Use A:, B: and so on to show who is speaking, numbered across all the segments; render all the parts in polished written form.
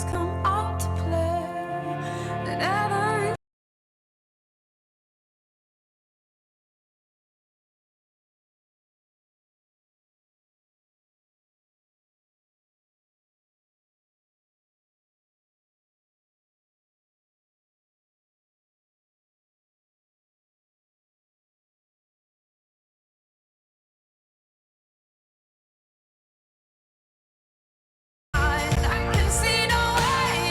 A: come out to play. Never I can see no way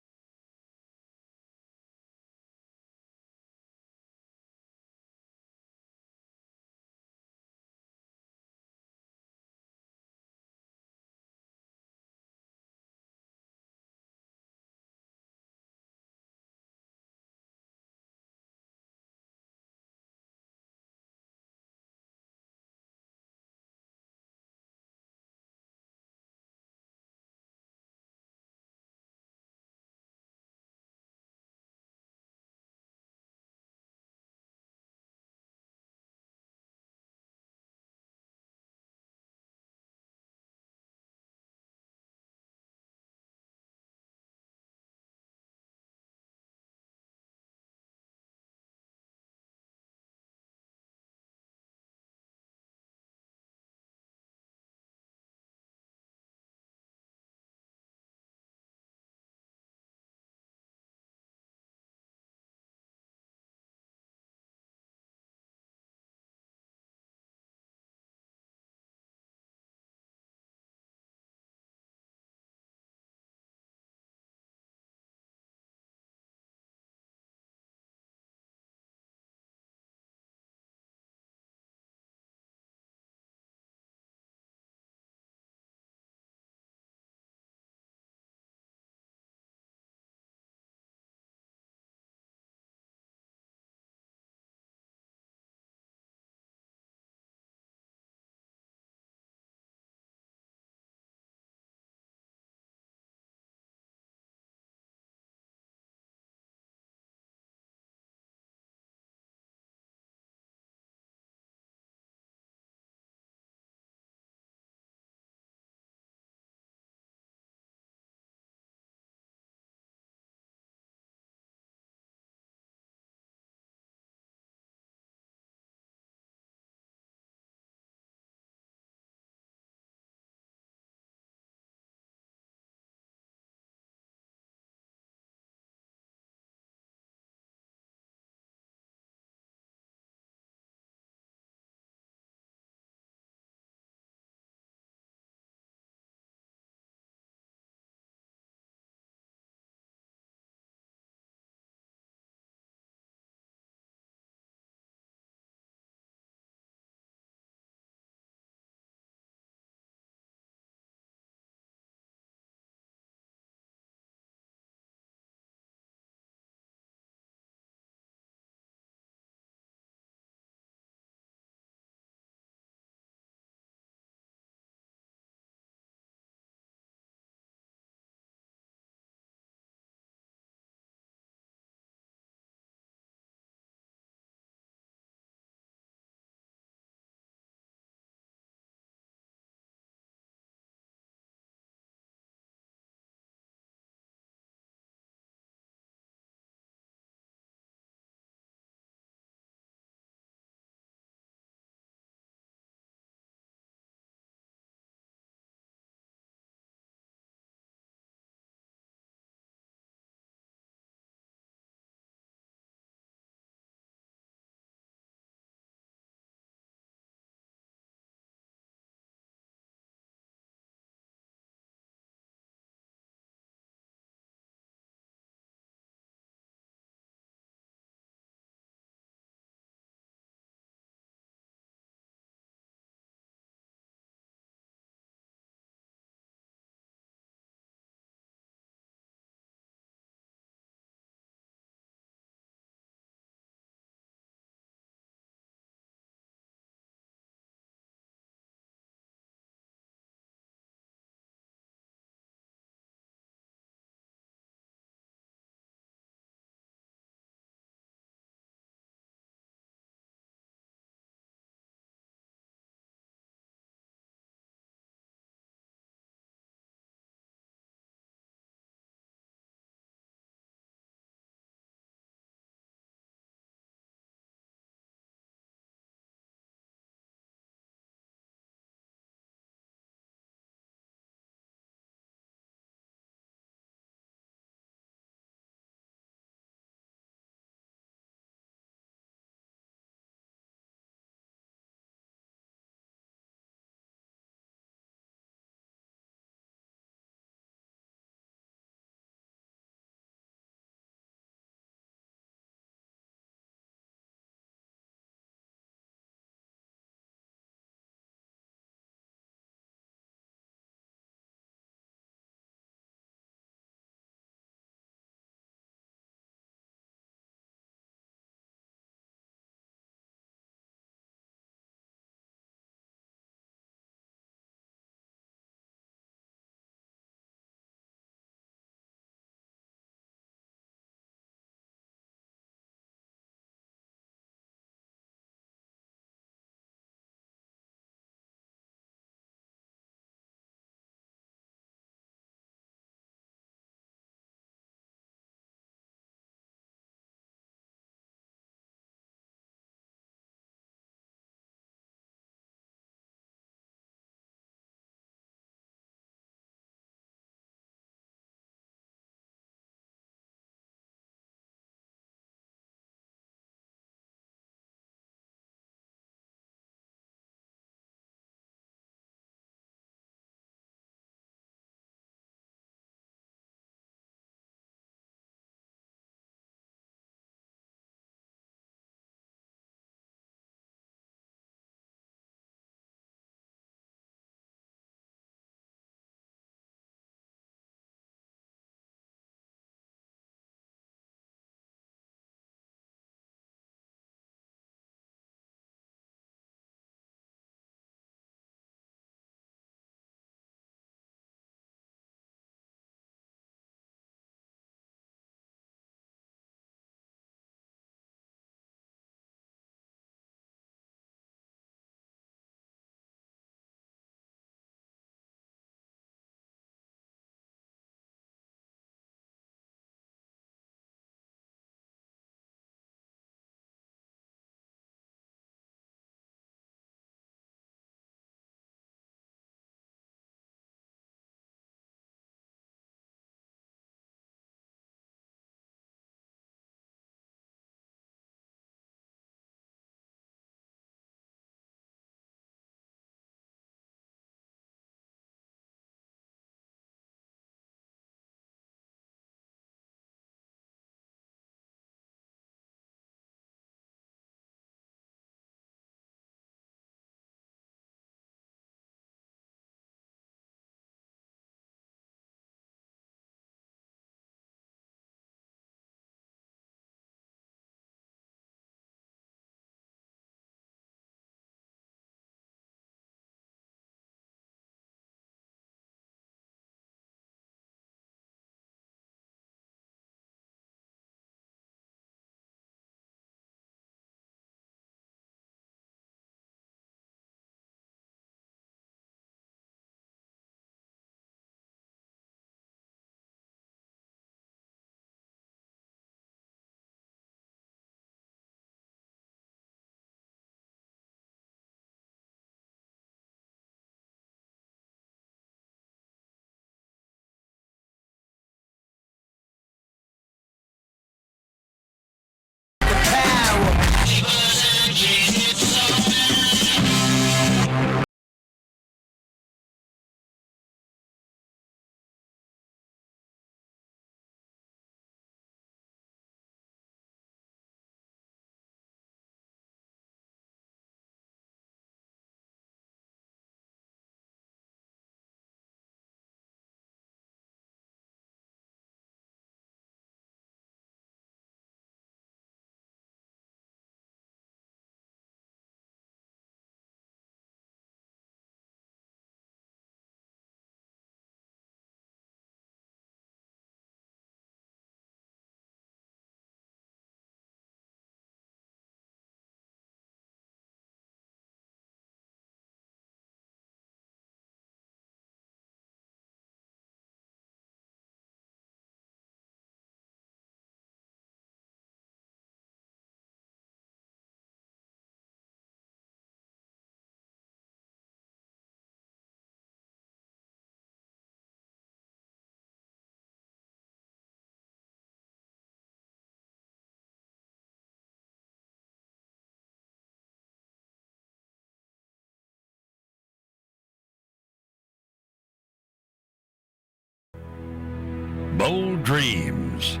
B: Dreams,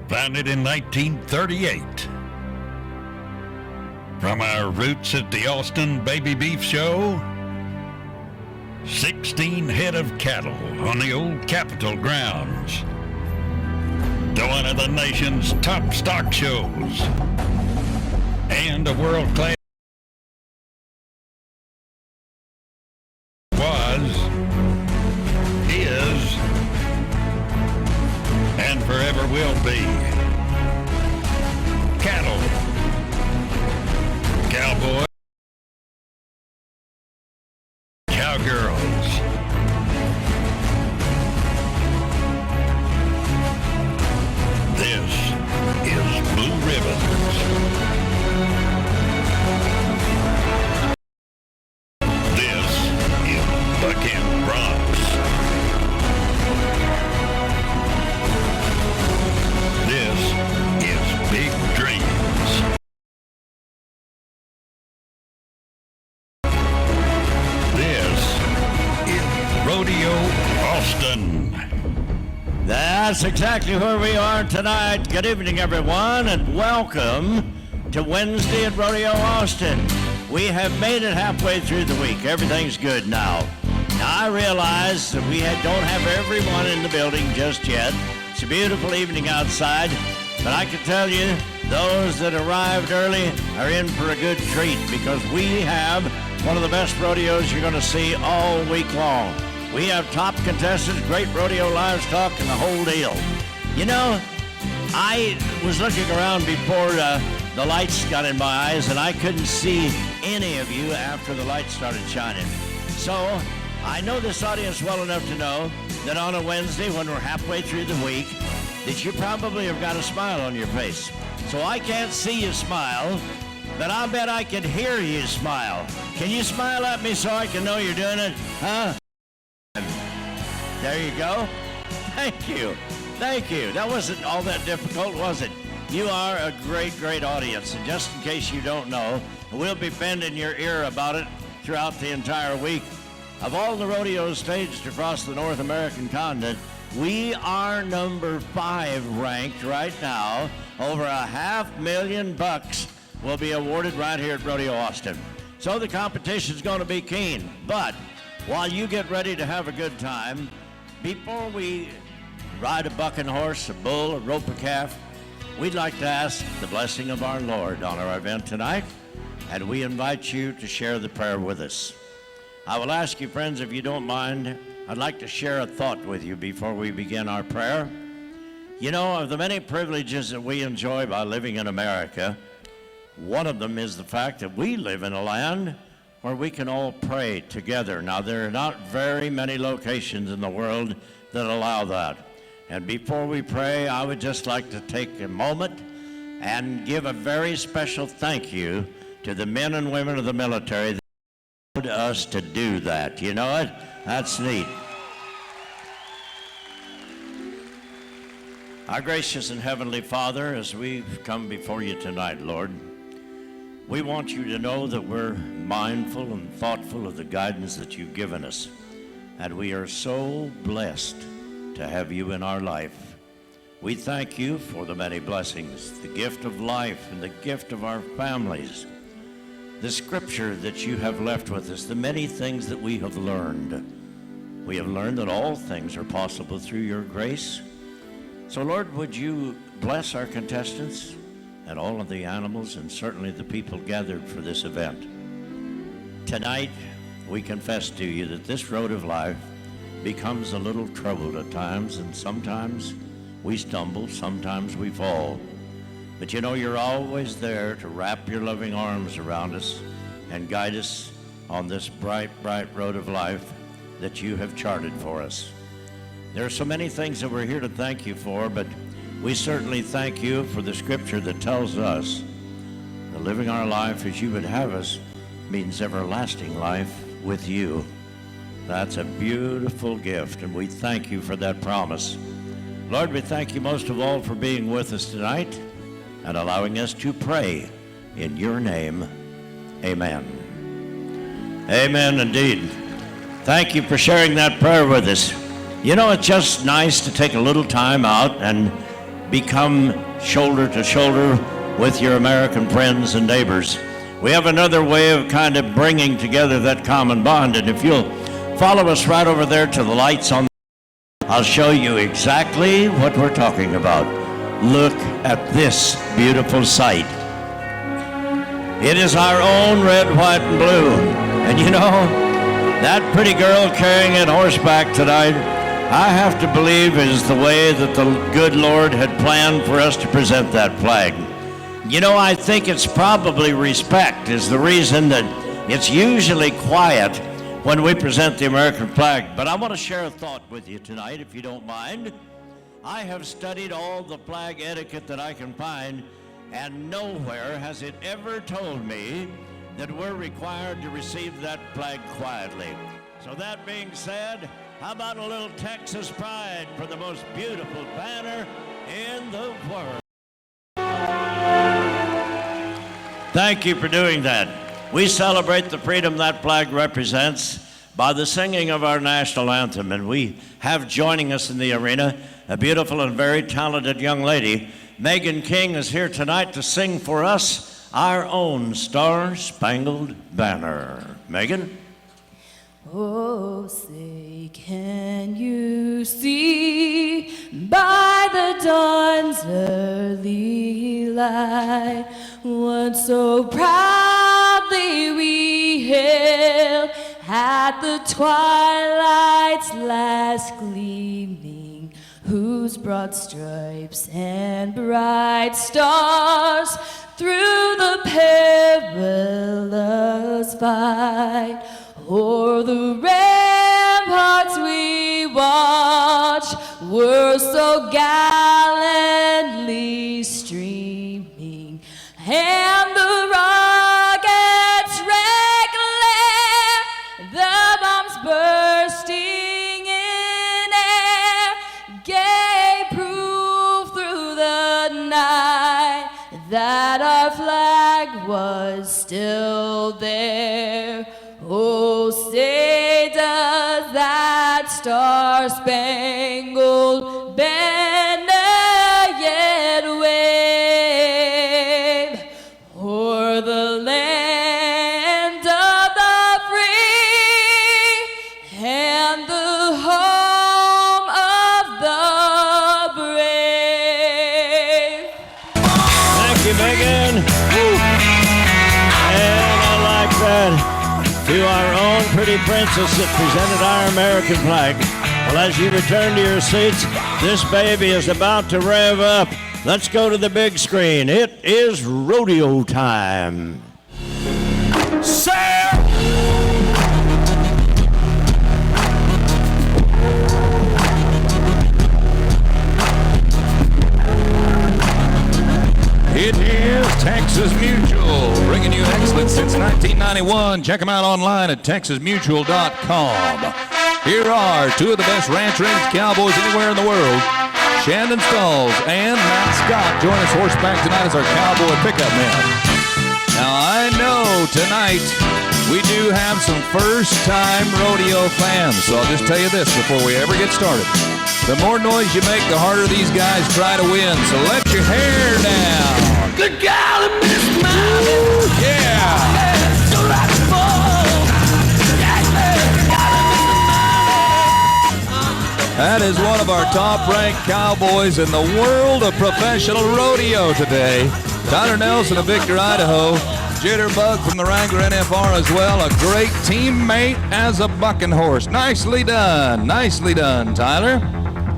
B: founded in 1938. From our roots at the Austin Baby Beef Show, 16 head of cattle on the old Capitol grounds, to one of the nation's top stock shows, and a world-class was, is, and forever will be. Cattle, cowboys, cowgirls. This is Blue Ribbons. This is Bucking Bronx. This is Big Dreams. This is Rodeo Austin.
C: That's exactly where we are tonight. Good evening, everyone, and welcome to Wednesday at Rodeo Austin. We have made it halfway through the week. Everything's good now. Now, I realize that we don't have everyone in the building just yet. It's a beautiful evening outside, but I can tell you, those that arrived early are in for a good treat because we have one of the best rodeos you're going to see all week long. We have top contestants, great rodeo livestock, and the whole deal. You know, I was looking around before the lights got in my eyes, and I couldn't see any of you after the lights started shining. So I know this audience well enough to know that on a Wednesday, when we're halfway through the week, that you probably have got a smile on your face. So I can't see you smile, but I'll bet I can hear you smile. Can you smile at me so I can know you're doing it? Huh? There you go. Thank you. Thank you. That wasn't all that difficult, was it? You are a great, great audience. And just in case you don't know, we'll be bending your ear about it throughout the entire week. Of all the rodeos staged across the North American continent, we are number 5 ranked right now. Over $500,000 will be awarded right here at Rodeo Austin. So the competition's going to be keen. But while you get ready to have a good time, before we ride a bucking horse, a bull, a rope a calf, we'd like to ask the blessing of our Lord on our event tonight, and we invite you to share the prayer with us. I will ask you, friends, if you don't mind, I'd like to share a thought with you before we begin our prayer. You know, of the many privileges that we enjoy by living in America, one of them is the fact that we live in a land where we can all pray together. Now, there are not very many locations in the world that allow that. And before we pray, I would just like to take a moment and give a very special thank you to the men and women of the military that allowed us to do that. You know it? That's neat. Our gracious and heavenly Father, as we've come before you tonight, Lord, we want you to know that we're mindful and thoughtful of the guidance that you've given us. And we are so blessed to have you in our life. We thank you for the many blessings, the gift of life and the gift of our families, the scripture that you have left with us, the many things that we have learned. We have learned that all things are possible through your grace. So Lord, would you bless our contestants and all of the animals and certainly the people gathered for this event. Tonight, we confess to you that this road of life becomes a little troubled at times, and sometimes we stumble, sometimes we fall. But you know, you're always there to wrap your loving arms around us and guide us on this bright, bright road of life that you have charted for us. There are so many things that we're here to thank you for, but we certainly thank you for the scripture that tells us that living our life as you would have us means everlasting life with you. That's a beautiful gift, and we thank you for that promise. Lord, we thank you most of all for being with us tonight and allowing us to pray in your name. Amen. Amen indeed. Thank you for sharing that prayer with us. You know, it's just nice to take a little time out and become shoulder to shoulder with your American friends and neighbors. We have another way of kind of bringing together that common bond, and if you'll follow us right over there to the lights on, I'll show you exactly what we're talking about. Look at this beautiful sight. It is our own red, white, and blue. And you know, that pretty girl carrying it horseback tonight, I have to believe is the way that the good Lord had planned for us to present that flag. You know, I think it's probably respect is the reason that it's usually quiet when we present the American flag. But I want to share a thought with you tonight, if you don't mind. I have studied all the flag etiquette that I can find, and nowhere has it ever told me that we're required to receive that flag quietly. So that being said, how about a little Texas pride for the most beautiful banner in the world? Thank you for doing that. We celebrate the freedom that flag represents by the singing of our national anthem, and we have joining us in the arena a beautiful and very talented young lady. Megan King is here tonight to sing for us our own Star-Spangled Banner. Megan?
A: Oh, say, can you see by the dawn's early light what so proudly we hailed at the twilight's last gleaming, whose broad stripes and bright stars through the perilous fight o'er the ramparts we watched were so gallantly streaming, and the rockets' red glare, the bombs bursting in air, gave proof through the night that our flag was still there. Oh, say does that star-spangled banner yet wave o'er the land of the free and the home of the brave?
C: Thank you, Megan. And I like that. To our own pretty princess that presented our American flag. Well, as you return to your seats, this baby is about to rev up. Let's go to the big screen. It is rodeo time. Sir!
D: It is Texas Mutual, bringing you excellence since 1991. Check them out online at texasmutual.com. Here are two of the best ranch-raised cowboys anywhere in the world. Shandon Stalls and Matt Scott join us horseback tonight as our cowboy pickup men. Now, I know tonight we do have some first-time rodeo fans, so I'll just tell you this before we ever get started. The more noise you make, the harder these guys try to win, so let your hair down. Good golly, Miss Mommy. Yeah. That is one of our top-ranked cowboys in the world of professional rodeo today. Tyler Nelson of Victor, Idaho. Jitterbug from the Wrangler NFR as well. A great teammate as a bucking horse. Nicely done, Tyler.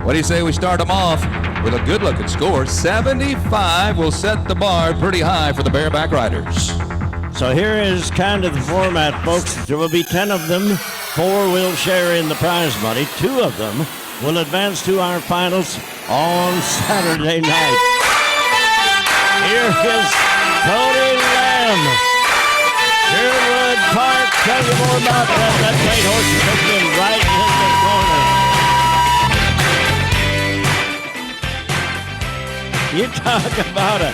D: What do you say we start them off with a good-looking score? 75 will set the bar pretty high for the bareback riders.
C: So here is kind of the format, folks. There will be 10 of them. 4 will share in the prize money. 2 of them will advance to our finals on Saturday night. Here is Cody Lamb. Sherwood Park. Tell you more about that. That great horse is taking right in the corner. You talk about a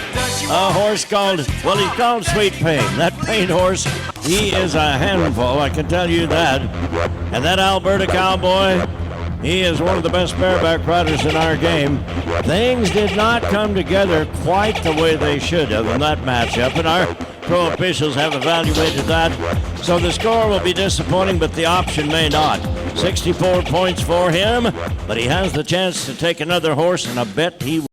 C: horse called, well, he's called Sweet Pain. That paint horse, he is a handful, I can tell you that. And that Alberta cowboy, He is one of the best bareback riders in our game. Things did not come together quite the way they should have in that matchup, and our pro officials have evaluated that. So the score will be disappointing, but the option may not. 64 points for him, but he has the chance to take another horse, and I bet he will.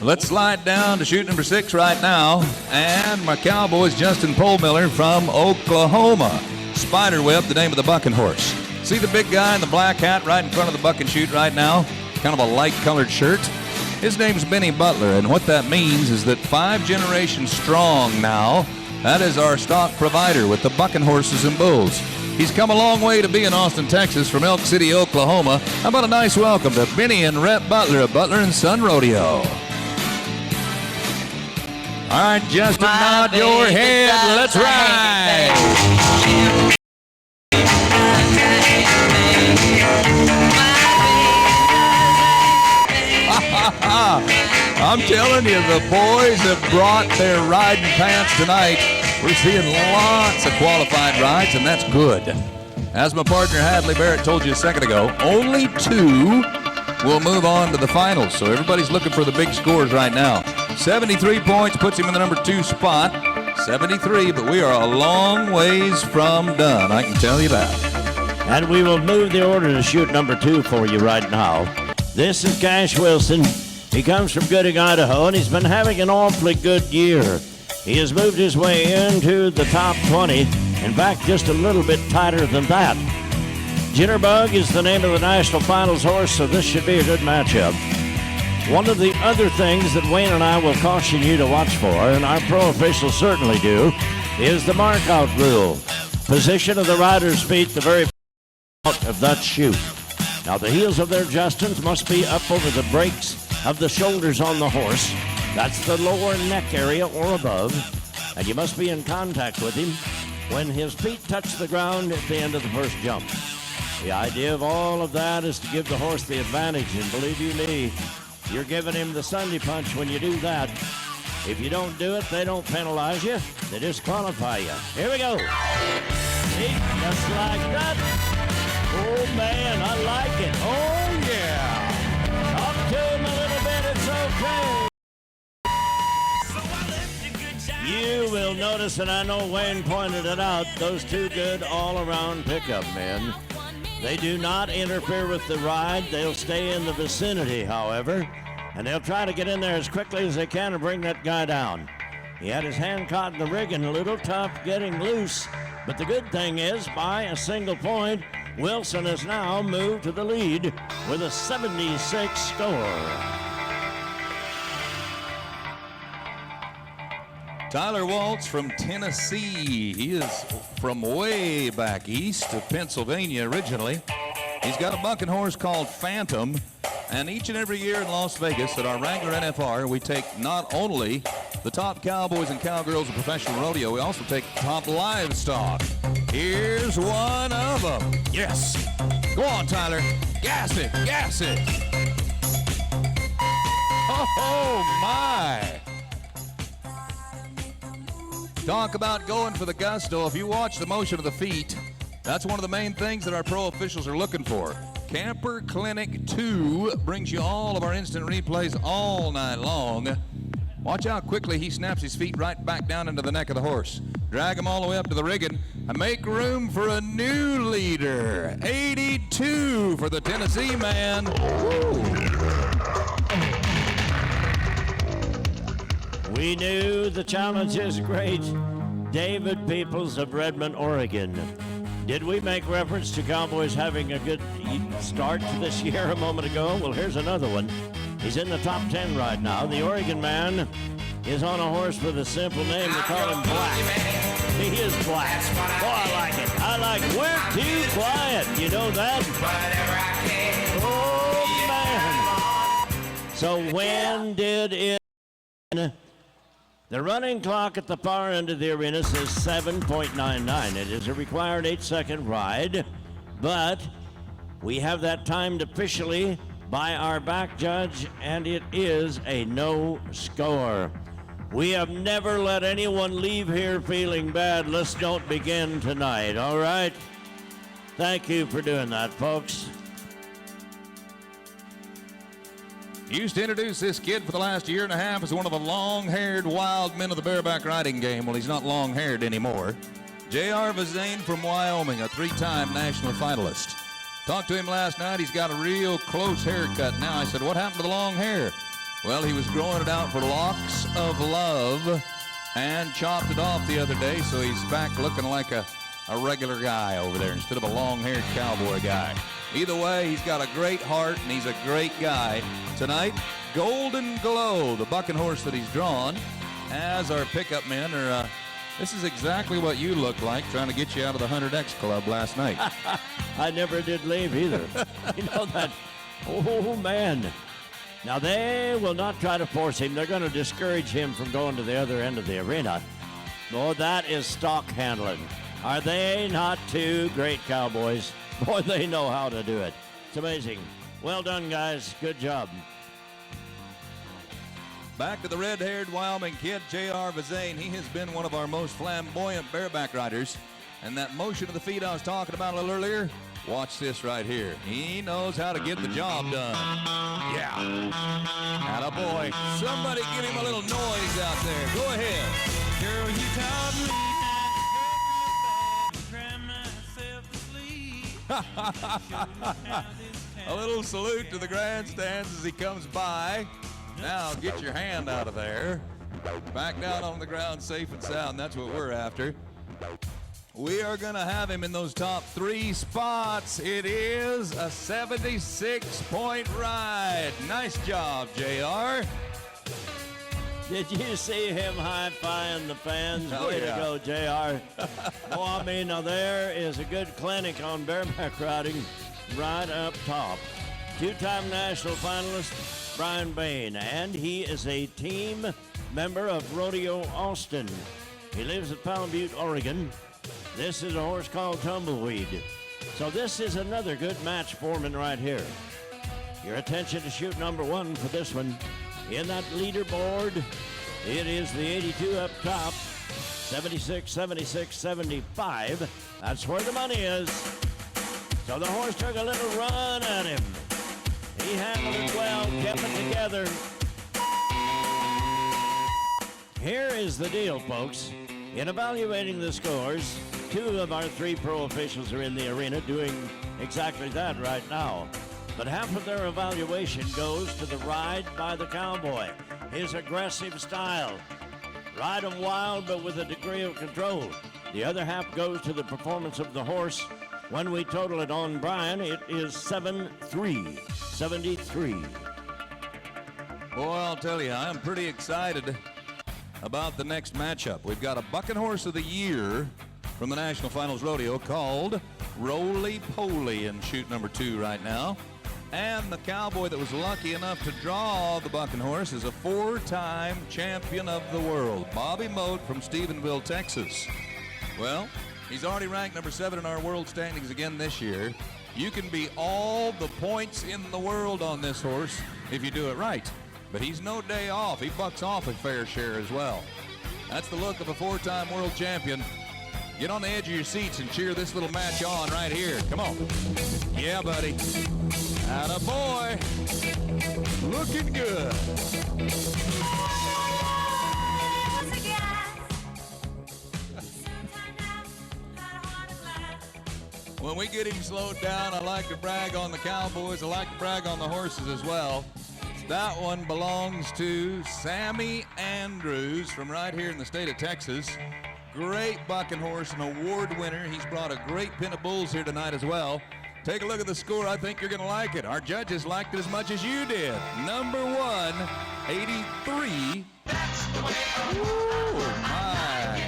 D: Let's slide down to chute number 6 right now. And my Cowboys, Justin Polemiller from Oklahoma. Spiderweb, the name of the bucking horse. See the big guy in the black hat right in front of the bucking chute right now? Kind of a light-colored shirt. His name's Benny Butler, and what that means is that 5 generations strong now. That is our stock provider with the bucking horses and bulls. He's come a long way to be in Austin, Texas from Elk City, Oklahoma. How about a nice welcome to Benny and Rhett Butler of Butler & Son Rodeo. All right, Justin, nod your head. Let's ride. I'm telling you, the boys have brought their riding pants tonight. We're seeing lots of qualified rides, and that's good. As my partner Hadley Barrett told you a second ago, only 2 will move on to the finals. So everybody's looking for the big scores right now. 73 points puts him in the number 2 spot. 73, but we are a long ways from done, I can tell you that.
C: And we will move the order to chute number 2 for you right now. This is Cash Wilson. He comes from Gooding, Idaho, and he's been having an awfully good year. He has moved his way into the top 20. In fact, just a little bit tighter than that. Jitterbug is the name of the National Finals horse, so this should be a good matchup. One of the other things that Wayne and I will caution you to watch for, and our pro officials certainly do, is the mark-out rule. Position of the rider's feet, the very out of that chute. Now, the heels of their Justins must be up over the brakes of the shoulders on the horse. That's the lower neck area or above. And you must be in contact with him when his feet touch the ground at the end of the first jump. The idea of all of that is to give the horse the advantage, and believe you me, you're giving him the Sunday punch when you do that. If you don't do it, they don't penalize you, they disqualify you. Here we go. See, just like that. Oh man, I like it. Oh yeah. Up to him a little bit, it's okay. You will notice, and I know Wayne pointed it out, those 2 good all-around pickup men. They do not interfere with the ride. They'll stay in the vicinity, however, and they'll try to get in there as quickly as they can and bring that guy down. He had his hand caught in the rigging, a little tough getting loose, but the good thing is, by a single point, Wilson has now moved to the lead with a 76 score.
D: Tyler Waltz from Tennessee. He is from way back east of Pennsylvania originally. He's got a bucking horse called Phantom. And each and every year in Las Vegas at our Wrangler NFR, we take not only the top cowboys and cowgirls of professional rodeo, we also take top livestock. Here's one of them. Yes. Go on, Tyler. Gas it. Gas it. Oh, my. Talk about going for the gusto. If you watch the motion of the feet, that's one of the main things that our pro officials are looking for. Camper Clinic 2 brings you all of our instant replays all night long. Watch how quickly he snaps his feet right back down into the neck of the horse. Drag him all the way up to the rigging and make room for a new leader. 82 for the Tennessee man. Woo.
C: We knew the challenge is great. David Peoples of Redmond, Oregon. Did we make reference to Cowboys having a good start to this year a moment ago? Well, here's another one. He's in the top 10 right now. The Oregon man is on a horse with a simple name. They call him Black. He is Black. Oh, I like it. I like it. We're too quiet. You know that? Oh, man. So when did it... The running clock at the far end of the arena says 7.99. It is a required 8-second ride, but we have that timed officially by our back judge, and it is a no score. We have never let anyone leave here feeling bad. Let's don't begin tonight, all right? Thank you for doing that, folks.
D: Used to introduce this kid for the last year and a half as one of the long-haired wild men of the bareback riding game. Well, he's not long-haired anymore. J.R. Vazane from Wyoming, a three-time national finalist. Talked to him last night. He's got a real close haircut now. I said, what happened to the long hair? Well, he was growing it out for Locks of Love and chopped it off the other day, so he's back looking like a regular guy over there instead of a long-haired cowboy guy. Either way, he's got a great heart, and he's a great guy. Tonight, Golden Glow, the bucking horse that he's drawn, as our pickup men are, this is exactly what you look like trying to get you out of the 100X Club last night.
C: I never did leave either. You know that? Oh, man. Now, they will not try to force him. They're going to discourage him from going to the other end of the arena. Boy, that is stock handling. Are they not two great cowboys? Boy, they know how to do it. It's amazing. Well done, guys. Good job.
D: Back to the red-haired Wyoming kid, J.R. Vazane. He has been one of our most flamboyant bareback riders. And that motion of the feet I was talking about a little earlier, watch this right here. He knows how to get the job done. Yeah. Attaboy. Somebody give him a little noise out there. Go ahead.
E: Girl, you taught me how to cry myself to sleep.
D: A little salute to the grandstands as he comes by. Now get your hand out of there. Back down on the ground safe and sound. That's what we're after. We are going to have him in those top three spots. It is a 76-point ride. Nice job, JR.
C: Did you see him high-fiving the fans?
D: Oh,
C: Way
D: yeah.
C: to go, JR. Oh, I mean, now there is a good clinic on bareback riding right up top. Two-time national finalist Brian Bain, and he is a team member of Rodeo Austin. He lives at Palm Butte, Oregon. This is a horse called Tumbleweed. So this is another good match foreman right here. Your attention to chute number one for this one. In that leaderboard, it is the 82 up top, 76, 76, 75. That's where the money is. So the horse took a little run at him. He handled it well, kept it together. Here is the deal, folks. In evaluating the scores, two of our three pro officials are in the arena doing exactly that right now. But half of their evaluation goes to the ride by the cowboy, his aggressive style. Ride him wild, but with a degree of control. The other half goes to the performance of the horse. When we total it on Brian, it is 7-3, 73.
D: Boy, I'll tell you, I'm pretty excited about the next matchup. We've got a bucking horse of the year from the National Finals Rodeo called Roly Poly in chute number 2 right now. And the cowboy that was lucky enough to draw the bucking horse is a 4-time champion of the world, Bobby Moat from Stephenville, Texas. Well, he's already ranked number 7 in our world standings again this year. You can be all the points in the world on this horse if you do it right. But he's no day off. He bucks off a fair share as well. That's the look of a 4-time world champion. Get on the edge of your seats and cheer this little match on right here. Come on. Yeah, buddy. Attaboy. Looking good. When we get him slowed down, I like to brag on the cowboys. I like to brag on the horses as well. That one belongs to Sammy Andrews from right here in the state of Texas. Great bucking horse, an award winner. He's brought a great pin of bulls here tonight as well. Take a look at the score. I think you're going to like it. Our judges liked it as much as you did. Number 1, 83.
E: That's the way.
D: Ooh, my.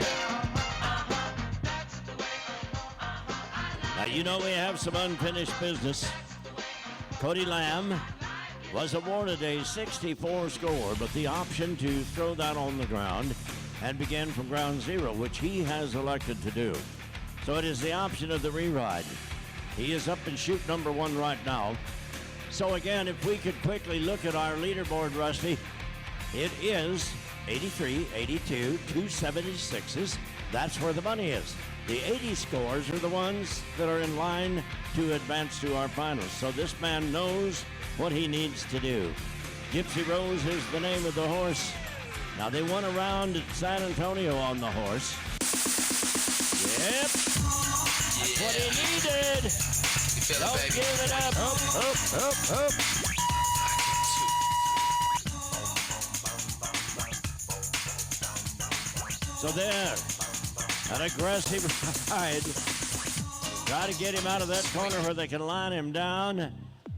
C: Now, you know we have some unfinished business. Cody Lamb was awarded a 64 score, but the option to throw that on the ground and begin from ground zero, which he has elected to do. So it is the option of the re-ride. He is up in chute number 1 right now. So again, if we could quickly look at our leaderboard, Rusty, it is 83, 82, 276s. That's where the money is. The 80 scores are the ones that are in line to advance to our finals. So this man knows what he needs to do. Gypsy Rose is the name of the horse. Now they won around at San Antonio on the horse. Yep. That's what he needed.
F: You feel
C: Don't
F: it, baby?
C: give it up. Up. So there, an aggressive ride. Try to get him out of that corner where they can line him down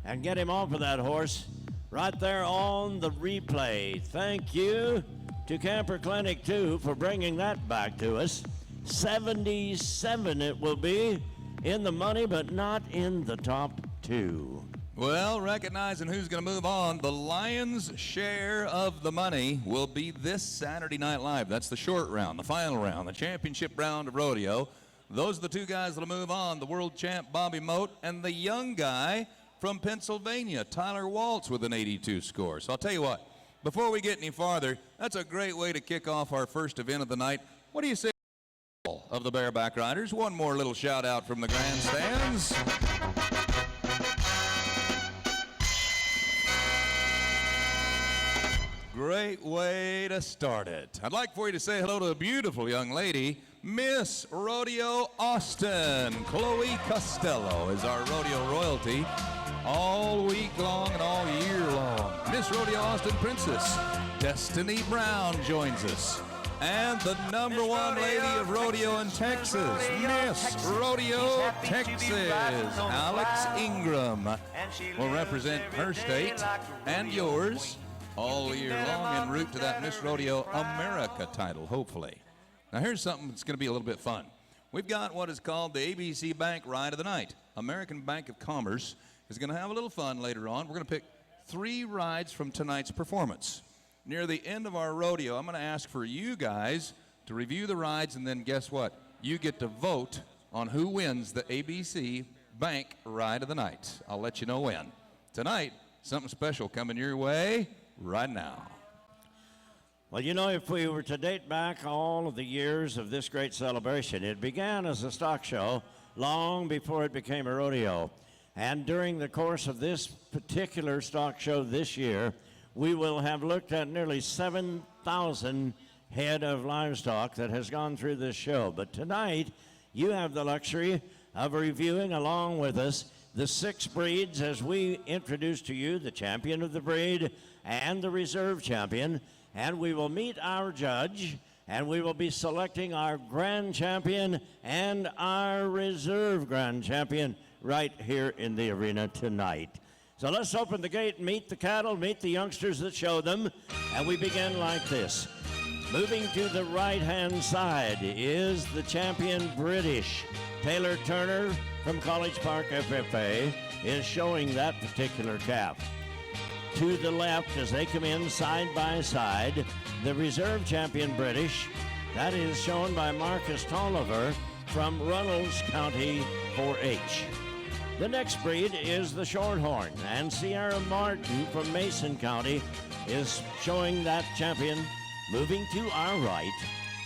C: and get him off of that horse. Right there on the replay. Thank you to Camper Clinic 2 for bringing that back to us. 77 it will be in the money, but not in the top two.
D: Well, recognizing who's going to move on, the Lions' share of the money will be this Saturday Night Live. That's the short round, the final round, the championship round of rodeo. Those are the two guys that'll move on, the world champ Bobby Moat and the young guy from Pennsylvania, Tyler Waltz, with an 82 score. So I'll tell you what, before we get any farther, that's a great way to kick off our first event of the night. What do you say of the Bareback Riders? One more little shout out from the grandstands. Great way to start it. I'd like for you to say hello to a beautiful young lady, Miss Rodeo Austin. Chloe Costello is our rodeo royalty all week long and all year long. Miss Rodeo Austin Princess Destiny Brown joins us. And the number one lady of rodeo in Texas, Miss Rodeo Texas, Alex Ingram, will represent her state and yours all year long en route to that Miss Rodeo America title, hopefully. Now here's something that's going to be a little bit fun. We've got what is called the ABC Bank Ride of the Night. American Bank of Commerce is going to have a little fun later on. We're going to pick 3 rides from tonight's performance. Near the end of our rodeo, I'm going to ask for you guys to review the rides, and then guess what? You get to vote on who wins the ABC Bank Ride of the Night. I'll let you know when. Tonight, something special coming your way right now.
C: Well, you know, if we were to date back all of the years of this great celebration, it began as a stock show long before it became a rodeo. And during the course of this particular stock show this year, we will have looked at nearly 7,000 head of livestock that has gone through this show. But tonight, you have the luxury of reviewing along with us the 6 breeds as we introduce to you the champion of the breed and the reserve champion. And we will meet our judge, and we will be selecting our grand champion and our reserve grand champion right here in the arena tonight. So let's open the gate and meet the cattle, meet the youngsters that show them, and we begin like this. Moving to the right-hand side is the champion British. Taylor Turner from College Park FFA is showing that particular calf. To the left, as they come in side by side, the reserve champion British. That is shown by Marcus Tolliver from Runnels County 4-H. The next breed is the Shorthorn, and Sierra Martin from Mason County is showing that champion. Moving to our right,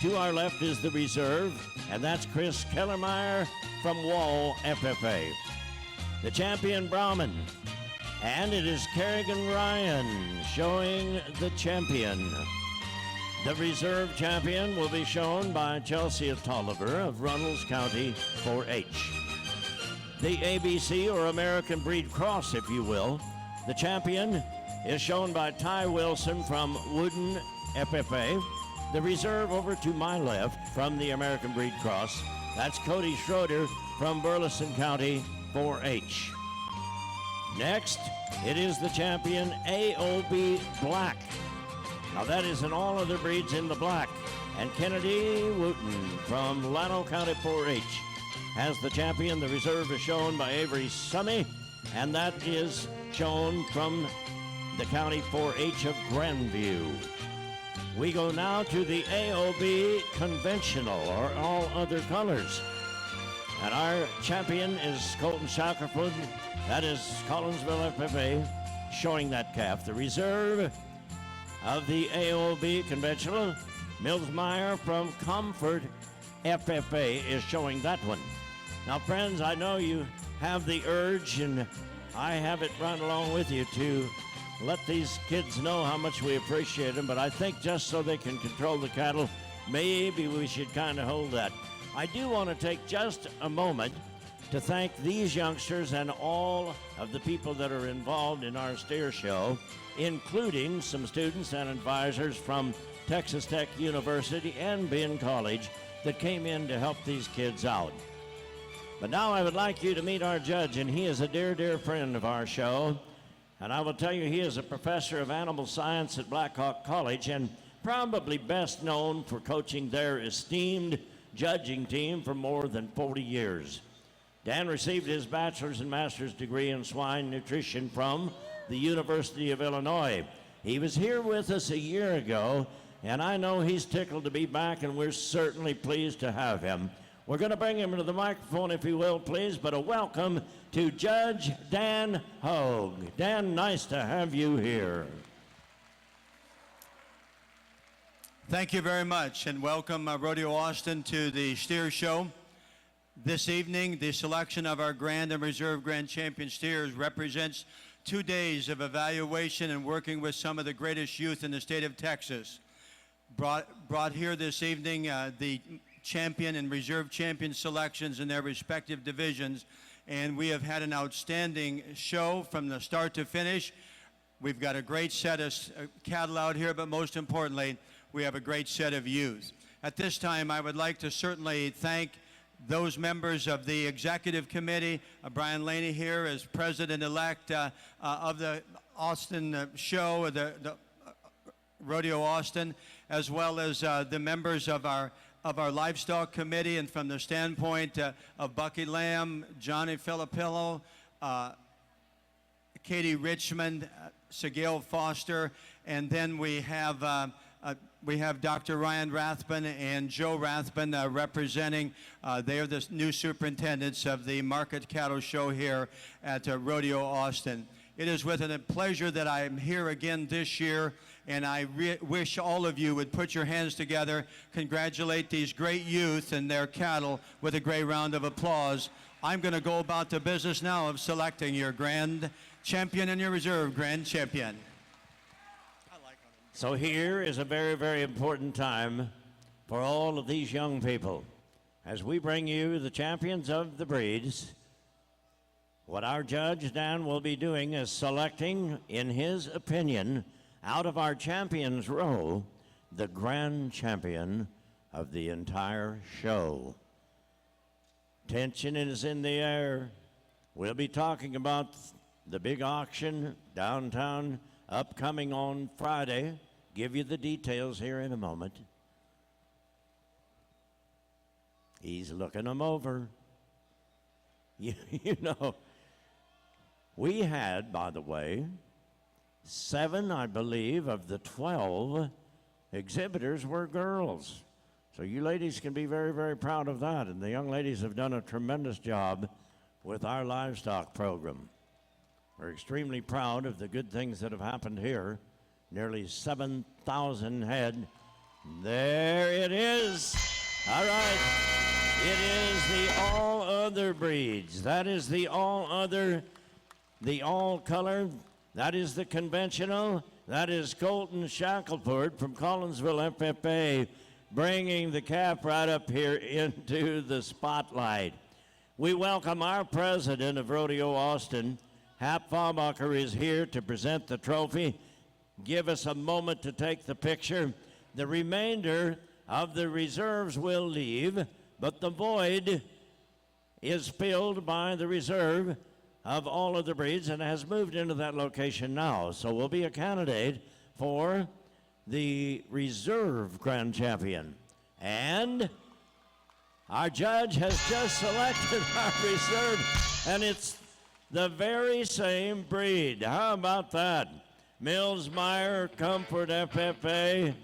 C: to our left is the reserve, and that's Chris Kellermeyer from Wall FFA. The champion Brahman, and it is Kerrigan Ryan showing the champion. The reserve champion will be shown by Chelsea Tolliver of Runnels County 4-H. The ABC, or American Breed Cross, if you will. The champion is shown by Ty Wilson from Wooden FFA. The reserve over to my left from the American Breed Cross, that's Cody Schroeder from Burleson County 4-H. Next, it is the champion AOB Black. Now that is in all other breeds in the black. And Kennedy Wooten from Llano County 4-H has the champion. The reserve is shown by Avery Summy, and that is shown from the County 4-H of Grandview. We go now to the AOB Conventional, or all other colors. And our champion is Colton Shackelford. That is Collinsville FFA, showing that calf. The reserve of the AOB Conventional, Mills Meyer from Comfort FFA is showing that one. Now, friends, I know you have the urge, and I have it right along with you to let these kids know how much we appreciate them, but I think just so they can control the cattle, maybe we should kind of hold that. I do want to take just a moment to thank these youngsters and all of the people that are involved in our steer show, including some students and advisors from Texas Tech University and Ben College that came in to help these kids out. But now I would like you to meet our judge, and he is a dear, dear friend of our show. And I will tell you, he is a professor of animal science at Blackhawk College and probably best known for coaching their esteemed judging team for more than 40 years. Dan received his bachelor's and master's degree in swine nutrition from the University of Illinois. He was here with us a year ago, and I know he's tickled to be back, and we're certainly pleased to have him. We're going to bring him to the microphone, if you will, please, but a welcome to Judge Dan Hogue. Dan, nice to have you here.
F: Thank you very much, and welcome Rodeo Austin to the steer show. This evening, the selection of our Grand and Reserve Grand Champion steers represents 2 days of evaluation and working with some of the greatest youth in the state of Texas. Brought here this evening the champion and reserve champion selections in their respective divisions, and we have had an outstanding show from the start to finish. We've got a great set of cattle out here, but most importantly, we have a great set of youth. At this time, I would like to certainly thank those members of the executive committee, Brian Laney here as president-elect of the Austin show, the Rodeo Austin, as well as the members of our livestock committee, and from the standpoint of Bucky Lamb, Johnny Filippillo, Katie Richmond, Sigil Foster, and then we have Dr. Ryan Rathbun and Joe Rathbun representing. They are the new superintendents of the Market Cattle Show here at Rodeo Austin. It is with a pleasure that I am here again this year, and I wish all of you would put your hands together, congratulate these great youth and their cattle with a great round of applause. I'm going to go about the business now of selecting your Grand Champion and your Reserve Grand Champion.
C: So here is a very, very important time for all of these young people. As we bring you the champions of the breeds, what our judge, Dan, will be doing is selecting, in his opinion, out of our champions row, the grand champion of the entire show. Tension is in the air. We'll be talking about the big auction downtown upcoming on Friday. Give you the details here in a moment. He's looking them over. You know, we had, by the way, 7, I believe, of the 12 exhibitors were girls. So you ladies can be very, very proud of that. And the young ladies have done a tremendous job with our livestock program. We're extremely proud of the good things that have happened here. Nearly 7,000 head. There it is. All right. It is the all other breeds. That is the all other, the all colored. That is the conventional. That is Colton Shackelford from Collinsville FFA, bringing the calf right up here into the spotlight. We welcome our president of Rodeo Austin. Hap Fabacher is here to present the trophy. Give us a moment to take the picture. The remainder of the reserves will leave, but the void is filled by the reserve of all of the breeds and has moved into that location now. So we'll be a candidate for the reserve grand champion. And our judge has just selected our reserve, and it's the very same breed. How about that? Mills Meyer, Comfort FFA.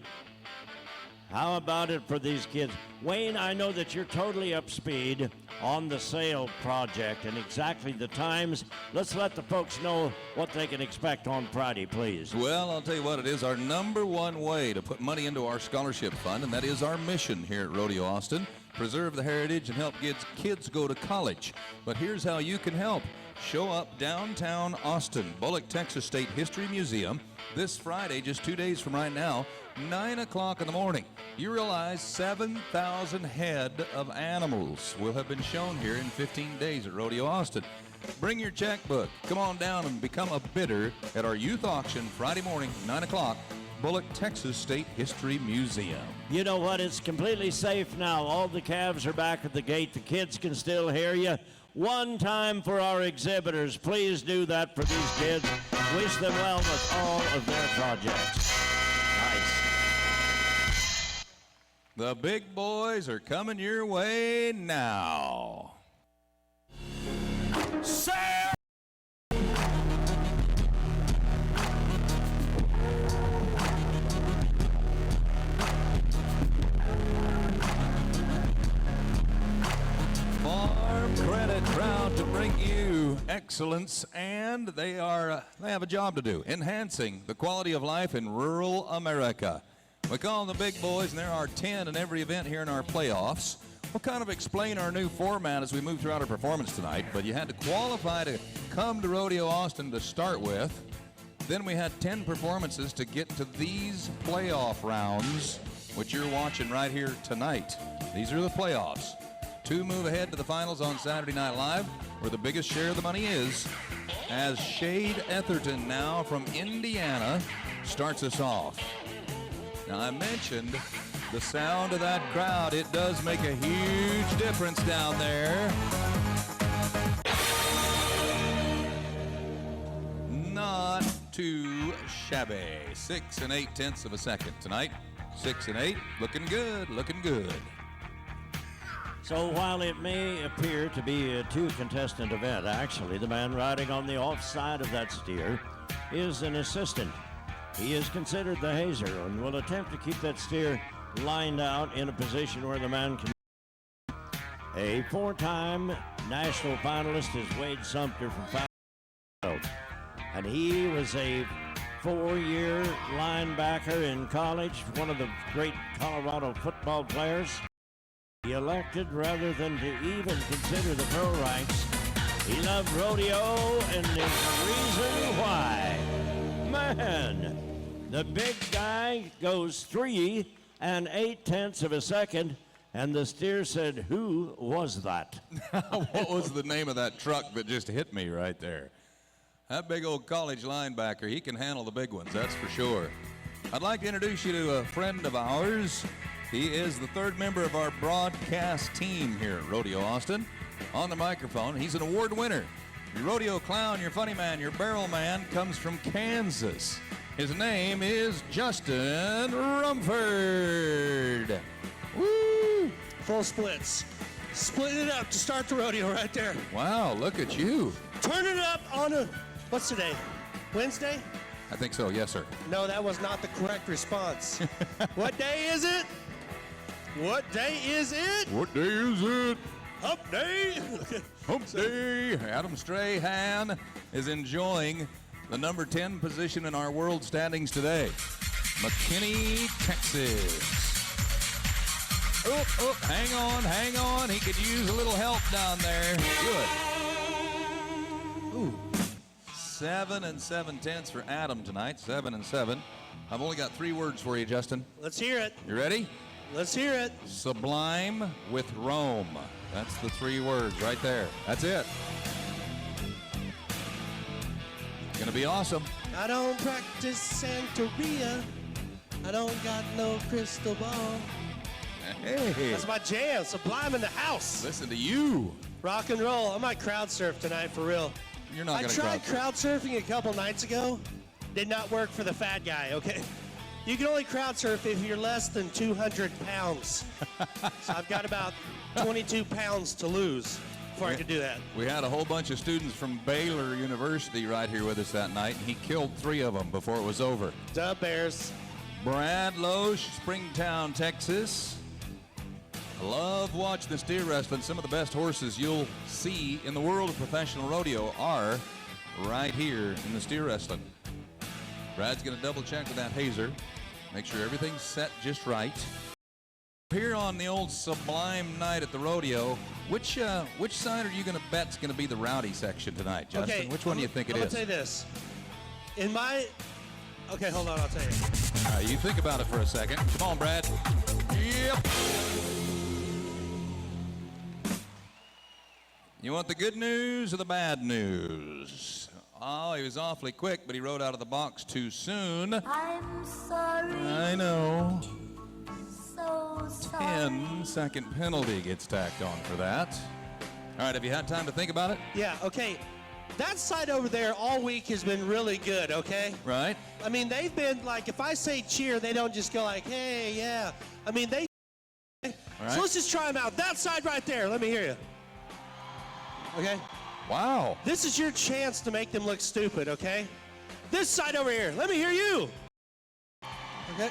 C: How about it for these kids? Wayne, I know that you're totally up speed on the sale project and exactly the times. Let's let the folks know what they can expect on Friday, please.
D: Well, I'll tell you what, it is our #1 way to put money into our scholarship fund, and that is our mission here at Rodeo Austin. preserve the heritage, and help kids go to college. But here's how you can help. Show up downtown Austin, Bullock Texas State History Museum, this Friday, just 2 days from right now, 9 o'clock in the morning. You realize 7,000 head of animals will have been shown here in 15 days at Rodeo Austin. Bring your checkbook. Come on down and become a bidder at our youth auction Friday morning, 9 o'clock, Bullock Texas State History Museum.
C: You know what? It's completely safe now. All the calves are back at the gate. The kids can still hear you. One time for our exhibitors. Please do that for these kids. Wish them well with all of their projects. Nice.
D: The big boys are coming your way now.
E: Sir!
D: Farm Credit, proud to bring you excellence, and they have a job to do, enhancing the quality of life in rural America. We call them the big boys, and there are 10 in every event here in our playoffs. We'll kind of explain our new format as we move throughout our performance tonight, but you had to qualify to come to Rodeo Austin to start with. Then we had 10 performances to get to these playoff rounds, which you're watching right here tonight. These are the playoffs. 2 move ahead to the finals on Saturday Night Live, where the biggest share of the money is, as Shade Etherton now from Indiana starts us off. Now, I mentioned the sound of that crowd. It does make a huge difference down there. Not too shabby. 6 8/10 of a second tonight. 6 8, looking good, looking good.
C: So while it may appear to be a 2-contestant event, actually the man riding on the offside of that steer is an assistant. He is considered the hazer and will attempt to keep that steer lined out in a position where the man can. A 4-time national finalist is Wade Sumter from Falmouth, and he was a 4-year linebacker in college, one of the great Colorado football players. He elected rather than to even consider the pro ranks. He loved rodeo and is the reason why. Man, the big guy goes 3 8/10 of a second, and the steer said, "Who was that?"
D: What was the name of that truck that just hit me right there? That big old college linebacker, he can handle the big ones, that's for sure. I'd like to introduce you to a friend of ours. He is the 3rd member of our broadcast team here at Rodeo Austin. On the microphone, he's an award winner. Your rodeo clown, your funny man, your barrel man comes from Kansas. His name is Justin Rumford.
G: Woo! Full splits. Splitting it up to start the rodeo right there.
D: Wow, look at you.
G: Turning it up on a, what's today? Wednesday?
D: I think so, yes, sir.
G: No, that was not the correct response. What day is it? What day is it?
D: What day is it?
G: Hump day.
D: Hump day. Adam Strahan is enjoying the number 10 position in our world standings today. McKinney, Texas. Oh, hang on. He could use a little help down there. Good. Ooh. 7 7/10 for Adam tonight. 7 7. I've only got 3 words for you, Justin.
G: Let's hear it.
D: You ready?
G: Let's hear it.
D: Sublime with Rome. That's the 3 words right there. That's it. Gonna be awesome.
G: I don't practice Santeria. I don't got no crystal ball.
D: Hey,
G: That's my jam. Sublime in the house.
D: listen to you.
G: Rock and roll. I might crowd surf tonight for real.
D: You're not
G: I
D: gonna
G: tried
D: crowd surf.
G: crowd surfing a couple nights ago. Did not work for the fat guy, okay? You can only crowd surf if you're less than 200 pounds. So I've got about 22 pounds to lose before I can do that.
D: We had a whole bunch of students from Baylor University right here with us that night, and he killed 3 of them before it was over.
G: Duh, Bears.
D: Brad Loesch, Springtown, Texas. I love watching the steer wrestling. Some of the best horses you'll see in the world of professional rodeo are right here in the steer wrestling. Brad's going to double check with that hazer, make sure everything's set just right. Here on the old Sublime night at the rodeo, which side are you going to bet's going to be the rowdy section tonight, Justin?
G: Okay,
D: Which one do you think it
G: I'm
D: is?
G: gonna tell you this. Okay, hold on, I'll tell you.
D: All right, you think about it for a second. Come on, Brad. Yep. You want the good news or the bad news? Oh, he was awfully quick, but he rode out of the box too soon.
H: I'm sorry.
D: I know.
H: So sorry.
D: 10-second penalty gets tacked on for that. All right, have you had time to think about it?
G: Yeah, okay. That side over there all week has been really good, okay?
D: Right?
G: I mean, they've been like, if I say cheer, they don't just go like, hey, yeah. I mean, they.
D: All right.
G: So let's just try them out. That side right there, let me hear you. Okay?
D: Wow.
G: This is your chance to make them look stupid, okay? This side over here, let me hear you. Okay?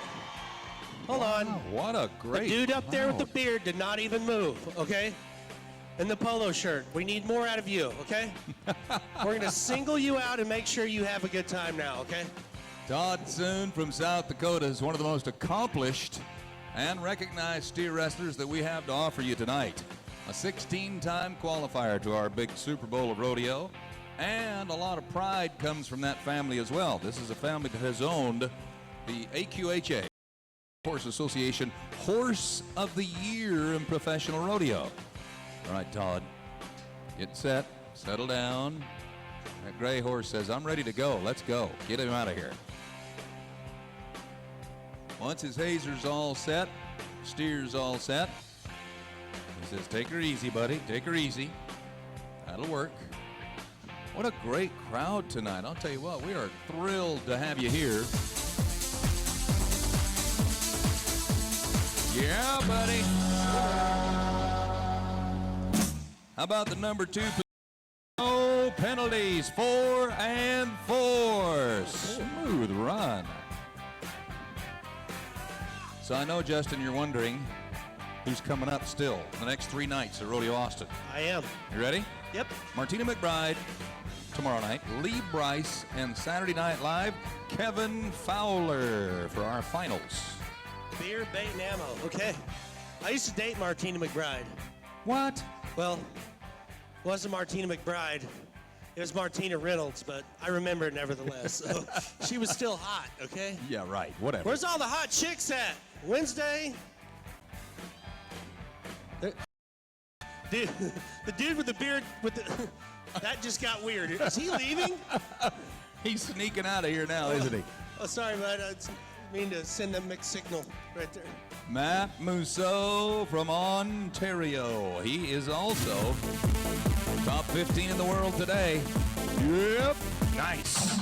G: Hold on.
D: What a great
G: The dude up there with the
D: crowd.
G: beard did not even move, okay? And the polo shirt. We need more out of you, okay? We're going to single you out and make sure you have a good time now, okay?
D: Todd Soon from South Dakota is one of the most accomplished and recognized steer wrestlers that we have to offer you tonight. A 16-time qualifier to our big Super Bowl of rodeo, and a lot of pride comes from that family as well. This is a family that has owned the AQHA, Horse Association Horse of the Year in professional rodeo. All right, Todd, get set, settle down. That gray horse says, I'm ready to go. Let's go. Get him out of here. Once his hazer's all set, steer's all set, he says, take her easy, buddy. Take her easy. That'll work. What a great crowd tonight. I'll tell you what, we are thrilled to have you here. Yeah, buddy. How about the number 2? No penalties. 4 and 4. Smooth run. So I know, Justin, you're wondering who's coming up still the next 3 nights at Rodeo Austin.
G: I am.
D: You ready?
G: Yep.
D: Martina McBride tomorrow night, Lee Bryce, and Saturday Night Live, Kevin Fowler for our finals.
G: Beer, bait, and ammo. Okay. I used to date Martina McBride.
D: What?
G: Well, it wasn't Martina McBride. It was Martina Reynolds, but I remember it nevertheless. So she was still hot, okay?
D: Yeah, right. Whatever.
G: Where's all the hot chicks at? Wednesday? Dude, the dude with the beard, that just got weird. Is he leaving?
D: He's sneaking out of here now, isn't he?
G: Oh, sorry, bud. I didn't mean to send them mixed signal right there.
D: Matt Mousseau from Ontario. He is also top 15 in the world today. Yep. Nice.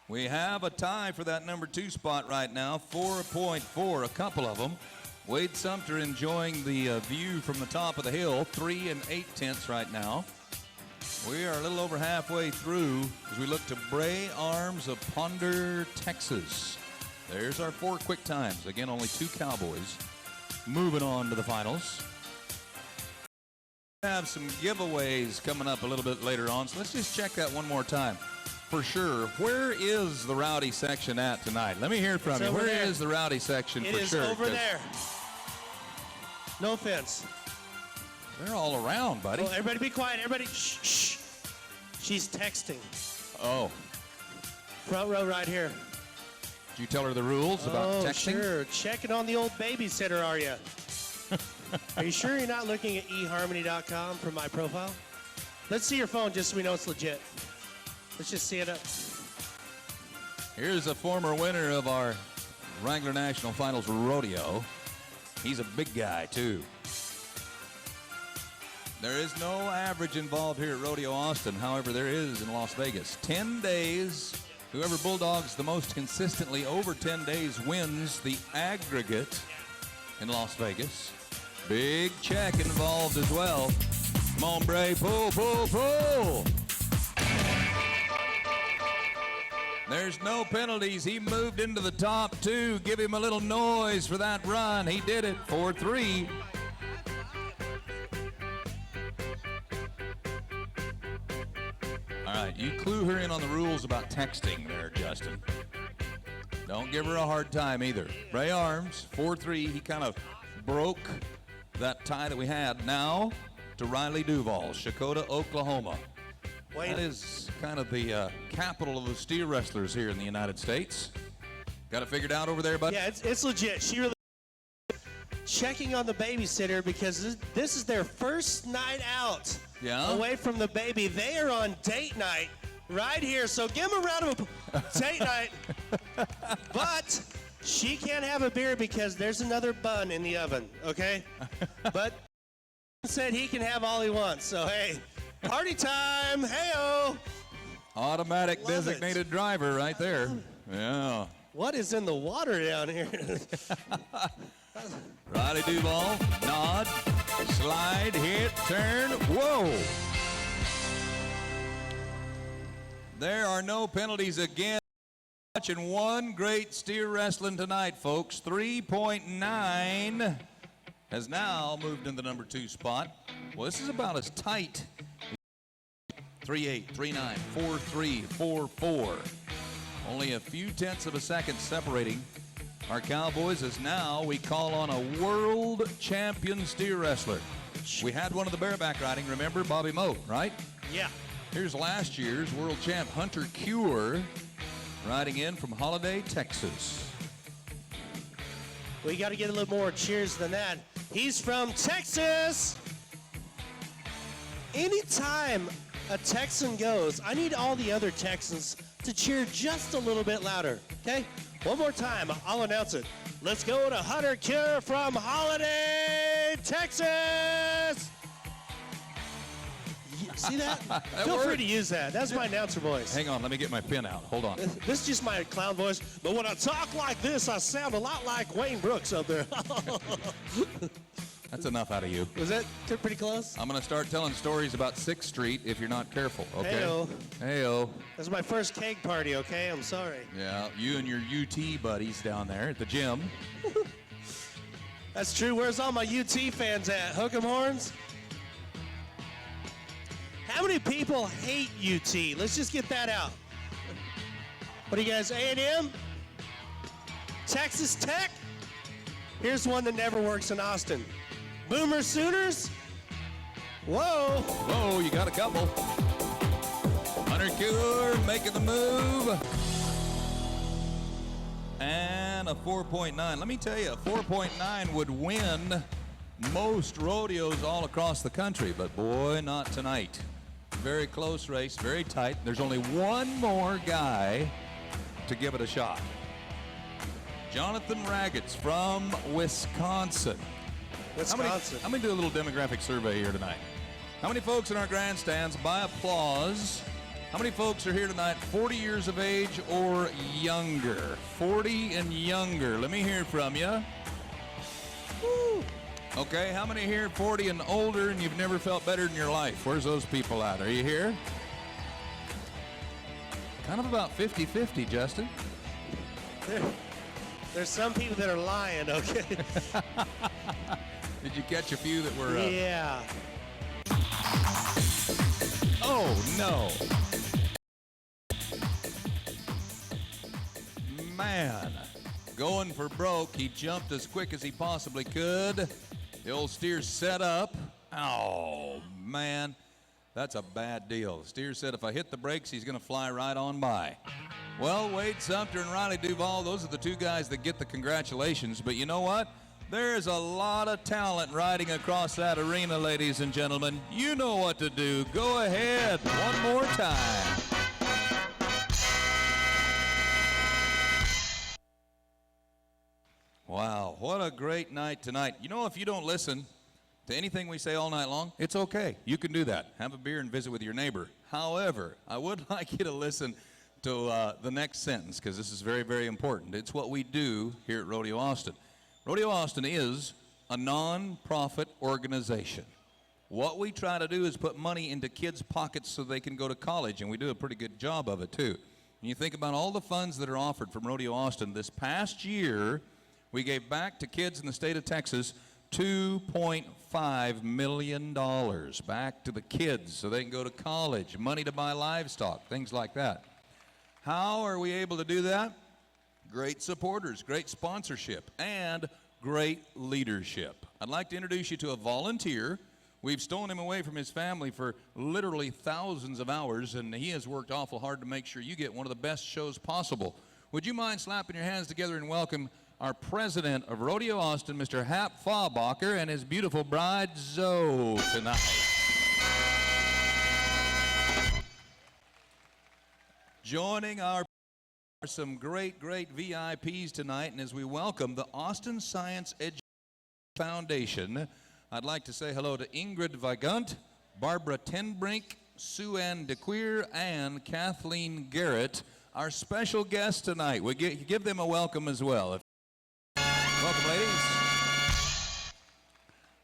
D: We have a tie for that number 2 spot right now. 4.4, a couple of them. Wade Sumter enjoying the view from the top of the hill. 3 8/10 right now. We are a little over halfway through as we look to Bray Arms of Ponder, Texas. There's our 4 quick times. Again, only 2 cowboys. Moving on to the finals. We have some giveaways coming up a little bit later on, so let's just check that one more time. For sure, where is the rowdy section at tonight? Let me hear from you. Where is the rowdy section
G: It
D: for
G: is
D: sure?
G: over there. No offense.
D: They're all around, buddy.
G: Well, everybody be quiet. Everybody, shh, shh. She's texting.
D: Oh,
G: Front row right here.
D: did you tell her the rules about texting?
G: Sure. Checking on the old babysitter, are you? Are you sure you're not looking at eharmony.com for my profile? Let's see your phone just so we know it's legit. Let's just see it up.
D: Here's a former winner of our Wrangler National Finals rodeo. He's a big guy, too. There is no average involved here at Rodeo Austin. However, there is in Las Vegas. 10 days. Whoever bulldogs the most consistently over 10 days wins the aggregate in Las Vegas. Big check involved as well. Come on, Bray. Pull, pull, pull. There's no penalties. He moved into the top 2. Give him a little noise for that run. He did it. 4-3. All right, you clue her in on the rules about texting there, Justin. Don't give her a hard time either. Bray Arms, 4-3. He kind of broke that tie that we had. Now to Riley Duvall, Shakota, Oklahoma. That is kind of the capital of the steer wrestlers here in the United States. Got it figured out over there, bud?
G: Yeah, it's legit. She really checking on the babysitter because this is their first night out away from the baby. They are on date night right here, so give them a round of applause. Date night. But she can't have a beer because there's another bun in the oven, okay? But said he can have all he wants, so hey, party time, hey-o.
D: Automatic designated driver right there. Yeah.
G: What is in the water down here?
D: Riley Duvall, nod, slide, hit, turn, whoa. There are no penalties again. Watching one great steer wrestling tonight, folks. 3.9 has now moved in the number 2 spot. Well, this is about as tight. 3.8, 3.9, 4.3, 4.4. Only a few tenths of a second separating our Cowboys, as now we call on a world champion steer wrestler. We had one of the bareback riding, remember, Bobby Moe, right?
G: Yeah.
D: Here's last year's world champ, Hunter Cure, riding in from Holiday, Texas.
G: We got to get a little more cheers than that. He's from Texas. Anytime a Texan goes, I need all the other Texans to cheer just a little bit louder, okay? One more time, I'll announce it. Let's go to Hunter Cure from Holiday, Texas. See that? Feel free to use that. That's my announcer voice.
D: Hang on, let me get my pen out. Hold on.
G: This is just my clown voice, but when I talk like this, I sound a lot like Wayne Brooks up there.
D: That's enough out of you.
G: Was that pretty close?
D: I'm going to start telling stories about 6th Street if you're not careful, okay?
G: Hey-o.
D: Hey-o.
G: This is my first cake party, okay? I'm sorry.
D: Yeah, you and your UT buddies down there at the gym.
G: That's true. Where's all my UT fans at? Hook 'em horns? How many people hate UT? Let's just get that out. What are you guys, A&M? Texas Tech? Here's one that never works in Austin. Boomer Sooners? Whoa.
D: Whoa, you got a couple. Hunter Cure making the move. And a 4.9. Let me tell you, a 4.9 would win most rodeos all across the country, but boy, not tonight. Very close race, very tight. There's only one more guy to give it a shot. Jonathan Raggets from Wisconsin.
G: Wisconsin.
D: I'm going to do a little demographic survey here tonight. How many folks in our grandstands, by applause, how many folks are here tonight 40 years of age or younger? 40 and younger. Let me hear from you. Woo. Okay, how many here 40 and older and you've never felt better in your life? Where's those people at? Are you here? Kind of about 50-50, Justin.
G: There's some people that are lying, okay?
D: Did you catch a few that were...
G: Yeah.
D: Oh, no. Man, going for broke. He jumped as quick as he possibly could. The old steer set up. Oh, man. That's a bad deal. Steer said if I hit the brakes, he's going to fly right on by. Well, Wade Sumter and Riley Duvall, those are the two guys that get the congratulations. But you know what? There's a lot of talent riding across that arena, ladies and gentlemen. You know what to do. Go ahead one more time. Wow, what a great night tonight. You know, if you don't listen to anything we say all night long, it's okay. You can do that. Have a beer and visit with your neighbor. However, I would like you to listen to the next sentence, because this is very, very important. It's what we do here at Rodeo Austin. Rodeo Austin is a non-profit organization. What we try to do is put money into kids' pockets so they can go to college, and we do a pretty good job of it, too. When you think about all the funds that are offered from Rodeo Austin, this past year, we gave back to kids in the state of Texas $2.5 million back to the kids so they can go to college, money to buy livestock, things like that. How are we able to do that? great supporters, great sponsorship, and great leadership. I'd like to introduce you to a volunteer. We've stolen him away from his family for literally thousands of hours, and he has worked awful hard to make sure you get one of the best shows possible. Would you mind slapping your hands together and welcome our president of Rodeo Austin, Mr. Hap Faubacher, and his beautiful bride, Zoe, tonight. Joining our some great VIPs tonight, and as we welcome the Austin Science Education Foundation, I'd like to say hello to Ingrid Vigunt, Barbara Tenbrink, Sue Ann DeQueer, and Kathleen Garrett, our special guests tonight. We give them a welcome as well. Welcome, ladies.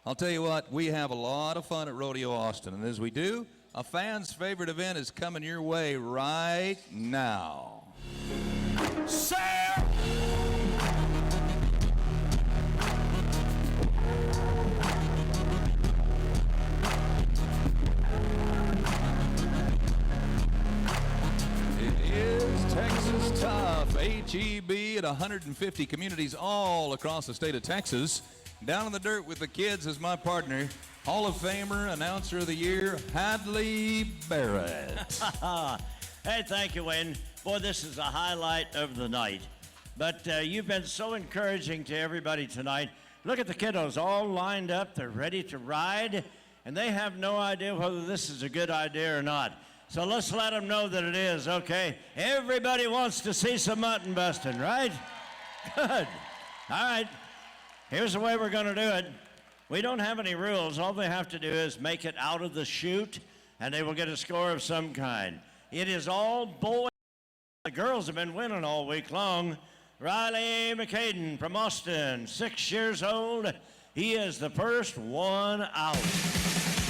D: I'll tell you what, we have a lot of fun at Rodeo Austin, and as we do, a fan's favorite event is coming your way right now. Sir! It is Texas Tough, HEB at 150 communities all across the state of Texas. Down in the dirt with the kids is my partner, Hall of Famer, Announcer of the Year, Hadley Barrett.
C: Hey, thank you, Wayne. Boy, this is a highlight of the night. But you've been so encouraging to everybody tonight. Look at the kiddos all lined up. They're ready to ride, and they have no idea whether this is a good idea or not. So let's let them know that it is, okay? Everybody wants to see some mutton busting, right? Good. All right. Here's the way we're going to do it. We don't have any rules. All they have to do is make it out of the chute, and they will get a score of some kind. It is all boys. The girls have been winning all week long. Riley McCaden from Austin, 6 years old. He is the first one out.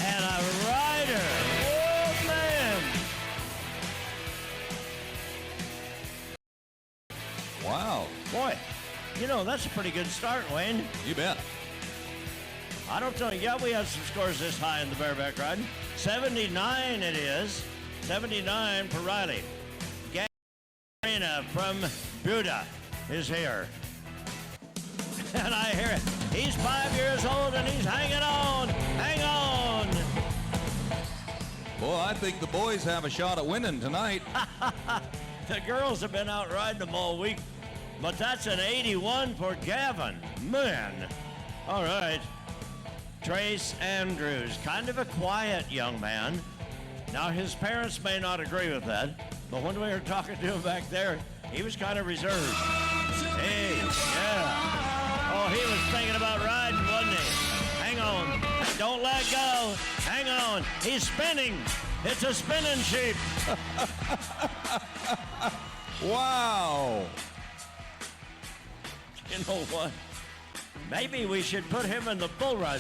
C: And a rider. Oh, man.
D: Wow.
C: Boy, you know, that's a pretty good start, Wayne.
D: You bet.
C: I don't tell you, yeah, we had some scores this high in the bareback ride. 79 it is. 79 for Riley. Garina from Buda is here. And I hear it. He's 5 years old and he's hanging on. Hang on.
D: Boy, I think the boys have a shot at winning tonight.
C: The girls have been out riding them all week, but that's an 81 for Gavin. Man. All right. Trace Andrews, kind of a quiet young man. Now, his parents may not agree with that, but when we were talking to him back there, he was kind of reserved. Hey, yeah. Oh, he was thinking about riding, wasn't he? Hang on. Don't let go. Hang on. He's spinning. It's a spinning sheep.
D: Wow.
C: You know what? Maybe we should put him in the bull run.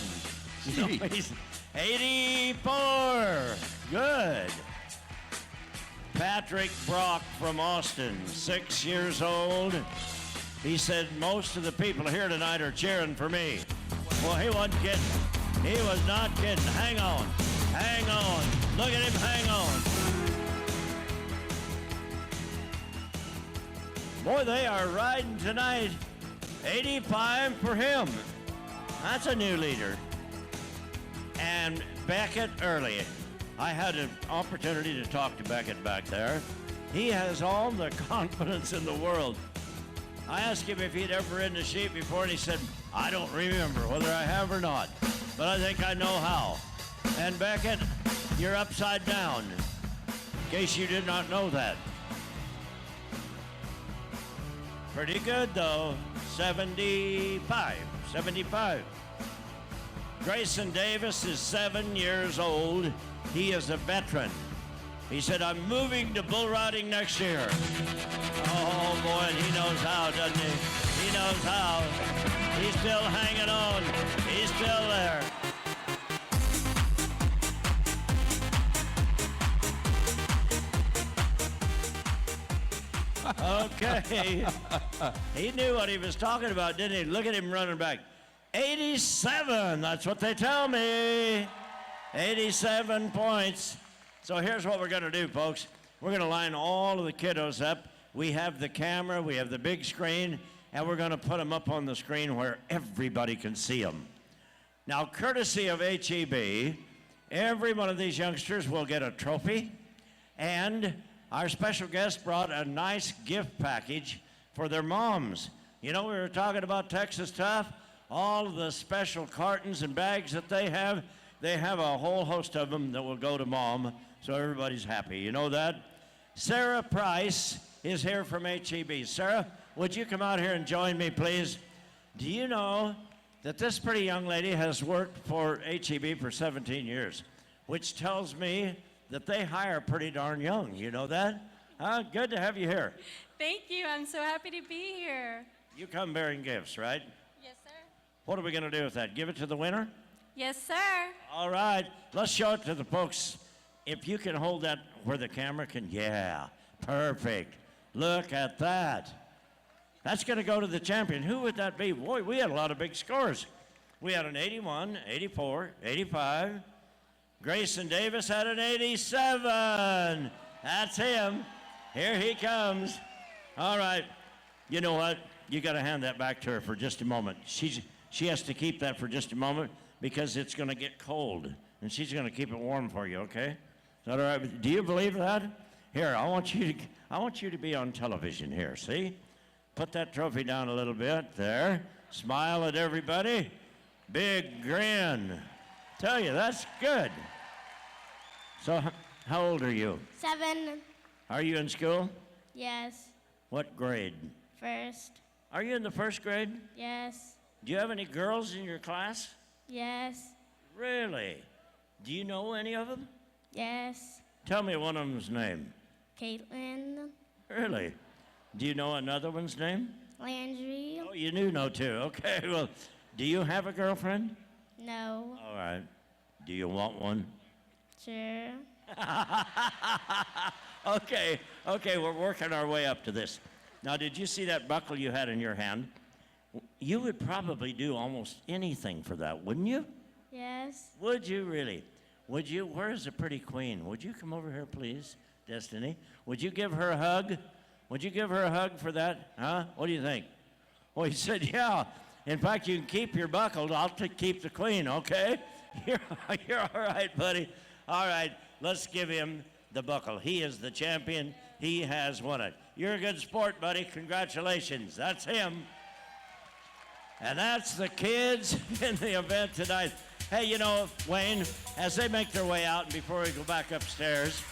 C: You know, he's 84. Good. Patrick Brock from Austin, 6 years old. He said, most of the people here tonight are cheering for me. Well, he wasn't kidding. He was not kidding. Hang on. Hang on. Look at him hang on. Boy, they are riding tonight. 85 for him. That's a new leader. And Beckett early. I had an opportunity to talk to Beckett back there. He has all the confidence in the world. I asked him if he'd ever ridden a sheep before, and he said, I don't remember whether I have or not, but I think I know how. And Beckett, you're upside down, in case you did not know that. Pretty good, though. 75. Grayson Davis is 7 years old. He is a veteran. He said, I'm moving to bull riding next year. Oh, boy, and he knows how, doesn't he? He knows how. He's still hanging on. He's still there. Okay. He knew what he was talking about, didn't he? Look at him running back. 87, that's what they tell me. 87 points. So here's what we're going to do, folks. We're going to line all of the kiddos up. We have the camera, we have the big screen, and we're going to put them up on the screen where everybody can see them. Now, courtesy of HEB, every one of these youngsters will get a trophy, and our special guest brought a nice gift package for their moms. You know, we were talking about Texas Tough, all of the special cartons and bags that they have a whole host of them that will go to mom, so everybody's happy. You know that? Sarah Price is here from HEB. Sarah, would you come out here and join me, please? Do you know that this pretty young lady has worked for HEB for 17 years, which tells me that they hire pretty darn young. You know that? Good to have you here.
I: Thank you. I'm so happy to be here.
C: You come bearing gifts, right?
I: Yes, sir.
C: What are we going to do with that? Give it to the winner?
I: Yes, sir.
C: All right. Let's show it to the folks. If you can hold that where the camera can. Yeah. Perfect. Look at that. That's going to go to the champion. Who would that be? Boy, we had a lot of big scores. We had an 81, 84, 85. Grayson Davis had an 87. That's him. Here he comes. All right. You know what? You got to hand that back to her for just a moment. She has to keep that for just a moment because it's going to get cold, and she's going to keep it warm for you, okay? Is that all right? Do you believe that? Here, I want you to be on television here, see? Put that trophy down a little bit there. Smile at everybody. Big grin. Tell you, that's good. So, how old are you?
H: 7.
C: Are you in school?
H: Yes.
C: What grade?
H: First.
C: Are you in the first grade?
H: Yes.
C: Do you have any girls in your class?
H: Yes.
C: Really? Do you know any of them?
H: Yes.
C: Tell me one of them's name.
H: Caitlin.
C: Really? Do you know another one's name?
H: Landry.
C: Oh, you do know two. Okay, well, do you have a girlfriend?
H: No.
C: All right. Do you want one?
H: Sure.
C: Okay, we're working our way up to this. Now, did you see that buckle you had in your hand? You would probably do almost anything for that, wouldn't you?
H: Yes.
C: Would you really? Would you? Where's the pretty queen? Would you come over here, please, Destiny? Would you give her a hug? Would you give her a hug for that? Huh? What do you think? Well, he said, yeah. In fact, you can keep your buckle. I'll keep the queen, okay? You're all right, buddy. All right, let's give him the buckle. He is the champion. He has won it. You're a good sport, buddy. Congratulations. That's him. And that's the kids in the event tonight. Hey, you know, Wayne, as they make their way out, and before we go back upstairs,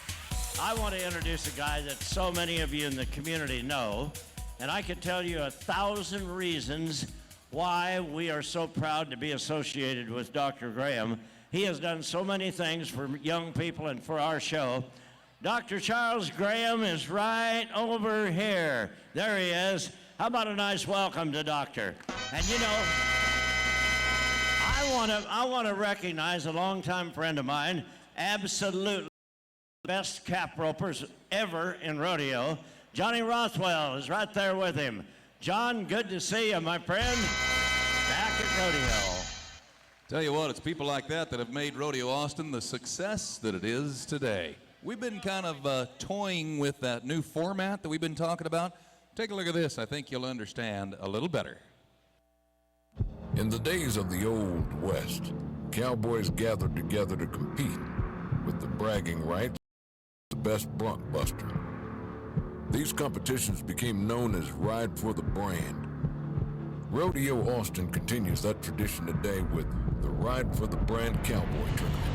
C: I want to introduce a guy that so many of you in the community know, and I could tell you 1,000 reasons why we are so proud to be associated with Dr. Graham. He has done so many things for young people and for our show. Dr. Charles Graham is right over here. There he is. How about a nice welcome to Doctor? And you know, I want to recognize a longtime friend of mine, absolutely best cap ropers ever in rodeo. Johnny Rothwell is right there with him. John, good to see you, my friend. Back at Rodeo.
D: Tell you what, it's people like that that have made Rodeo Austin the success that it is today. We've been kind of toying with that new format that we've been talking about. Take a look at this. I think you'll understand a little better.
J: In the days of the Old West, cowboys gathered together to compete with the bragging rights of the best bronc buster. These competitions became known as Ride for the Brand. Rodeo Austin continues that tradition today with the Ride for the Brand Cowboy Tournament.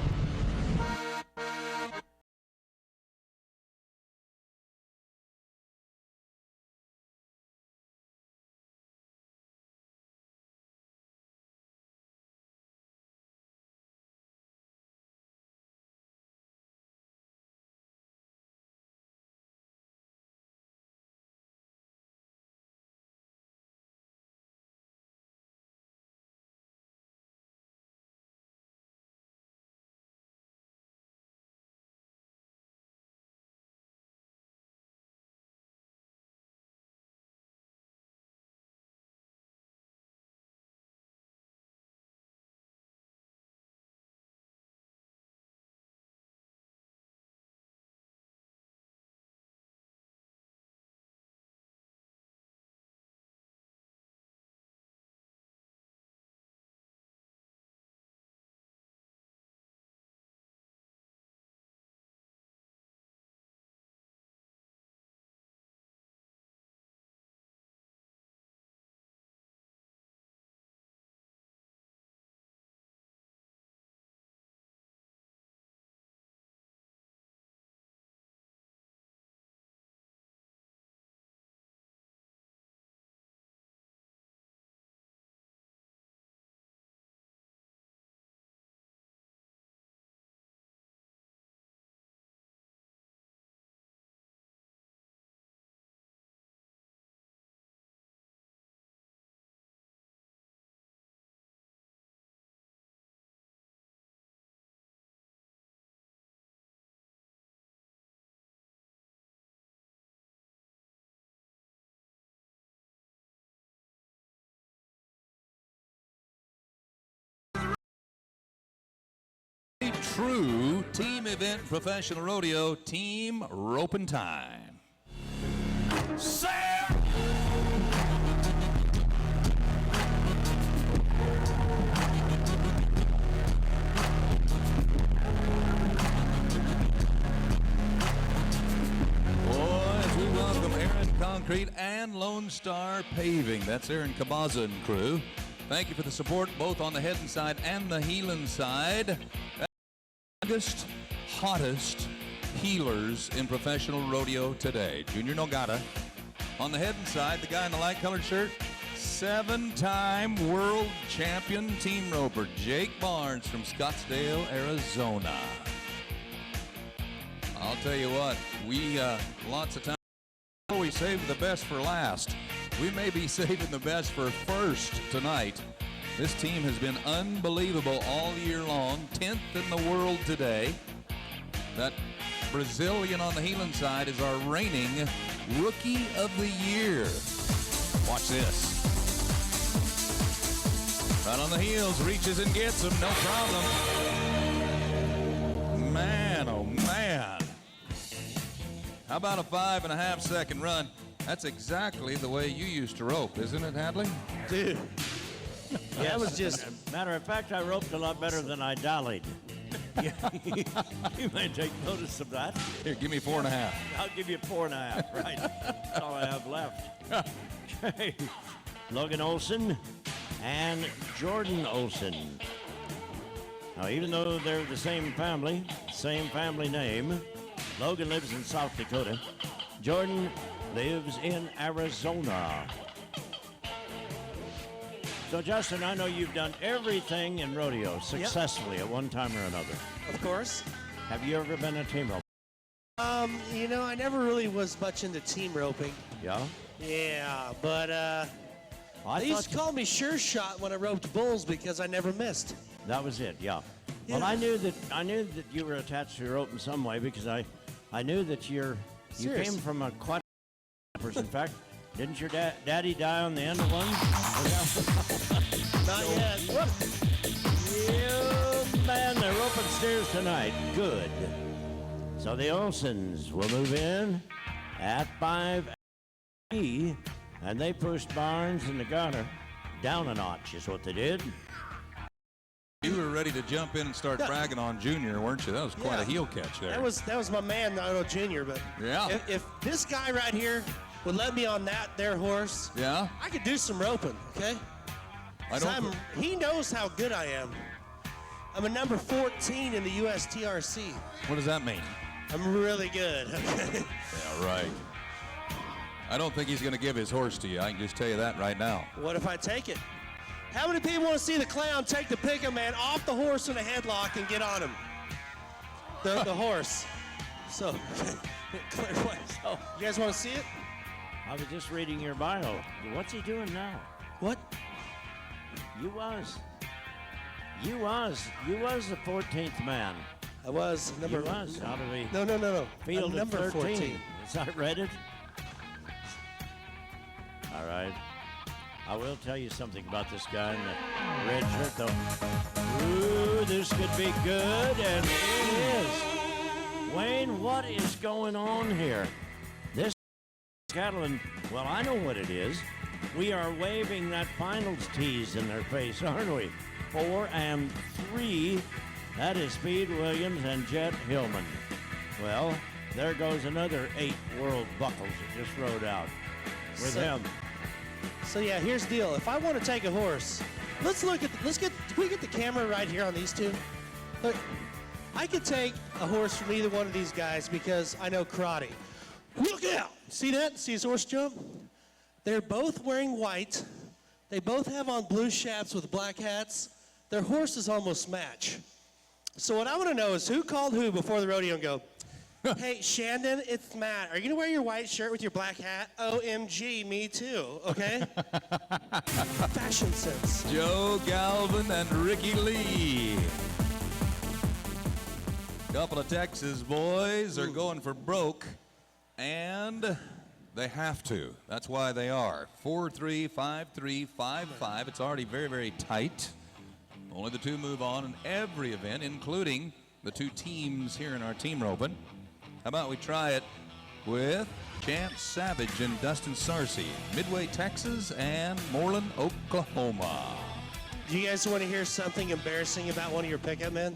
D: true team event in professional rodeo, team roping time. Boys, we welcome Aaron Concrete and Lone Star Paving. That's Aaron Cabaza and crew. Thank you for the support both on the Headland side and the Heelan side. Youngest, hottest healers in professional rodeo today. Junior Nogata. On the Headland side, the guy in the light-colored shirt, 7-time world champion team roper, Jake Barnes from Scottsdale, Arizona. I'll tell you what, we lots of times we save the best for last. We may be saving the best for first tonight. This team has been unbelievable all year long, 10th in the world today. That Brazilian on the Heelan side is our reigning Rookie of the Year. Watch this. Right on the heels, reaches and gets him, no problem. Man, oh man. How about a 5.5 second run? That's exactly the way you used to rope, isn't it, Hadley?
G: Dude. Yeah, that was just.
C: Matter of fact, I roped a lot better than I dallied. You may take notice of that.
D: Here, give me 4.5.
C: I'll give you 4.5, right? That's all I have left. Okay. Logan Olson and Jordan Olson. Now, even though they're the same family name, Logan lives in South Dakota. Jordan lives in Arizona. So, Justin, I know you've done everything in rodeo successfully at one time or another.
G: Of course.
C: Have you ever been a team roper?
G: You know, I never really was much into team roping.
C: Yeah?
G: Yeah, but they used to call me Sure Shot when I roped bulls because I never missed.
C: That was it, yeah.
G: Yeah.
C: Well, I knew that you were attached to your rope in some way because I knew that you came from a quite person. In fact, didn't your daddy die on the end of one?
G: Not yet.
C: Yeah, man, they're roping steers tonight. Good. So the Olsons will move in at 5 and they pushed Barnes and the Gunner down a notch is what they did.
D: You were ready to jump in and start bragging on Junior, weren't you? That was quite a heel catch there.
G: That was my man, Naito Jr., but
D: Yeah.
G: if this guy right here would let me on their horse,
D: Yeah?
G: I could do some roping, okay? He knows how good I am. I'm a number 14 in the USTRC.
D: What does that mean?
G: I'm really good.
D: Yeah, right. I don't think he's going to give his horse to you. I can just tell you that right now.
G: What if I take it? How many people want to see the clown take the pick-up man off the horse in a headlock and get on him? The horse. So, you guys want to see it?
C: I was just reading your bio. What's he doing now?
G: What?
C: You was the 14th man.
G: I was number.
C: You was out of the
G: No.
C: field
G: I'm number
C: of 13.
G: 14.
C: Is that read it? All right. I will tell you something about this guy in the red shirt, though. Ooh, this could be good, and it is. Wayne, what is going on here? This cattle, and well, I know what it is. We are waving that finals tease in their face, aren't we? 4 and 3. That is Speed Williams and Jet Hillman. Well, there goes another 8 world buckles that just rode out with him.
G: So yeah, here's the deal. If I want to take a horse, can we get the camera right here on these two? Look, I could take a horse from either one of these guys because I know karate. Look out! See that? See his horse jump? They're both wearing white. They both have on blue chaps with black hats. Their horses almost match. So what I want to know is who called who before the rodeo and go, hey, Shandon, it's Matt. Are you going to wear your white shirt with your black hat? OMG, me too, okay? Fashion sense.
D: Joe Galvin and Ricky Lee. Couple of Texas boys are going for broke, and they have to. That's why they are. 4-3, 5-3, 5-5. It's already very, very tight. Only the two move on in every event, including the two teams here in our team roping. How about we try it with Chance Savage and Dustin Sarcey, Midway, Texas, and Moreland, Oklahoma.
G: Do you guys want to hear something embarrassing about one of your pickup men?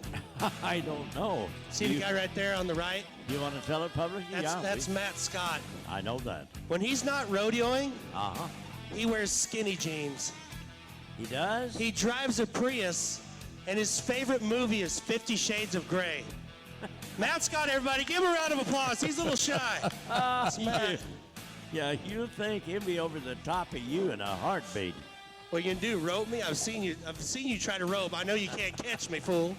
C: I don't know.
G: See the guy right there on the right?
C: You want to tell it publicly?
G: That's Matt Scott.
C: I know that.
G: When he's not rodeoing,
C: Uh-huh.
G: he wears skinny jeans.
C: He does?
G: He drives a Prius, and his favorite movie is 50 Shades of Grey. Matt Scott, everybody, give him a round of applause. He's a little shy. It's Matt.
C: Yeah, you think he'll be over the top of you in a heartbeat.
G: What you gonna do? Rope me? I've seen you try to rope. I know you can't catch me, fool.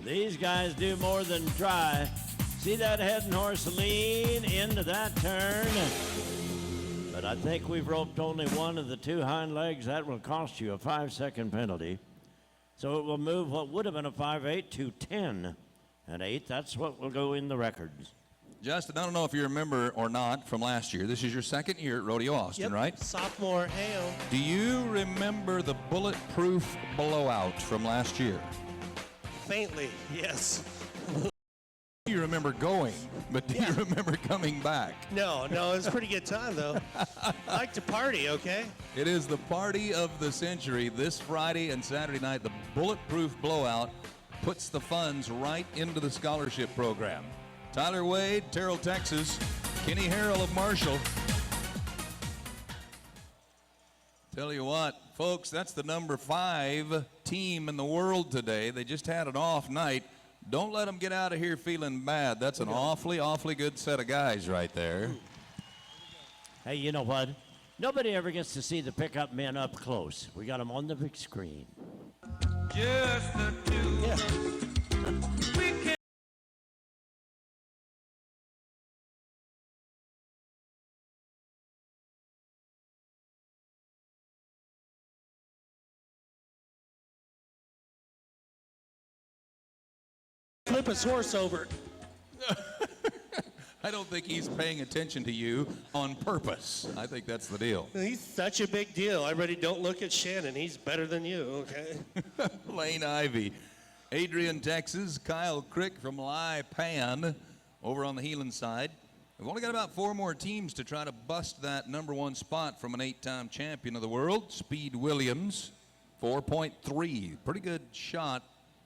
C: These guys do more than try. See that heading horse lean into that turn? But I think we've roped only one of the two hind legs. That will cost you a 5-second penalty. So it will move what would have been a 5-8 to 10-8. That's what will go in the records.
D: Justin, I don't know if you remember or not from last year. This is your second year at Rodeo Austin,
G: Yep.
D: right?
G: Sophomore, hey-o.
D: Do you remember the bulletproof blowout from last year?
G: Faintly, yes.
D: You remember going, but do you remember coming back?
G: No, it was a pretty good time, though. I like to party, okay?
D: It is the party of the century this Friday and Saturday night. The bulletproof blowout puts the funds right into the scholarship program. Tyler Wade, Terrell, Texas, Kenny Harrell of Marshall. Tell you what, folks, that's the number 5 team in the world today. They just had an off night. Don't let them get out of here feeling bad. That's an awfully, awfully good set of guys right there.
C: Hey, you know what? Nobody ever gets to see the pickup men up close. We got them on the big screen.
E: Just the two.
G: Yeah.
E: We can
G: Flip his horse over.
D: I don't think he's paying attention to you on purpose. I think that's the deal.
G: He's such a big deal. Everybody don't look at Shannon. He's better than you, okay?
D: Lane Ivy, Adrian, Texas, Kyle Crick from Lai Pan over on the Heelan side. We've only got about 4 more teams to try to bust that number 1 spot from an 8-time champion of the world, Speed Williams, 4.3. Pretty good shot.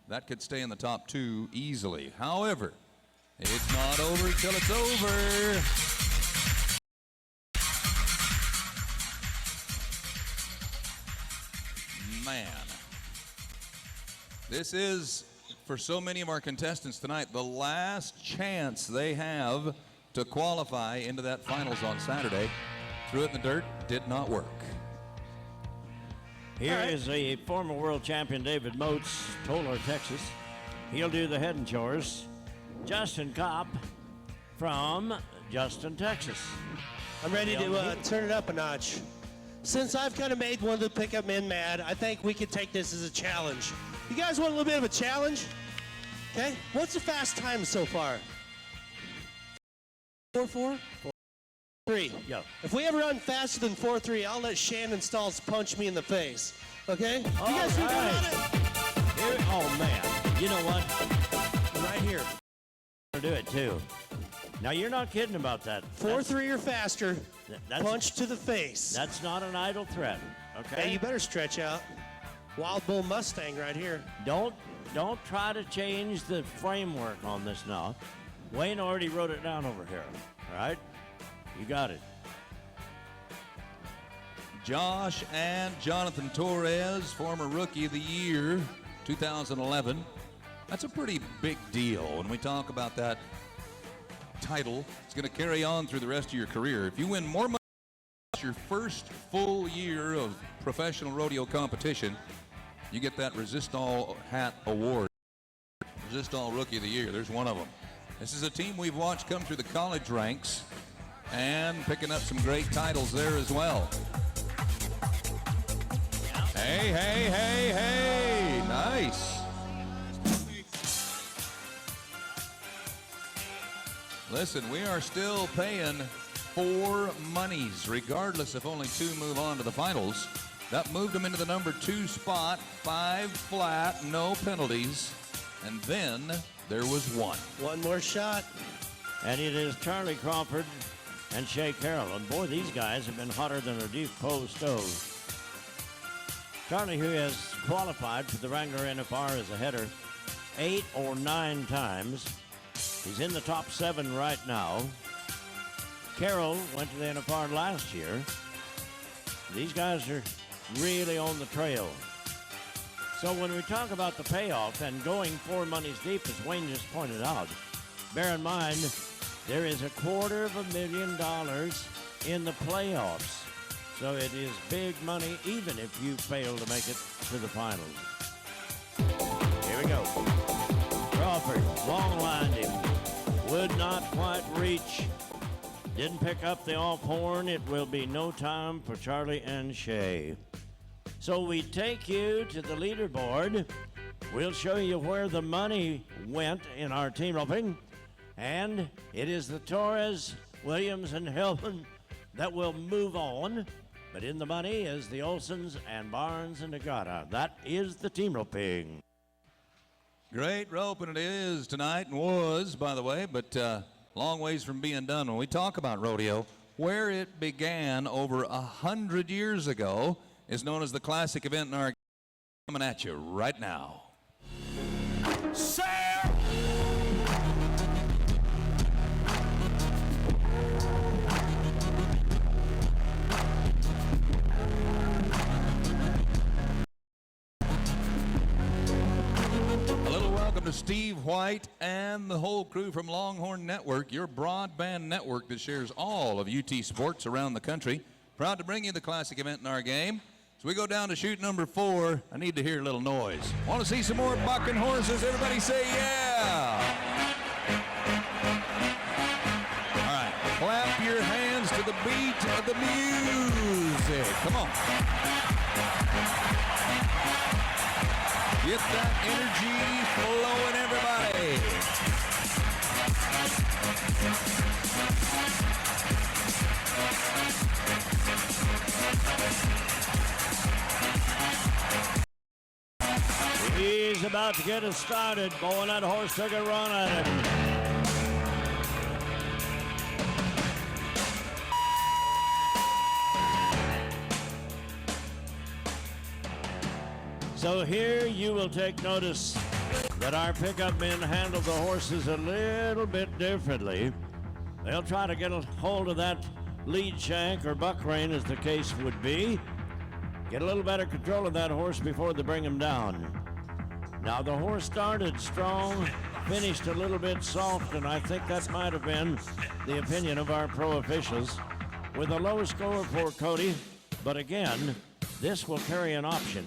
D: That could stay in the top 2 easily. However, it's not over till it's over. Man. This is, for so many of our contestants tonight, the last chance they have to qualify into that finals on Saturday. Threw it in the dirt, did not work.
C: Here is a former world champion, David Moats, Tolar, Texas. He'll do the head and chores. Justin Kopp from Justin, Texas.
G: I'm ready to turn it up a notch. Since I've kind of made one of the pickup men mad, I think we could take this as a challenge. You guys want a little bit of a challenge? Okay. What's the fast time so far? 4-4? 3.
C: Yeah.
G: If we ever run faster than 4-3, I'll let Shannon Stalls punch me in the face. Okay? You guys feel good about it?
C: Here, oh, man. You know what?
G: Right here.
C: I'll do it, too. Now, you're not kidding about that.
G: 4-3 or faster.
C: That's-
G: Punch to the face.
C: That's not an idle threat, okay?
G: Hey, you better stretch out. Wild Bull Mustang right here.
C: Don't try to change the framework on this now. Wayne already wrote it down over here, all right? You got it.
D: Josh and Jonathan Torres, former Rookie of the Year, 2011. That's a pretty big deal when we talk about that title. It's going to carry on through the rest of your career. If you win more money your first full year of professional rodeo competition, you get that Resistol hat award. Resistol Rookie of the Year, there's one of them. This is a team we've watched come through the college ranks and picking up some great titles there as well. Hey, hey, hey, hey, nice. Listen, we are still paying 4 monies, regardless if only 2 move on to the finals. That moved them into the number 2 spot, 5 flat, no penalties. And then there was one.
G: One more shot.
C: And it is Charlie Crawford and Shea Carroll. And boy, these guys have been hotter than a deep coal stove. Charlie, who has qualified for the Wrangler NFR as a header 8 or 9 times. He's in the top 7 right now. Carroll went to the NFR last year. These guys are really on the trail. So when we talk about the payoff and going 4 monies deep, as Wayne just pointed out, bear in mind there is $250,000 in the playoffs. So it is big money even if you fail to make it to the finals. Here we go. Crawford, long lined him. Would not quite reach. Didn't pick up the off horn. It will be no time for Charlie and Shea. So we take you to the leaderboard. We'll show you where the money went in our team roping. And it is the Torres, Williams, and Hillman that will move on. But in the money is the Olsons and Barnes and Agata. That is the team roping.
D: Great roping it is tonight, and was, by the way, but long ways from being done. When we talk about rodeo, where it began over 100 years ago is known as the classic event in our coming at you right now.
E: Sir!
D: To Steve White and the whole crew from Longhorn Network, your broadband network that shares all of UT sports around the country. Proud to bring you the classic event in our game. So we go down to chute number 4. I need to hear a little noise. Want to see some more bucking horses? Everybody say yeah! All right, clap your hands to the beat of the music. Come on. Get that energy flowing, everybody.
C: He's about to get us started. Boy, that horse took a run at him. So here you will take notice that our pickup men handle the horses a little bit differently. They'll try to get a hold of that lead shank or buck rein, as the case would be. Get a little better control of that horse before they bring him down. Now the horse started strong, finished a little bit soft, and I think that might have been the opinion of our pro officials, with a low score for Cody. But again, this will carry an option.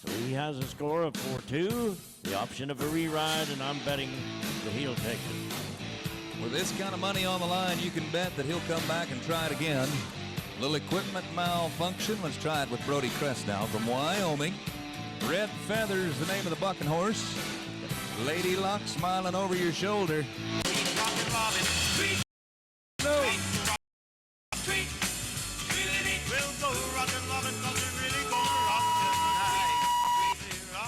C: So he has a score of 4-2, the option of a re-ride, and I'm betting that he'll take it.
D: With this kind of money on the line, you can bet that he'll come back and try it again. Little equipment malfunction. Let's try it with Brody Crest now from Wyoming. Red Feather's the name of the bucking horse. Lady Luck smiling over your shoulder.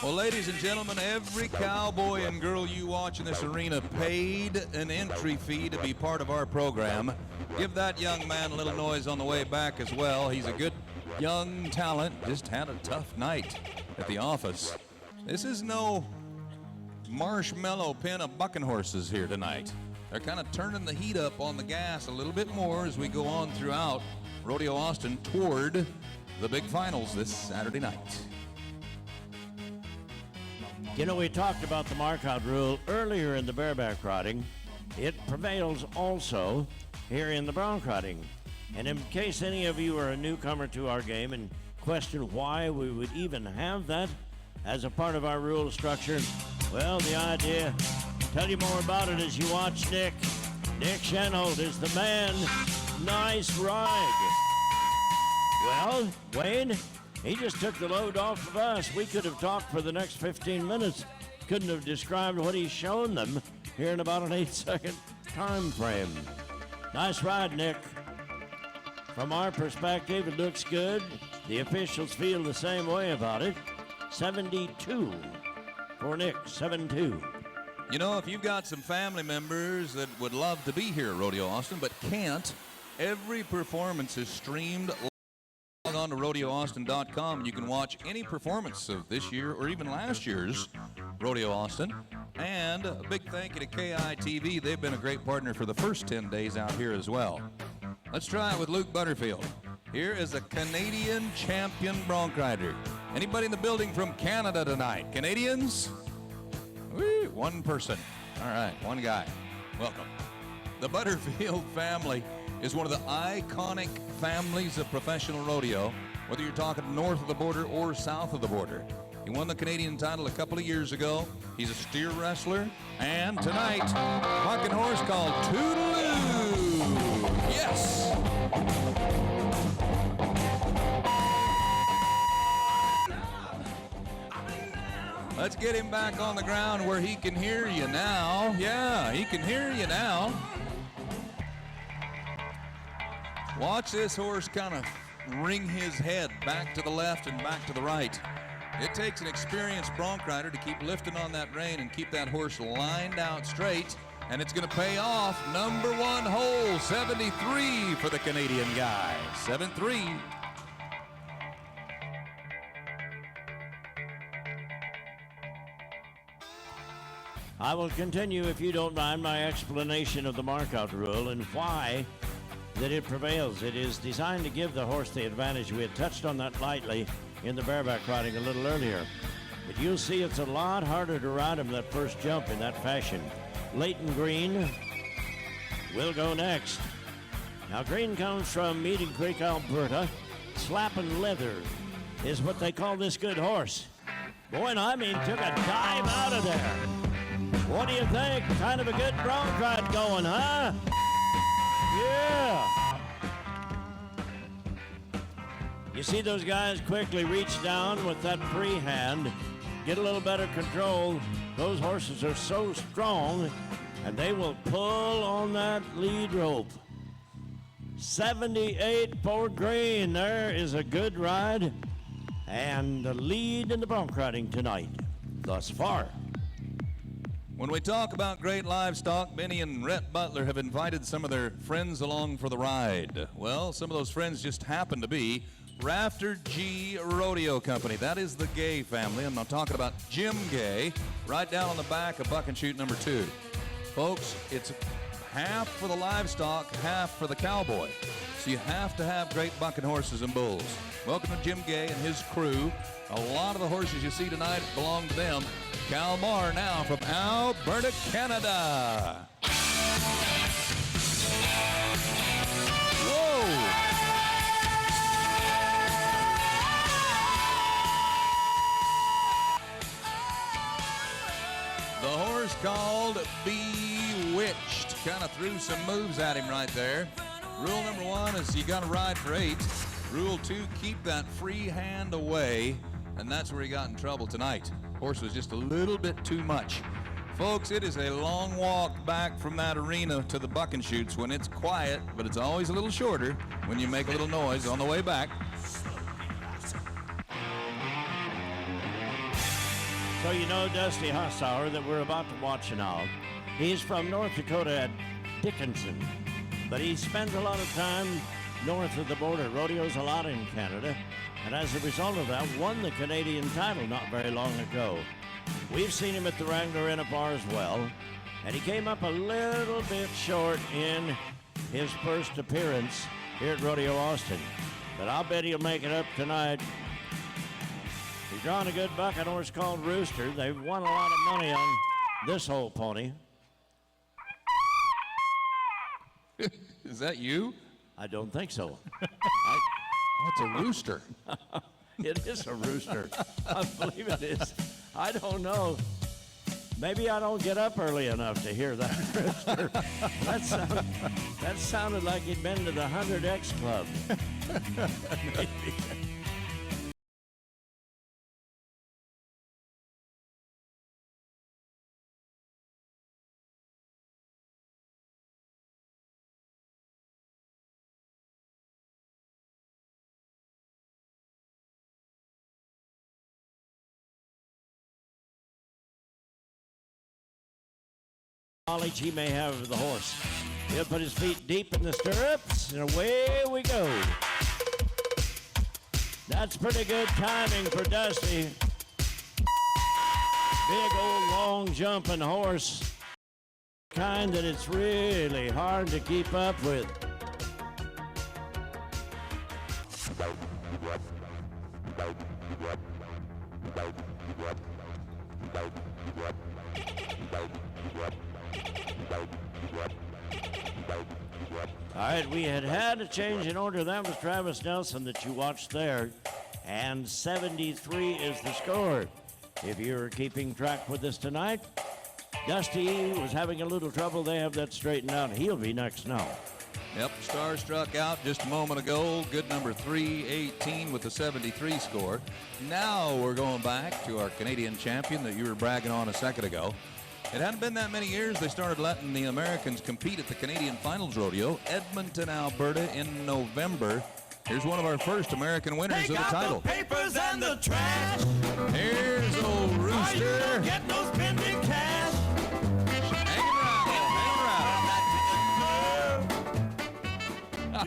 D: Well, ladies and gentlemen, every cowboy and girl you watch in this arena paid an entry fee to be part of our program. Give that young man a little noise on the way back as well. He's a good young talent, just had a tough night at the office. This is no marshmallow pen of bucking horses here tonight. They're kind of turning the heat up on the gas a little bit more as we go on throughout Rodeo Austin toward the big finals this Saturday night.
C: You know, we talked about the markout rule earlier in the bareback riding. It prevails also here in the bronc riding. And in case any of you are a newcomer to our game and question why we would even have that as a part of our rule structure, well, the idea, tell you more about it as you watch Nick. Nick Shenhold is the man. Nice ride. Well, Wayne, he just took the load off of us. We could have talked for the next 15 minutes. Couldn't have described what he's shown them here in about an 8-second time frame. Nice ride, Nick. From our perspective, it looks good. The officials feel the same way about it. 72. for Nick, 7-2.
D: You know, if you've got some family members that would love to be here at Rodeo Austin but can't, every performance is streamed. Log on to rodeoaustin.com and you can watch any performance of this year or even last year's Rodeo Austin. And a big thank you to KITV. They've been a great partner for the first 10 days out here as well. Let's try it with Luke Butterfield. Here is a Canadian champion bronc rider. Anybody in the building from Canada tonight? Canadians? Woo, one person. All right, one guy. Welcome. The Butterfield family is one of the iconic families of professional rodeo, whether you're talking north of the border or south of the border. He won the Canadian title a couple of years ago. He's a steer wrestler. And tonight, bucking horse called Toodaloo. Yes! Let's get him back on the ground where he can hear you now. Yeah, he can hear you now. Watch this horse kind of ring his head back to the left and back to the right. It takes an experienced bronc rider to keep lifting on that rein and keep that horse lined out straight, and it's going to pay off. Number one hole, 73 for the Canadian guy. 7-3.
C: I will continue, if you don't mind, my explanation of the markout rule and why that it prevails. It is designed to give the horse the advantage. We had touched on that lightly in the bareback riding a little earlier. But you'll see it's a lot harder to ride him that first jump in that fashion. Leighton Green will go next. Now, Green comes from Meeting Creek, Alberta. Slapping Leather is what they call this good horse. Boy, and I mean, took a dive out of there. What do you think? Kind of a good bronc ride going, huh? Yeah. You see those guys quickly reach down with that free hand, get a little better control. Those horses are so strong, and they will pull on that lead rope. 78 for Green. There is a good ride, and the lead in the bronc riding tonight thus far.
D: When we talk about great livestock, Benny and Rhett Butler have invited some of their friends along for the ride. Well, some of those friends just happen to be Rafter G Rodeo Company. That is the Gay family. I'm not talking about Jim Gay, right down on the back of Buck and Chute number 2. Folks, it's half for the livestock, half for the cowboy. So you have to have great bucking horses and bulls. Welcome to Jim Gay and his crew. A lot of the horses you see tonight belong to them. Cal Marr now from Alberta, Canada. Whoa! The horse called Bewitched. Kind of threw some moves at him right there. Rule number 1 is you got to ride for 8. Rule 2, keep that free hand away. And that's where he got in trouble tonight. Horse was just a little bit too much. Folks, it is a long walk back from that arena to the bucking chutes when it's quiet, but it's always a little shorter when you make a little noise on the way back.
C: So you know Dusty Hossauer that we're about to watch now. He's from North Dakota at Dickinson, but he spends a lot of time north of the border. Rodeos a lot in Canada, and as a result of that, won the Canadian title not very long ago. We've seen him at the Wrangler NFR as well, and he came up a little bit short in his first appearance here at Rodeo Austin. But I'll bet he'll make it up tonight. He's drawn a good bucking horse called Rooster. They've won a lot of money on this whole pony.
D: Is that you?
C: I don't think so.
D: Oh, it's a rooster.
C: It is a rooster. I believe it is. I don't know. Maybe I don't get up early enough to hear that rooster. That sounded like he'd been to the 100X Club. Maybe. knowledge he may have of the horse. He'll put his feet deep in the stirrups, and away we go. That's pretty good timing for Dusty. Big old long jumping horse. Kind that it's really hard to keep up with. All right, we had a change in order. That was Travis Nelson that you watched there. And 73 is the score. If you're keeping track with us tonight, Dusty was having a little trouble. They have that straightened out. He'll be next now.
D: Yep, Starstruck out just a moment ago. Good number 318 with the 73 score. Now we're going back to our Canadian champion that you were bragging on a second ago. It hadn't been that many years they started letting the Americans compete at the Canadian Finals Rodeo, Edmonton, Alberta, in November. Here's one of our first American winners of the title.
E: The papers and the trash.
D: Here's old Rooster.
E: Get no spending cash.
D: Hang around.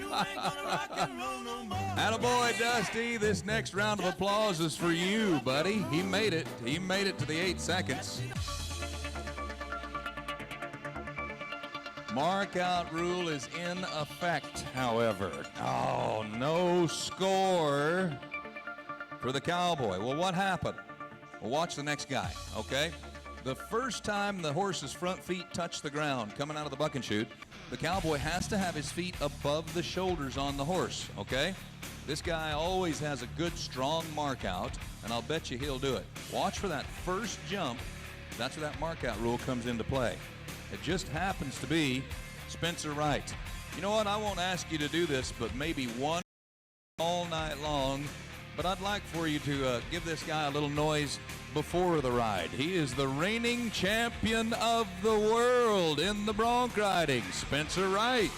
E: You ain't gonna rock and roll no more.
D: Attaboy, Dusty. This next round of applause is for you, buddy. He made it. He made it to the 8 seconds. Mark-out rule is in effect, however. Oh, no score for the Cowboy. Well, what happened? Well, watch the next guy, okay? The first time the horse's front feet touch the ground coming out of the buck and shoot, the Cowboy has to have his feet above the shoulders on the horse, okay? This guy always has a good, strong mark-out, and I'll bet you he'll do it. Watch for that first jump. That's where that mark-out rule comes into play. It just happens to be Spencer Wright. You know what? I won't ask you to do this, but maybe one all night long. But I'd like for you to give this guy a little noise before the ride. He is the reigning champion of the world in the bronc riding, Spencer Wright.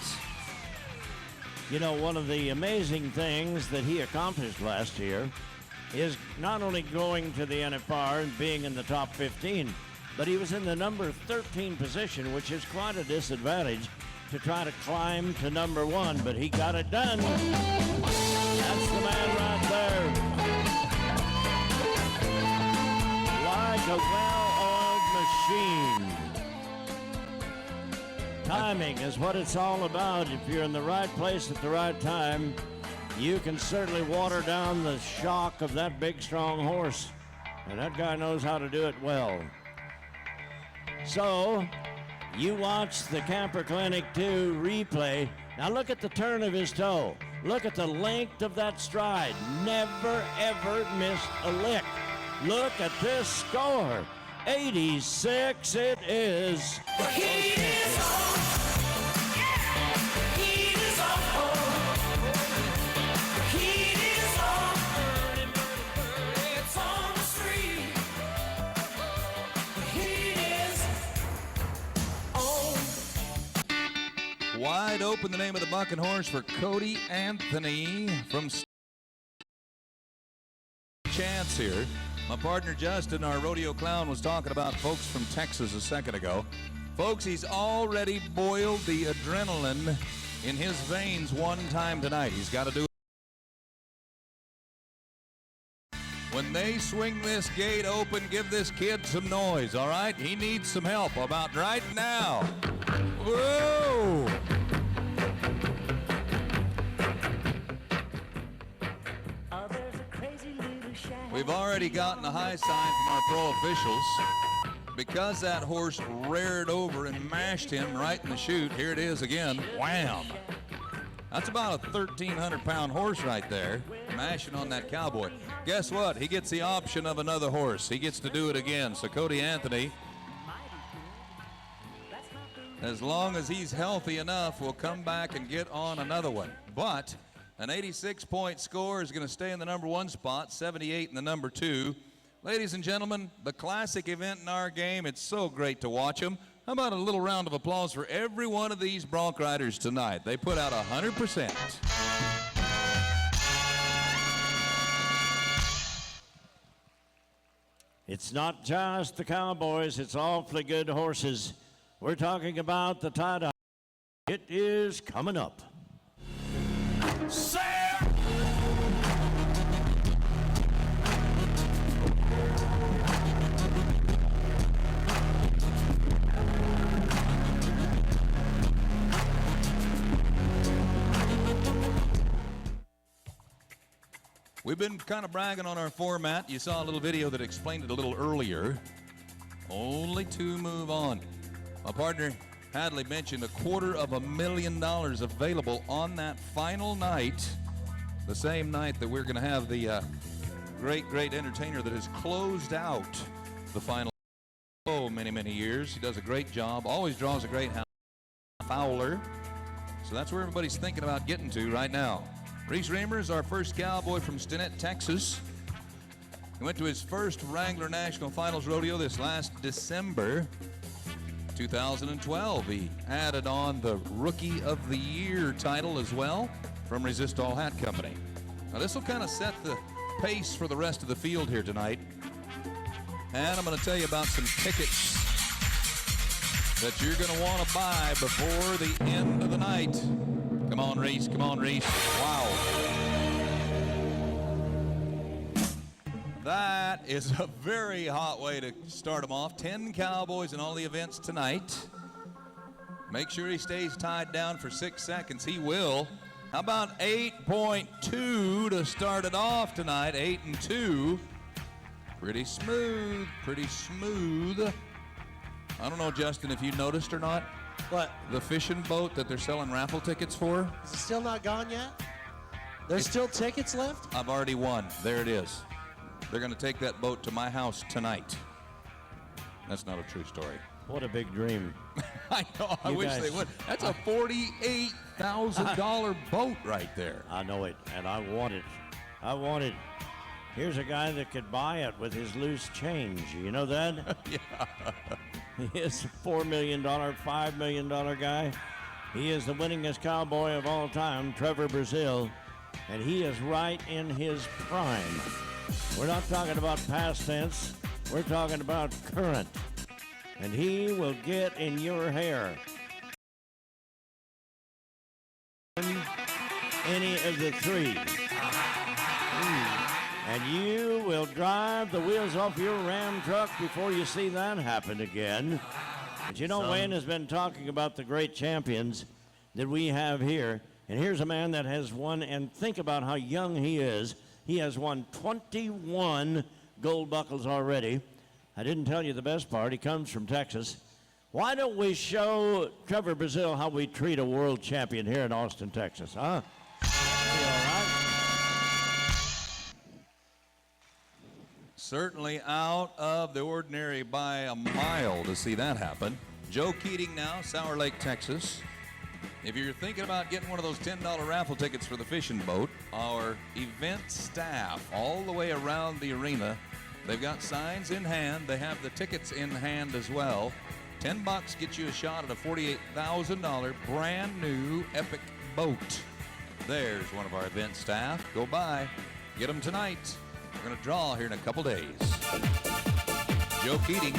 C: You know, one of the amazing things that he accomplished last year is not only going to the NFR and being in the top 15, but he was in the number 13 position, which is quite a disadvantage to try to climb to number 1, but he got it done. That's the man right there. Like a well-oiled machine. Timing is what it's all about. If you're in the right place at the right time, you can certainly water down the shock of that big, strong horse. And that guy knows how to do it well. So, you watch the Camper Clinic 2 replay. Now look at the turn of his toe. Look at the length of that stride. Never, ever missed a lick. Look at this score. 86 it is.
E: The heat is on. Yeah. Heat is on. The heat is on. Burning, burning, burning. It's on the street. The heat is on.
D: Wide open, the name of the buck and horse for Cody Anthony from Chance here. My partner Justin, our rodeo clown, was talking about folks from Texas a second ago. Folks, he's already boiled the adrenaline in his veins one time tonight. He's got to do it. When they swing this gate open, give this kid some noise, all right? He needs some help about right now. Whoa! We've already gotten a high sign from our pro officials. Because that horse reared over and mashed him right in the chute, here it is again, wham! That's about a 1,300-pound horse right there, mashing on that Cowboy. Guess what? He gets the option of another horse. He gets to do it again. So Cody Anthony, as long as he's healthy enough, will come back and get on another one. But an 86-point score is going to stay in the number 1 spot, 78 in the number 2. Ladies and gentlemen, the classic event in our game, it's so great to watch them. How about a little round of applause for every one of these bronc riders tonight? They put out 100%.
C: It's not just the Cowboys, it's awfully good horses We're talking about the tie-dye. It is coming up.
D: We've been kind of bragging on our format. You saw a little video that explained it a little earlier. Only two move on. My partner Hadley mentioned $250,000 available on that final night, the same night that we're going to have the great entertainer that has closed out the final many years. He does a great job, always draws a great fowler. So that's where everybody's thinking about getting to right now. Reese Reamer is our first cowboy from Stinnett, Texas. He went to his first Wrangler National Finals Rodeo this last December 2012. He added on the Rookie of the Year title as well from Resist All Hat Company. Now this will kind of set the pace for the rest of the field here tonight. And I'm going to tell you about some tickets that you're going to want to buy before the end of the night. Come on, Reese. Come on, Reese. Wow. That is a very hot way to start them off. 10 cowboys in all the events tonight. Make sure he stays tied down for 6 seconds. He will. How about 8.2 to start it off tonight? 8 and 2. Pretty smooth, pretty smooth. I don't know, Justin, if you noticed or not.
G: What?
D: The fishing boat that they're selling raffle tickets for.
G: Is it still not gone yet? There's still tickets left?
D: I've already won. There it is. They're going to take that boat to my house tonight. That's not a true story.
C: What a big dream.
D: I know. I wish they would. That's a $48,000 boat right there.
C: I know it, and I want it. I want it. Here's a guy that could buy it with his loose change. You know that?
D: Yeah.
C: He is a $4 million, $5 million guy. He is the winningest cowboy of all time, Trevor Brazil, and he is right in his prime. We're not talking about past tense. We're talking about current. And he will get in your hair. Any of the three. And you will drive the wheels off your Ram truck before you see that happen again. But you know, Wayne has been talking about the great champions that we have here. And here's a man that has won, and think about how young he is. He has won 21 gold buckles already. I didn't tell you the best part. He comes from Texas. Why don't we show Trevor Brazil how we treat a world champion here in Austin, Texas, huh?
D: Certainly out of the ordinary by a mile to see that happen. Joe Keating now, Sour Lake, Texas. If you're thinking about getting one of those $10 raffle tickets for the fishing boat, our event staff all the way around the arena, they've got signs in hand. They have the tickets in hand as well. $10 gets you a shot at a $48,000 brand new epic boat. There's one of our event staff. Go by, get them tonight. We're going to draw here in a couple days. Joe Keating.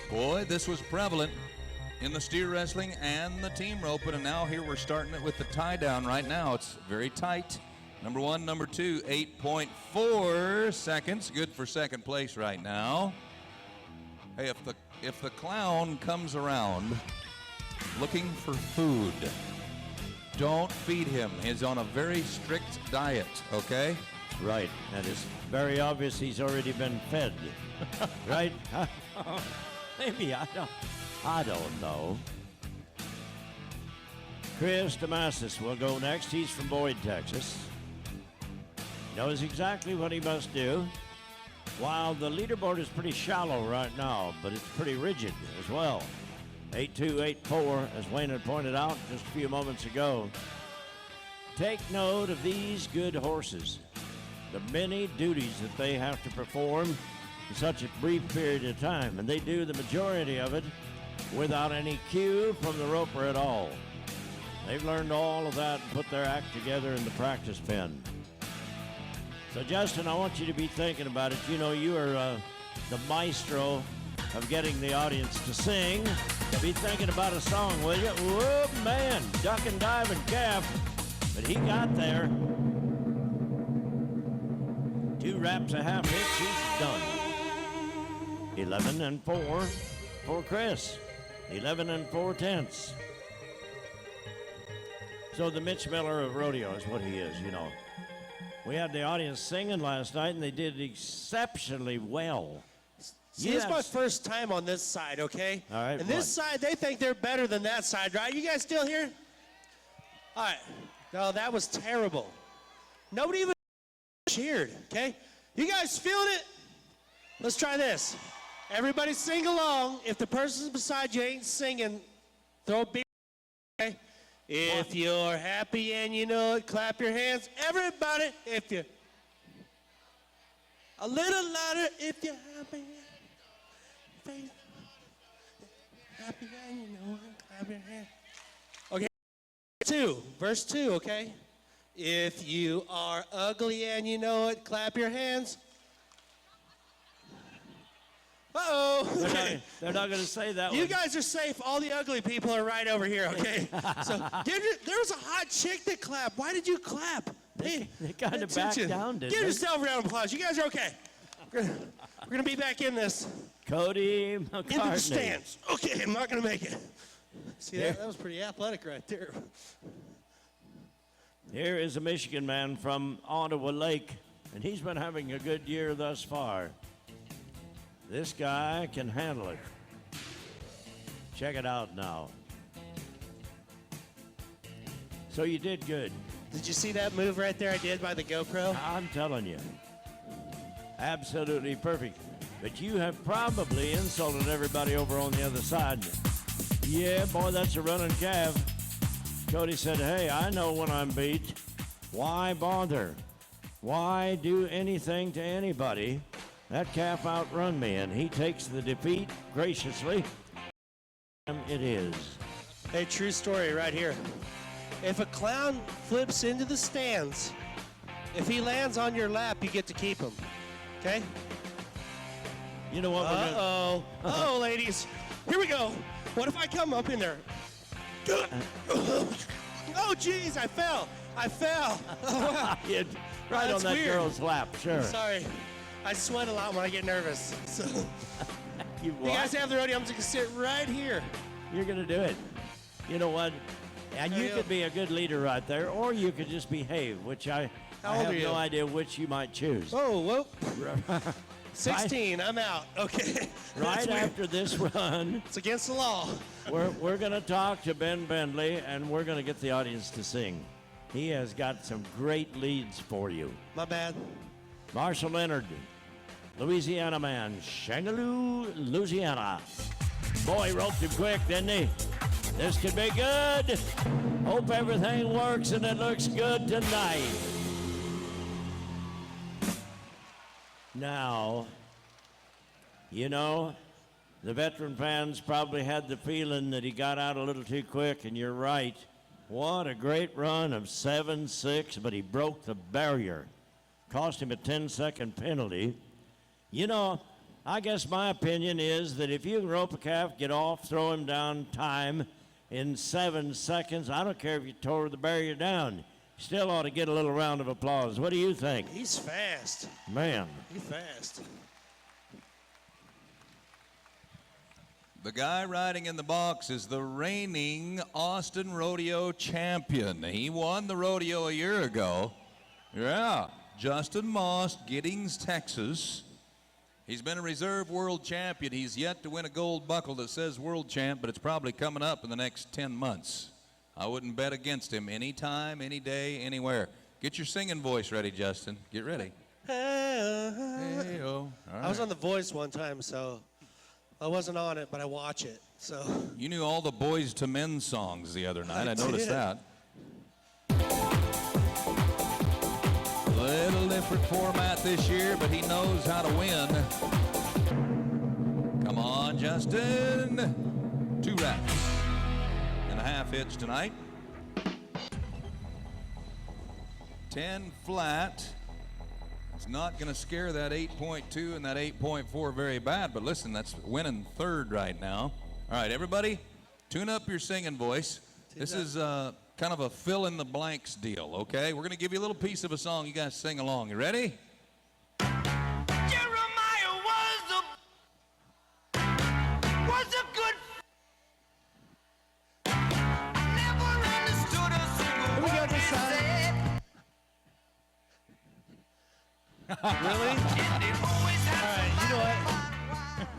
D: Boy, this was prevalent in the steer wrestling and the team roping, and now here we're starting it with the tie down right now. It's very tight. Number one, number two, 8.4 seconds. Good for second place right now. Hey, if the clown comes around looking for food, don't feed him. He's on a very strict diet, okay?
C: Right, and it's very obvious he's already been fed, right? Maybe, I don't know. Chris Damasis will go next. He's from Boyd, Texas. Knows exactly what he must do. While the leaderboard is pretty shallow right now, but it's pretty rigid as well. 8.2, 8.4, as Wayne had pointed out just a few moments ago. Take note of these good horses. The many duties that they have to perform in such a brief period of time, and they do the majority of it without any cue from the roper at all. They've learned all of that and put their act together in the practice pen. So, Justin, I want you to be thinking about it. You know, you are the maestro of getting the audience to sing. Be thinking about a song, will you? Whoa, man, duck and dive and calf. But he got there. 2 raps, a half hitch, he's done. 11 and 4 for Chris. 11 and 4/10. So the Mitch Miller of rodeo is what he is, you know. We had the audience singing last night, and they did exceptionally well.
G: See, this is my first time on this side, okay?
C: All right,
G: And this side, they think they're better than that side, right? You guys still here? All right. No, that was terrible. Nobody even cheered, okay? You guys feeling it? Let's try this. Everybody sing along. If the person beside you ain't singing, throw a beer, okay? If you're happy and you know it, clap your hands. Everybody, if you... A little louder if you're happy. Happy and you know it, clap your hands. Okay, verse 2, okay? If you are ugly and you know it, clap your hands. Uh-oh. Okay.
C: They're not going to say that
G: You
C: one.
G: guys are safe. All the ugly people are right over here, okay? So there was a hot chick that clapped. Why did you clap? Hey,
C: They kind of backed down, didn't
G: Give
C: they?
G: yourself a round of applause. You guys are okay. We're gonna be back in this.
C: Cody McCartney.
G: Into the stands. Okay, I'm not gonna make it. See, that was pretty athletic right there.
C: Here is a Michigan man from Ottawa Lake, and he's been having a good year thus far. This guy can handle it. Check it out now. So you did good.
G: Did you see that move right there I did by the GoPro?
C: I'm telling you. Absolutely perfect. But you have probably insulted everybody over on the other side. Yeah, boy, that's a running calf. Cody said, hey, I know when I'm beat. Why bother? Why do anything to anybody? That calf outrun me, and he takes the defeat graciously. It is.
G: Hey, true story right here. If a clown flips into the stands, if he lands on your lap, you get to keep him. Okay?
C: You know what we're gonna...
G: Uh-oh. Uh-oh, ladies. Here we go. What if I come up in there? Oh, geez, I fell. I fell.
C: Yeah, right
G: That's
C: on that
G: weird.
C: girl's lap, sure.
G: Sorry. I sweat a lot when I get nervous. So,
C: You
G: you guys have the rodeo. I'm just going to sit right here.
C: You're going to do it. You know what? And you
G: Rodeo.
C: could be a good leader right there, or you could just behave, which I
G: How
C: have
G: old are you?
C: no idea which you might choose.
G: Oh, whoop. 16, I'm out. Okay.
C: Right
G: That's weird.
C: after this run,
G: It's against the law.
C: we're going to talk to Ben Bendley, and we're going to get the audience to sing. He has got some great leads for you.
G: My bad.
C: Marshall Leonard, Louisiana man, Shangaloo, Louisiana. Boy, he roped him quick, didn't he? This could be good. Hope everything works and it looks good tonight. Now, you know, the veteran fans probably had the feeling that he got out a little too quick, and you're right. What a great run of 7-6, but he broke the barrier. Cost him a 10-second penalty. You know, I guess my opinion is that if you can rope a calf, get off, throw him down time in 7 seconds, I don't care if you tore the barrier down. Still ought to get a little round of applause. What do you think?
G: He's fast.
C: Man.
G: He's fast.
D: The guy riding in the box is the reigning Austin Rodeo champion. He won the rodeo a year ago. Yeah, Justin Moss, Giddings, Texas. He's been a reserve world champion. He's yet to win a gold buckle that says world champ, but it's probably coming up in the next 10 months. I wouldn't bet against him anytime, any day, anywhere. Get your singing voice ready, Justin. Get ready. Hey-o. All
G: I was
D: right.
G: on The Voice one time, so I wasn't on it, but I watch it. So
D: You knew all the Boys to Men songs the other night. I noticed
G: did.
D: that. Little different format this year, but he knows how to win. Come on, Justin. rats and a half hitch tonight. 10 flat. It's not going to scare that 8.2 and that 8.4 very bad, but listen, that's winning third right now. All right, everybody, tune up your singing voice. This is kind of a fill-in-the-blanks deal, okay? We're going to give you a little piece of a song. You guys sing along. You ready?
E: Jeremiah was a good. I never understood a single
G: Here we go
E: word
G: this
E: he
G: side.
E: said.
G: Really?
E: And he always had
G: All right, you know
E: somebody-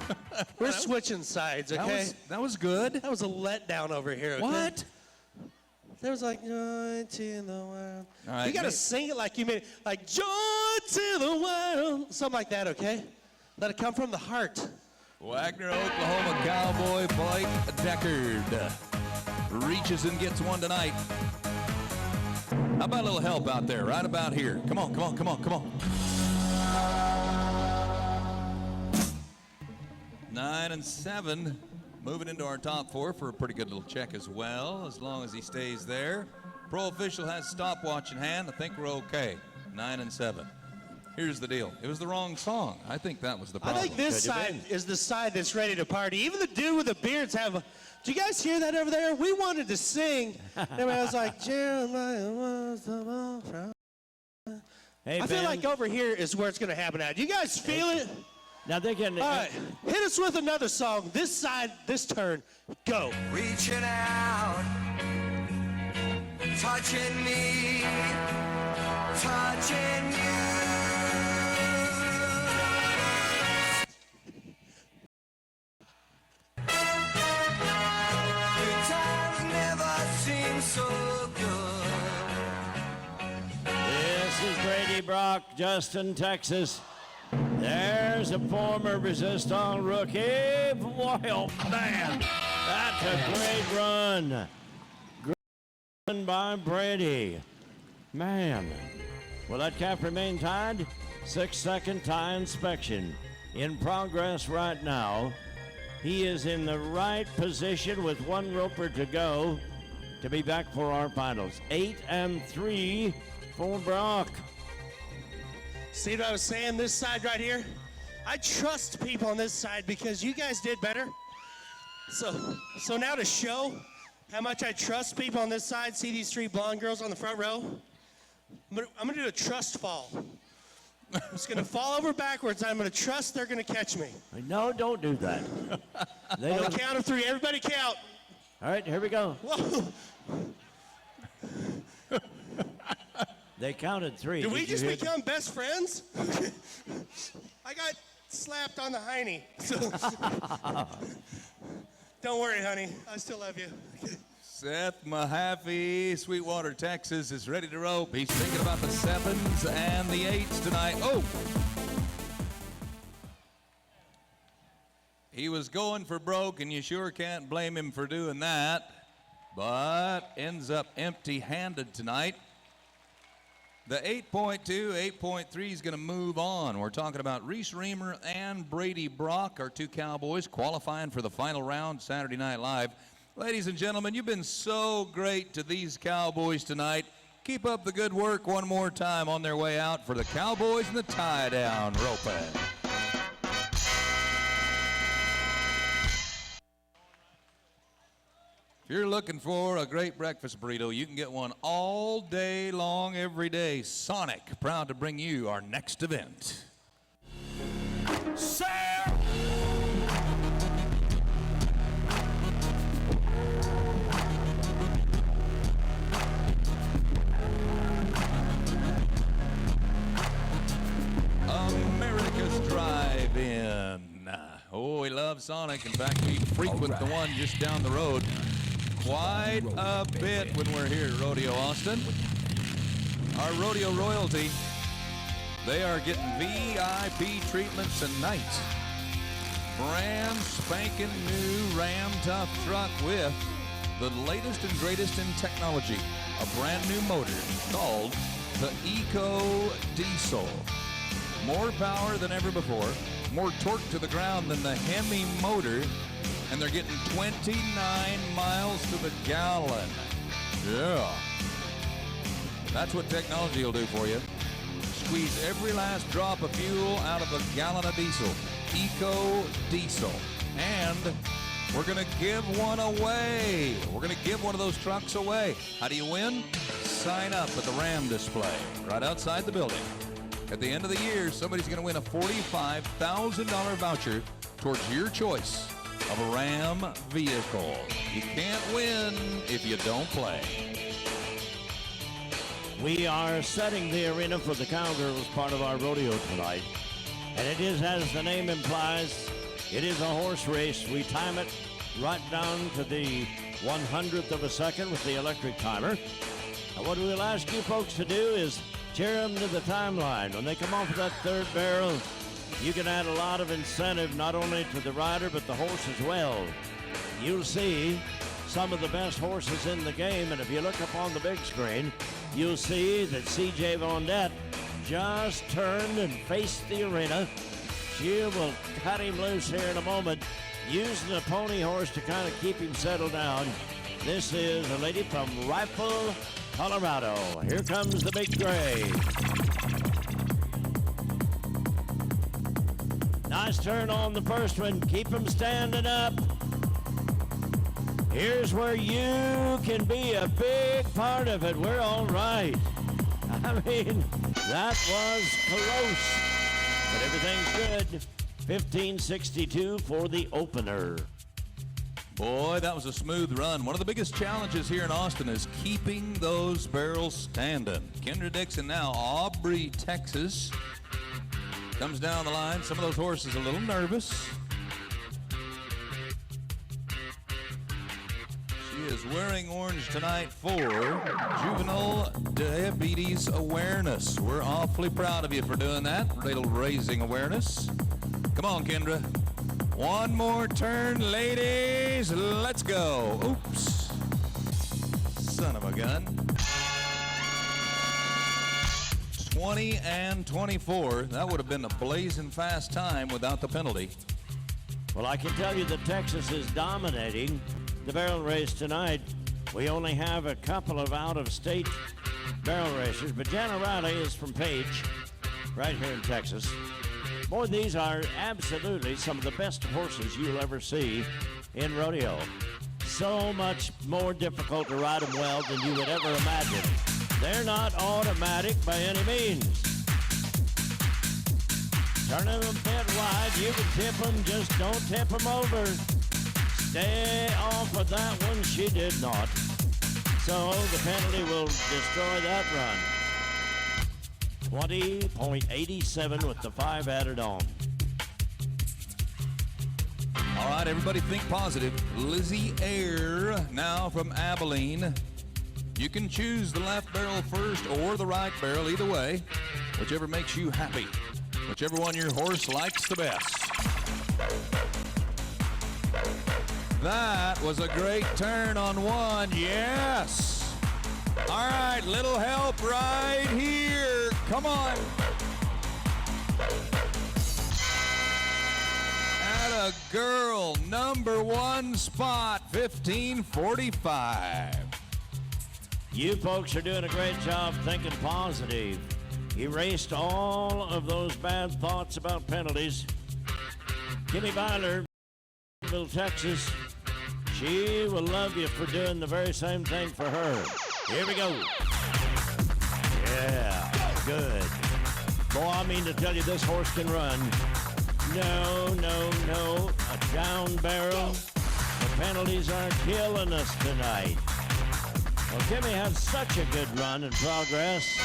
G: what? We're switching sides, okay?
D: That was good.
G: That was a letdown over here, okay?
D: What?
G: There was like, joy to the world.
D: All right,
G: you got to
D: mate.
G: sing it like you mean, like, joy to the world. Something like that, okay? Let it come from the heart.
D: Wagner, Oklahoma Cowboy Blake Deckard reaches and gets one tonight. How about a little help out there, right about here? Come on, come on, come on, come on. 9 and 7, moving into our top 4 for a pretty good little check as well, as long as he stays there. Pro official has stopwatch in hand. I think we're okay. 9 and 7. Here's the deal. It was the wrong song. I think that was the
G: I
D: problem.
G: think this side is the side that's ready to party. Even the dude with the beards have a, do you guys hear that over there? We wanted to sing. And I was like, Jeremiah was the one from.
K: Hey,
G: I feel
K: Ben.
G: like over here is where it's going to happen at. You guys feel it?
K: Now they're getting.
G: All right, hit us with another song. This side, this turn, go.
E: Reaching out, touching me, touching you. Good times never seem so good.
K: This is Brady Brock, Justin, Texas. There's a former Resistance rookie. Well, man, that's a great run. Great run by Brady. Man, will that cap remain tied? 6-second tie inspection in progress right now. He is in the right position with one roper to go to be back for our finals. 8 and 3 for Brock.
G: See what I was saying? This side right here, I trust people on this side because you guys did better. So now to show how much I trust people on this side, see these 3 blonde girls on the front row? I'm gonna do a trust fall. I'm just gonna fall over backwards. I'm gonna trust they're gonna catch me.
K: No, don't do that. They
G: On the
K: don't.
G: count of 3, everybody count.
K: All right, here we go.
G: Whoa.
K: They counted 3.
G: Did we
K: you
G: just
K: hear
G: become best friends? I got slapped on the hiney. So. Don't worry, honey. I still love you.
D: Seth Mahaffey, Sweetwater, Texas, is ready to rope. He's thinking about the 7s and the 8s tonight. Oh! He was going for broke, and you sure can't blame him for doing that, but ends up empty-handed tonight. The 8.2, 8.3 is going to move on. We're talking about Reese Reamer and Brady Brock, our 2 Cowboys, qualifying for the final round Saturday Night Live. Ladies and gentlemen, you've been so great to these Cowboys tonight. Keep up the good work one more time on their way out for the Cowboys and the tie-down roping. If you're looking for a great breakfast burrito, you can get one all day long, every day. Sonic, proud to bring you our next event.
E: Sir!
D: America's Drive-In. Oh, we love Sonic. In fact, we frequent the one just down the road quite a bit when we're here at Rodeo Austin. Our rodeo royalty, they are getting VIP treatment tonight. Brand spanking new Ram Tough truck with the latest and greatest in technology. A brand new motor called the Eco Diesel. More power than ever before, more torque to the ground than the Hemi motor, and they're getting 29 miles to the gallon. Yeah. That's what technology will do for you. Squeeze every last drop of fuel out of a gallon of diesel. Eco Diesel. And we're going to give one away. We're going to give one of those trucks away. How do you win? Sign up at the RAM display right outside the building. At the end of the year, somebody's going to win a $45,000 voucher towards your choice of a Ram vehicle. You can't win if you don't play.
K: We are setting the arena for the Cowgirls part of our rodeo tonight. And it is, as the name implies, it is a horse race. We time it right down to the 100th of a second with the electric timer. And what we'll ask you folks to do is cheer them to the timeline. When they come off of that third barrel, you can add a lot of incentive, not only to the rider, but the horse as well. You'll see some of the best horses in the game, and if you look up on the big screen, you'll see that C.J. Vondette just turned and faced the arena. She will cut him loose here in a moment, using a pony horse to kind of keep him settled down. This is a lady from Rifle, Colorado. Here comes the big gray. Nice turn on the first one. Keep him standing up. Here's where you can be a big part of it. We're all right. I mean, that was close, but everything's good. 15:62 for the opener.
D: Boy, that was a smooth run. One of the biggest challenges here in Austin is keeping those barrels standing. Kendra Dixon now, Aubrey, Texas. Comes down the line. Some of those horses a little nervous. She is wearing orange tonight for Juvenile Diabetes Awareness. We're awfully proud of you for doing that. Little raising awareness. Come on, Kendra. One more turn, ladies. Let's go. Oops. Son of a gun. 20 and 24. That would have been a blazing fast time without the penalty.
K: Well, I can tell you that Texas is dominating the barrel race tonight. We only have a couple of out-of-state barrel racers, but Jana Riley is from Page, right here in Texas. Boy, these are absolutely some of the best horses you'll ever see in rodeo. So much more difficult to ride them well than you would ever imagine. They're not automatic by any means. Turning them a bit wide, you can tip them, just don't tip them over. Stay off of that one, she did not. So the penalty will destroy that run. 20.87 with the 5 added on.
D: All right, everybody think positive. Lizzie Air, now from Abilene. You can choose the left barrel first or the right barrel, either way. Whichever makes you happy. Whichever one your horse likes the best. That was a great turn on one, yes. All right, little help right here. Come on. Atta girl, number one spot, 15:45.
K: You folks are doing a great job thinking positive. Erased all of those bad thoughts about penalties. Kimmy Byler, Texas. She will love you for doing the very same thing for her. Here we go. Yeah, good. Boy, I mean to tell you, this horse can run. No, no, no. A down barrel. The penalties are killing us tonight. Well, Kimmy had such a good run in progress.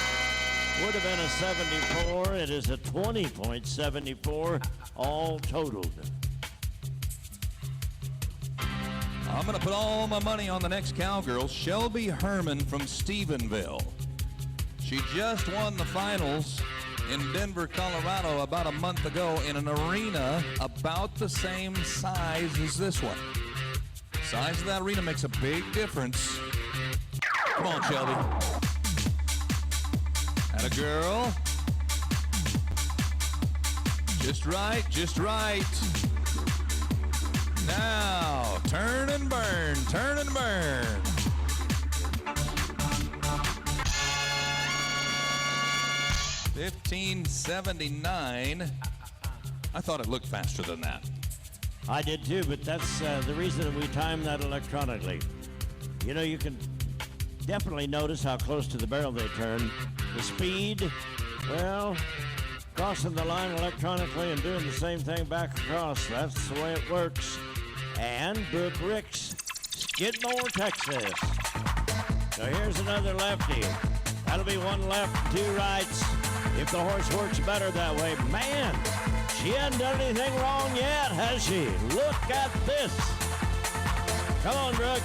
K: Would have been a 74. It is a 20.74 all totaled.
D: I'm going to put all my money on the next cowgirl, Shelby Herman from Stephenville. She just won the finals in Denver, Colorado about a month ago in an arena about the same size as this one. Size of that arena makes a big difference. Come on, Shelby. And a girl. Just right, just right. Now, turn and burn, turn and burn. $15.79. I thought it looked faster than that.
K: I did too, but that's the reason that we timed that electronically. You know, you can definitely notice how close to the barrel they turn. The speed, well, crossing the line electronically and doing the same thing back across. That's the way it works. And Brooke Ricks, Skidmore, Texas. So here's another lefty. That'll be one left, two rights. If the horse works better that way, man, she hasn't done anything wrong yet, has she? Look at this. Come on, Brooke.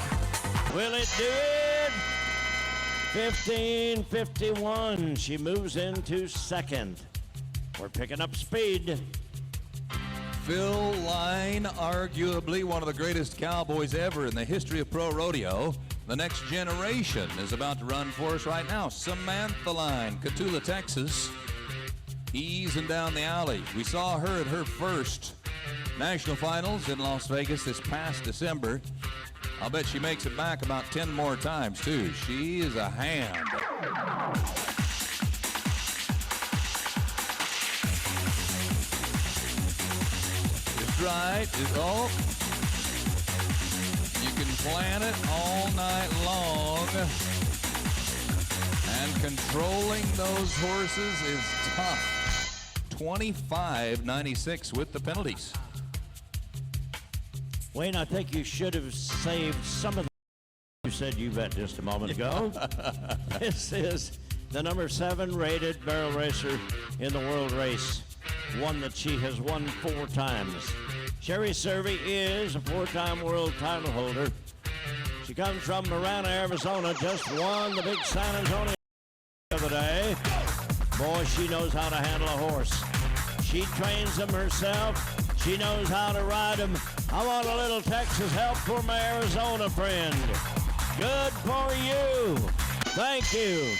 K: Will it do it? 15:51. She moves into second. We're picking up speed.
D: Phil Line, arguably one of the greatest cowboys ever in the history of pro rodeo. The next generation is about to run for us right now. Samantha Line, Cotulla, Texas, easing down the alley. We saw her at her first national finals in Las Vegas this past December. I'll bet she makes it back about 10 more times, too. She is a hand. Just right. Oh. You can plan it all night long. And controlling those horses is tough. 25.96 with the penalties.
K: Wayne, I think you should have saved some of the you said you bet just a moment ago. This is the number 7 rated barrel racer in the world race. One that she has won 4 times. Sherry Servey is a 4-time world title holder. She comes from Marana, Arizona, just won the big San Antonio the other day. Boy, she knows how to handle a horse. She trains them herself. She knows how to ride them. I want a little Texas help for my Arizona friend. Good for you. Thank you.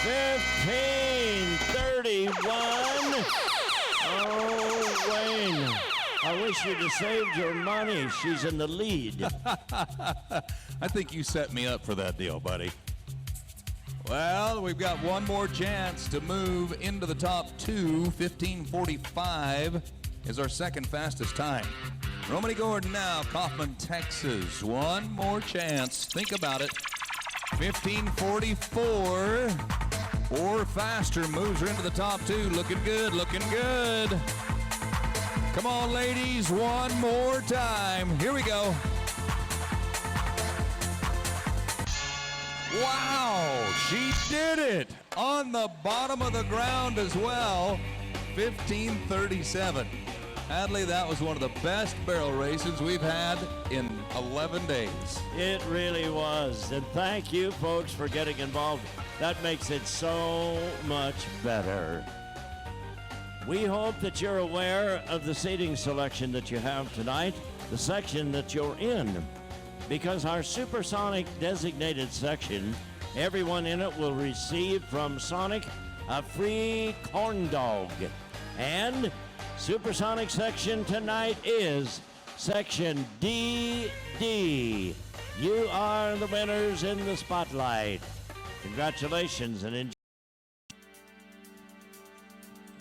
K: 15:31. Oh, Wayne, I wish you'd have saved your money. She's in the lead.
D: I think you set me up for that deal, buddy. Well, we've got one more chance to move into the top 2. 15:45 is our second fastest time. Romany Gordon now, Kaufman, Texas. One more chance. Think about it. 15:44 or faster moves her into the top 2. Looking good, looking good. Come on, ladies, one more time. Here we go. Wow, she did it on the bottom of the ground as well. 15:37. Hadley, that was one of the best barrel races we've had in 11 days.
K: It really was. And thank you, folks, for getting involved. That makes it so much better. We hope that you're aware of the seating selection that you have tonight, the section that you're in. Because our supersonic designated section, everyone in it will receive from Sonic a free corn dog. And supersonic section tonight is section DD. You are the winners in the spotlight. Congratulations and enjoy.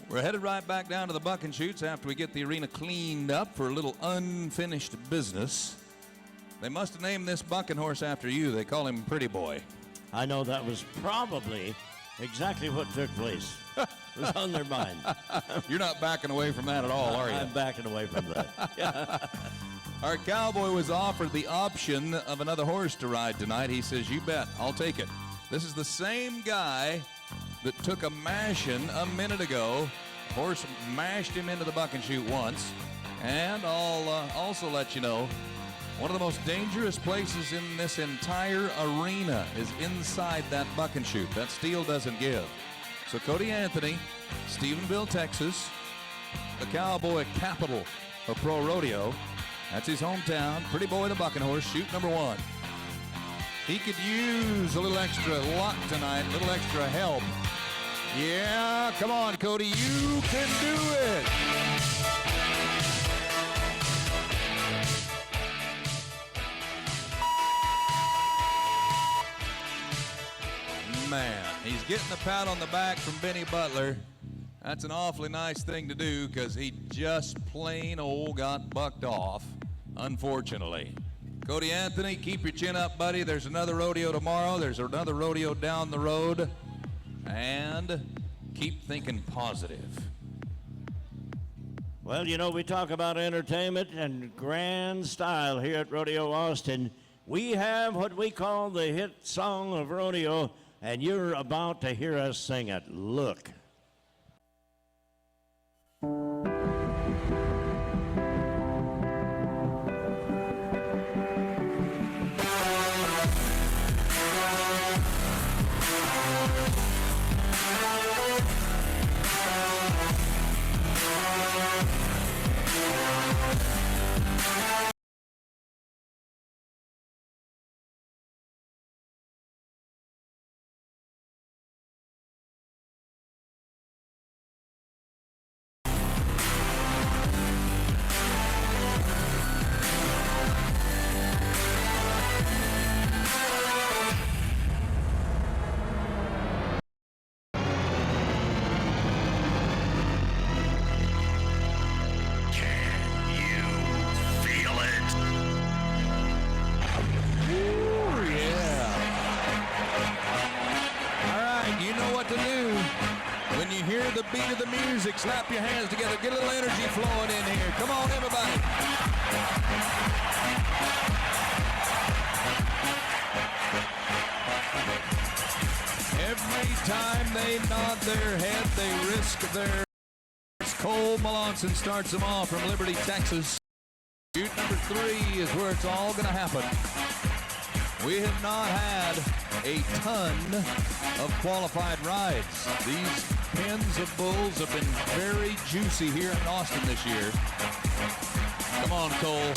D: We're headed right back down to the buck and shoots after we get the arena cleaned up for a little unfinished business. They must have named this bucking horse after you. They call him Pretty Boy.
K: I know that was probably exactly what took place. It was on their mind.
D: You're not backing away from that at all, are you?
K: I'm backing away from that.
D: Our cowboy was offered the option of another horse to ride tonight. He says, you bet, I'll take it. This is the same guy that took a mashing a minute ago. Horse mashed him into the buck and shoot once. And I'll also let you know, one of the most dangerous places in this entire arena is inside that buck and shoot. That steel doesn't give. So Cody Anthony, Stephenville, Texas, the cowboy capital of pro rodeo. That's his hometown. Pretty Boy the bucking horse, shoot number 1. He could use a little extra luck tonight, a little extra help. Yeah, come on, Cody, you can do it. man. He's getting the pat on the back from Benny Butler. That's an awfully nice thing to do because he just plain old got bucked off, unfortunately. Cody Anthony, keep your chin up, buddy. There's another rodeo tomorrow. There's another rodeo down the road. And keep thinking positive.
K: Well, you know, we talk about entertainment and grand style here at Rodeo Austin. We have what we call the hit song of rodeo, and you're about to hear us sing it. Look.
D: The beat of the music, slap your hands together, get a little energy flowing in here. Come on, everybody. Every time they nod their head, they risk their... Cole Melanson starts them off from Liberty, Texas. Shoot number 3 is where it's all going to happen. We have not had a ton of qualified rides. These pens of bulls have been very juicy here in Austin this year. Come on, Cole.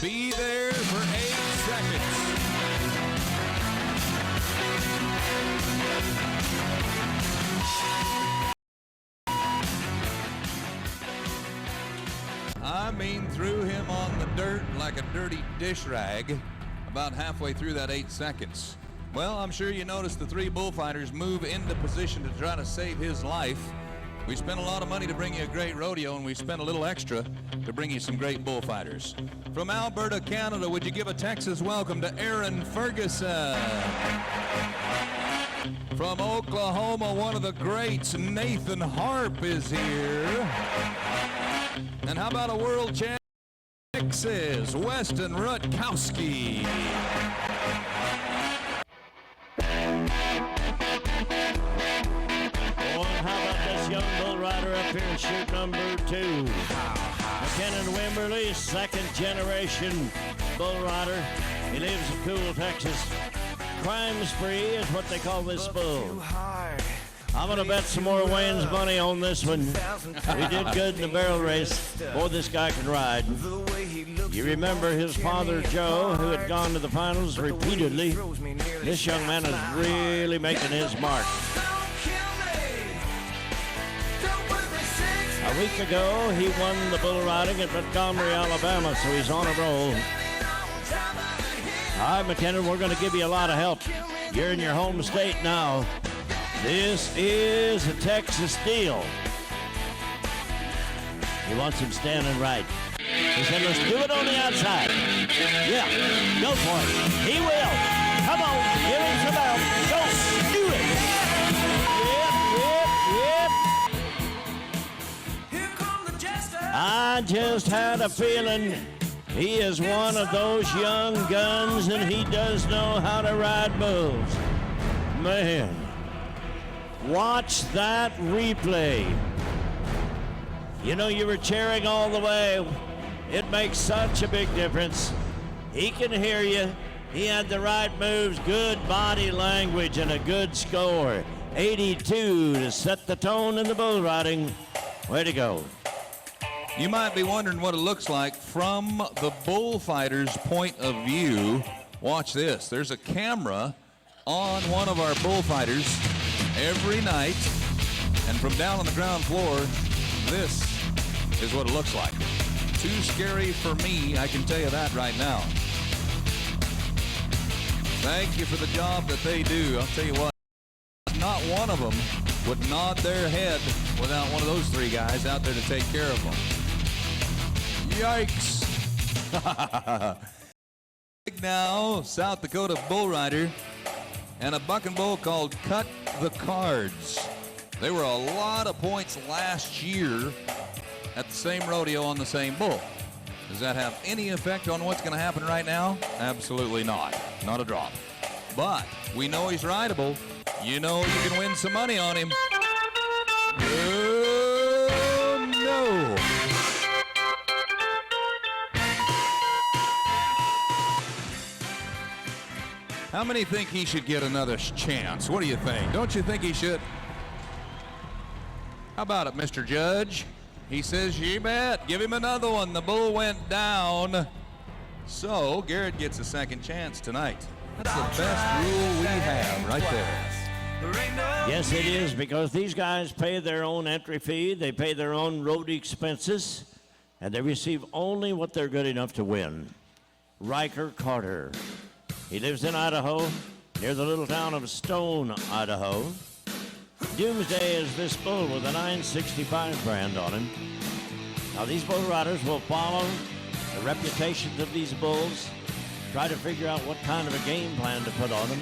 D: Be there for 8 seconds. I mean, threw him on the dirt like a dirty dish rag about halfway through that 8 seconds. Well, I'm sure you noticed the 3 bullfighters move into position to try to save his life. We spent a lot of money to bring you a great rodeo, and we spent a little extra to bring you some great bullfighters. From Alberta, Canada, would you give a Texas welcome to Aaron Ferguson? From Oklahoma, one of the greats, Nathan Harp is here. And how about a world champ? Texas, Weston Rutkowski.
K: How about this young bull rider up here in chute number 2? McKinnon Wimberly, 2nd generation bull rider. He lives in Cool, Texas. Crime Spree is what they call this bull. I'm going to bet some more Wayne's money on this one. We did good in the barrel race. Boy, this guy can ride. You remember his father, Joe, who had gone to the finals repeatedly. This young man is really making his mark. A week ago, he won the bull riding at Montgomery, Alabama, so he's on a roll. All right, McKinnon, we're going to give you a lot of help. You're in your home state now. This is a Texas deal. He wants him standing right. He said, let's do it on the outside. Yeah, go for it. He will. Come on, give him some help. Go, do it. Yep. I just had a feeling he is one of those young guns, and he does know how to ride bulls. Man. Watch that replay. You know, you were cheering all the way. It makes such a big difference. He can hear you. He had the right moves, good body language, and a good score. 82 to set the tone in the bull riding. Way to go.
D: You might be wondering what it looks like from the bullfighter's point of view. Watch this. There's a camera on one of our bullfighters every night, and from down on the ground floor, this is what it looks like. Too scary for me, I can tell you that right now. Thank you for the job that they do. I'll tell you what. not one of them would nod their head without one of those three guys out there to take care of them. Yikes. Now, South Dakota bull rider and a bucking bull called Cut the Cards. They were a lot of points last year at the same rodeo on the same bull. Does that have any effect on what's going to happen right now? Absolutely not. Not a drop. But we know he's rideable. You know you can win some money on him. Oh, no. How many think he should get another chance? What do you think? Don't you think he should? How about it, Mr. Judge? He says, you bet. Give him another one. The bull went down. So Garrett gets a second chance tonight. That's the best rule we have right there.
K: Yes, it is, because these guys pay their own entry fee, they pay their own road expenses, and they receive only what they're good enough to win. Riker Carter. He lives in Idaho, near the little town of Stone, Idaho. Doomsday is this bull with a 965 brand on him. Now, these bull riders will follow the reputations of these bulls, try to figure out what kind of a game plan to put on them.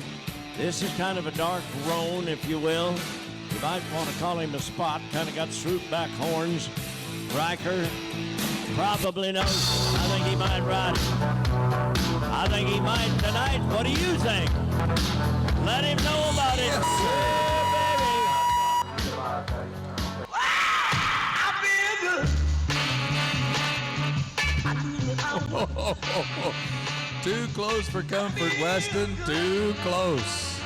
K: This is kind of a dark roan, if you will. You might want to call him a spot, kind of got swoop back horns. Riker probably knows. I think he might ride. I think he might tonight. What do you think? Let him know about it.
D: Yes, Too close for comfort, Weston. Too close.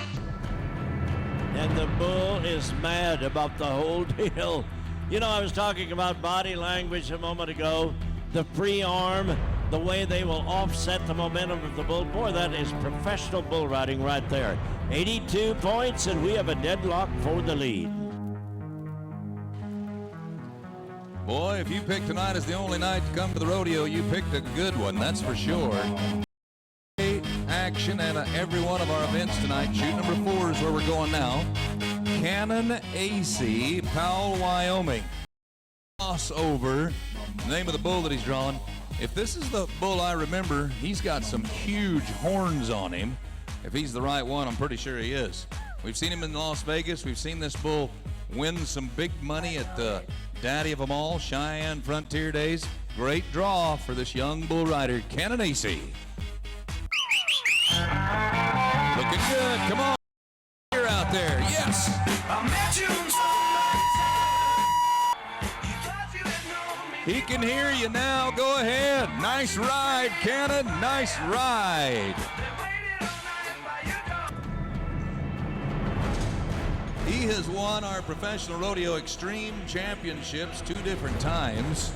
K: And the bull is mad about the whole deal. You know, I was talking about body language a moment ago. The free arm, the way they will offset the momentum of the bull. Boy, that is professional bull riding right there. 82 points, and we have a deadlock for the lead.
D: Boy, if you picked tonight as the only night to come to the rodeo, you picked a good one, that's for sure. Action at every one of our events tonight. Chute number 4 is where we're going now. Cannon AC, Powell, Wyoming. Crossover, the name of the bull that he's drawn. If this is the bull I remember, he's got some huge horns on him. If he's the right one, I'm pretty sure he is. We've seen him in Las Vegas. We've seen this bull win some big money at the Daddy of them all, Cheyenne Frontier Days. Great draw for this young bull rider, Cannon AC. Looking good. Come on. You're out there. Yes. He can hear you now. Go ahead. Nice ride, Cannon. Nice ride. He has won our Professional Rodeo Extreme Championships 2 different times.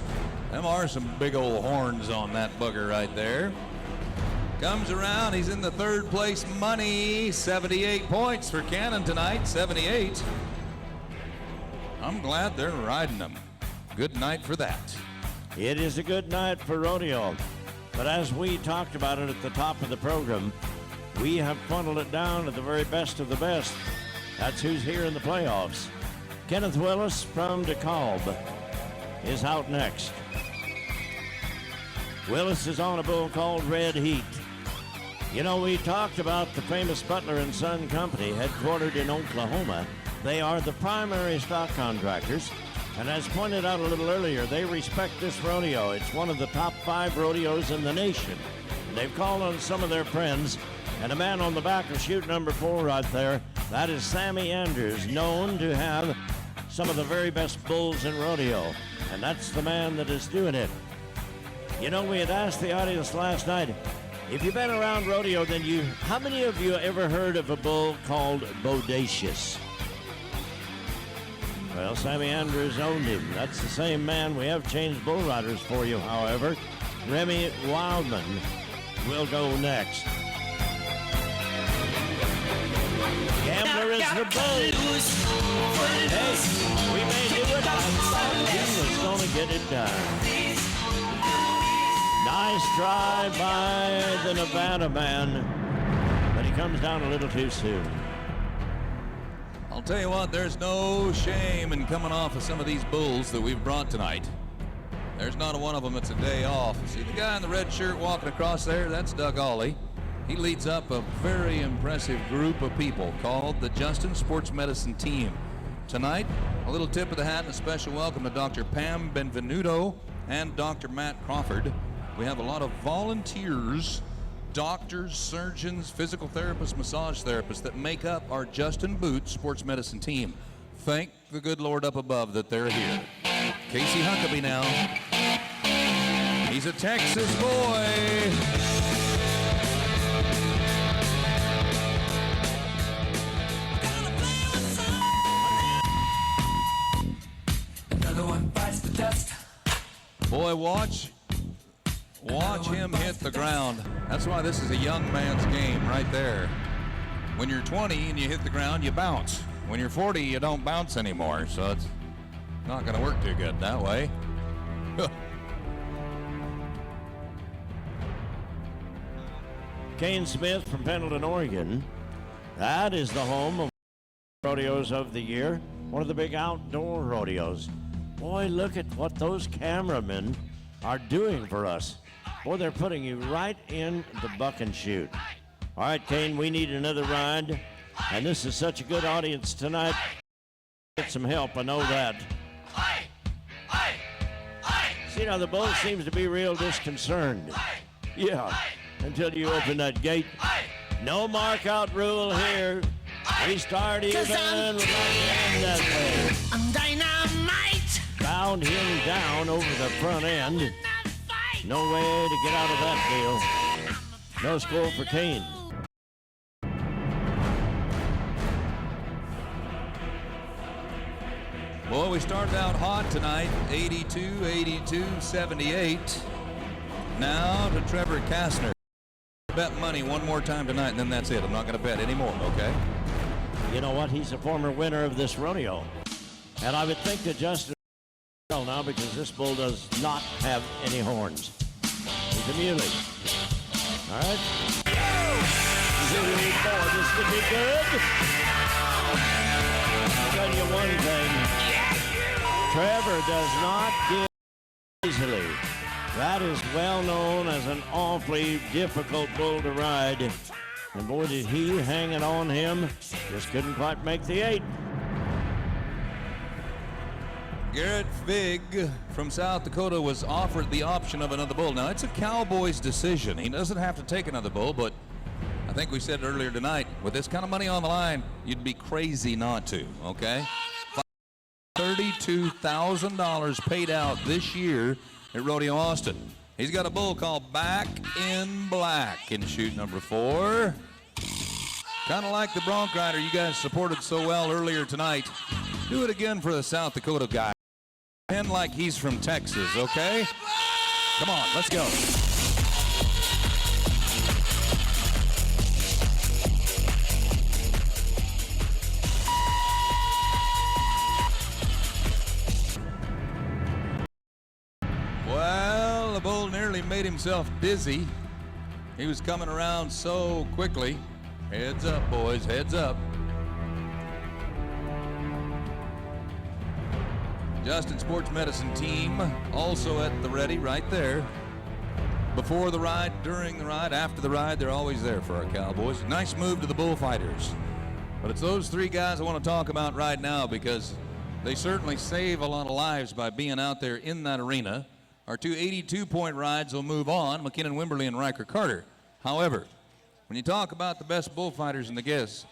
D: Them are some big old horns on that bugger right there. Comes around, he's in the 3rd place money. 78 points for Cannon tonight, 78. I'm glad they're riding them. Good night for that.
K: It is a good night for rodeo. But as we talked about it at the top of the program, we have funneled it down to the very best of the best. That's who's here in the playoffs. Kenneth Willis from DeKalb is out next. Willis is on a bull called Red Heat. You know, we talked about the famous Butler & Son Company, headquartered in Oklahoma. They are the primary stock contractors. And as pointed out a little earlier, they respect this rodeo. It's one of the top 5 rodeos in the nation. They've called on some of their friends. And a man on the back of chute number 4 right there, that is Sammy Andrews, known to have some of the very best bulls in rodeo. And that's the man that is doing it. You know, we had asked the audience last night, if you've been around rodeo, then how many of you ever heard of a bull called Bodacious? Well, Sammy Andrews owned him. That's the same man. We have changed bull riders for you, however. Remy Wildman will go next. Gambler is the bull. Hey, we may do it. I thought he was going to get it done. Nice try by the Nevada man, but he comes down a little too soon.
D: I'll tell you what, there's no shame in coming off of some of these bulls that we've brought tonight. There's not a one of them that's a day off. See the guy in the red shirt walking across there? That's Doug Ollie. He leads up a very impressive group of people called the Justin Sports Medicine Team. Tonight, a little tip of the hat and a special welcome to Dr. Pam Benvenuto and Dr. Matt Crawford. We have a lot of volunteers, doctors, surgeons, physical therapists, massage therapists that make up our Justin Boots Sports Medicine Team. Thank the good Lord up above that they're here. Casey Huckabee now. He's a Texas boy. Boy, watch him hit the ground. That's why this is a young man's game right there. When you're 20 and you hit the ground, you bounce. When you're 40, you don't bounce anymore, so it's not going to work too good that way.
C: Kane Smith from Pendleton, Oregon. That is the home of rodeos of the year, one of the big outdoor rodeos. Boy, look at what those cameramen are doing for us. Boy, they're putting you right in the buck and shoot. All right, Kane, we need another ride, and this is such a good audience tonight. Get some help, I know that. See, now the bull seems to be real disconcerted. Yeah, until you open that gate. No mark out rule here. We start even, we're not end that way.
E: I'm dynamite.
C: Bound him down over the front end. No way to get out of that deal. No score for Kane.
D: Boy, we started out hot tonight, 82, 82, 78. Now to Trevor Kastner. Bet money one more time tonight, and then that's it. I'm not going to bet anymore, okay?
C: You know what? He's a former winner of this rodeo. And I would think that Justin now, because this bull does not have any horns. He's a muley. All right. Boy, this could be good. I'll tell you one thing. Trevor does not give easily. That is well known as an awfully difficult bull to ride. And boy, did he hang it on him. Just couldn't quite make the 8.
D: Garrett Fig from South Dakota was offered the option of another bull. Now, it's a Cowboys decision. He doesn't have to take another bull, but I think we said earlier tonight, with this kind of money on the line, you'd be crazy not to, okay? $32,000 paid out this year at Rodeo Austin. He's got a bull called Back in Black in chute number 4. Kind of like the bronc rider you guys supported so well earlier tonight. Do it again for the South Dakota guy. Pretend like he's from Texas, okay? Come on, let's go. Well, the bull nearly made himself dizzy. He was coming around so quickly. Heads up, boys, heads up. Justin Sports Medicine Team also at the ready right there. Before the ride, during the ride, after the ride, they're always there for our Cowboys. Nice move to the bullfighters. But it's those 3 guys I want to talk about right now because they certainly save a lot of lives by being out there in that arena. Our 2 82-point rides will move on, McKinnon Wimberly and Riker Carter. However, when you talk about the best bullfighters in the GIS,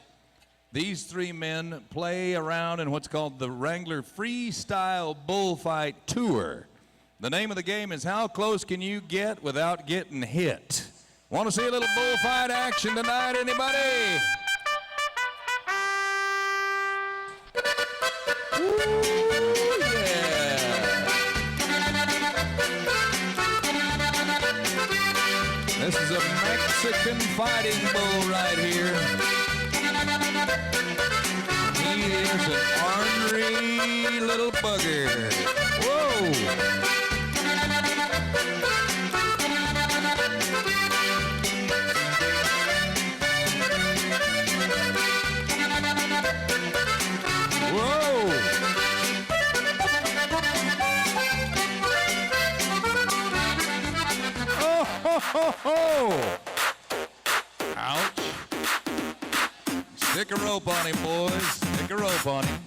D: these 3 men play around in what's called the Wrangler Freestyle Bullfight Tour. The name of the game is how close can you get without getting hit? Want to see a little bullfight action tonight, anybody? Ooh, yeah. This is a Mexican fighting bull right here. He is an ornery little bugger. Whoa! ho! Ouch. Stick a rope on him, boys. Stick a rope on him.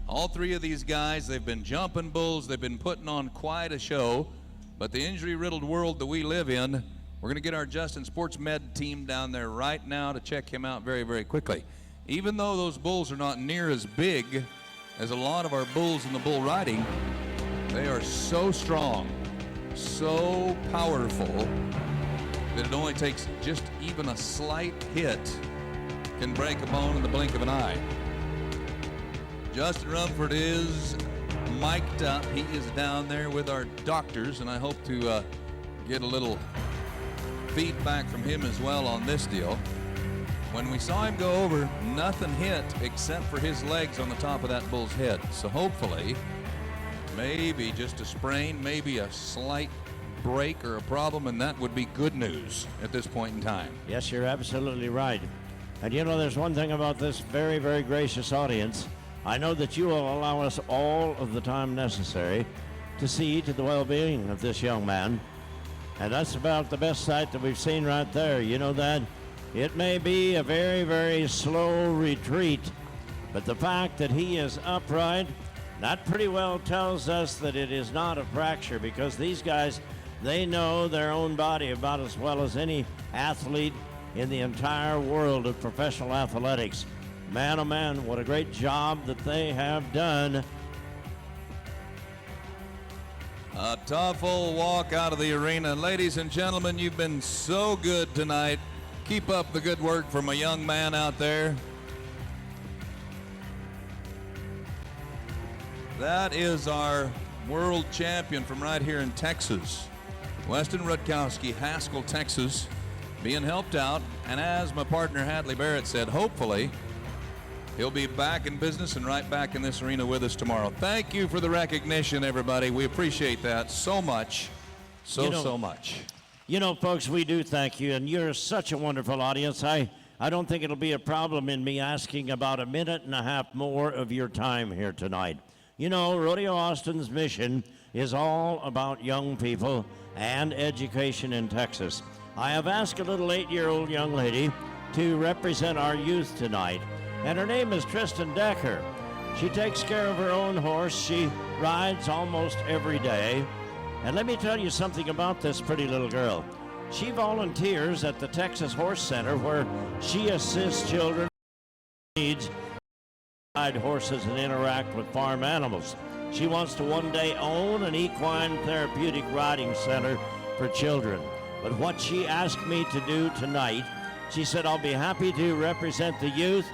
D: All three of these guys, they've been jumping bulls, they've been putting on quite a show, but the injury-riddled world that we live in, we're going to get our Justin Sports Med team down there right now to check him out very, very quickly. Even though those bulls are not near as big as a lot of our bulls in the bull riding, they are so strong, so powerful, that it only takes just even a slight hit can break a bone in the blink of an eye. Justin Rumford is mic'd up. He is down there with our doctors, and I hope to get a little feedback from him as well on this deal. When we saw him go over, nothing hit except for his legs on the top of that bull's head. So hopefully, maybe just a sprain, maybe a slight break or a problem, and that would be good news at this point in time.
K: Yes, you're absolutely right. And you know, there's one thing about this very, very gracious audience. I know that you will allow us all of the time necessary to see to the well-being of this young man. And that's about the best sight that we've seen right there. You know that? It may be a very, very slow retreat, but the fact that he is upright, that pretty well tells us that it is not a fracture, because these guys, they know their own body about as well as any athlete in the entire world of professional athletics. Man, oh man, what a great job that they have done.
D: A tough old walk out of the arena. Ladies and gentlemen, you've been so good tonight. Keep up the good work from a young man out there. That is our world champion from right here in Texas. Weston Rutkowski, Haskell, Texas, being helped out. And as my partner Hadley Barrett said, hopefully he'll be back in business and right back in this arena with us tomorrow. Thank you for the recognition, everybody. We appreciate that so much, so much.
K: You know, folks, we do thank you, and you're such a wonderful audience. I don't think it'll be a problem in me asking about a minute and a half more of your time here tonight. You know, Rodeo Austin's mission is all about young people and education in Texas. I have asked a little 8-year-old young lady to represent our youth tonight, and her name is Tristan Decker. She takes care of her own horse. She rides almost every day. And let me tell you something about this pretty little girl. She volunteers at the Texas Horse Center, where she assists children who need to ride horses and interact with farm animals. She wants to one day own an equine therapeutic riding center for children. But what she asked me to do tonight, she said, I'll be happy to represent the youth,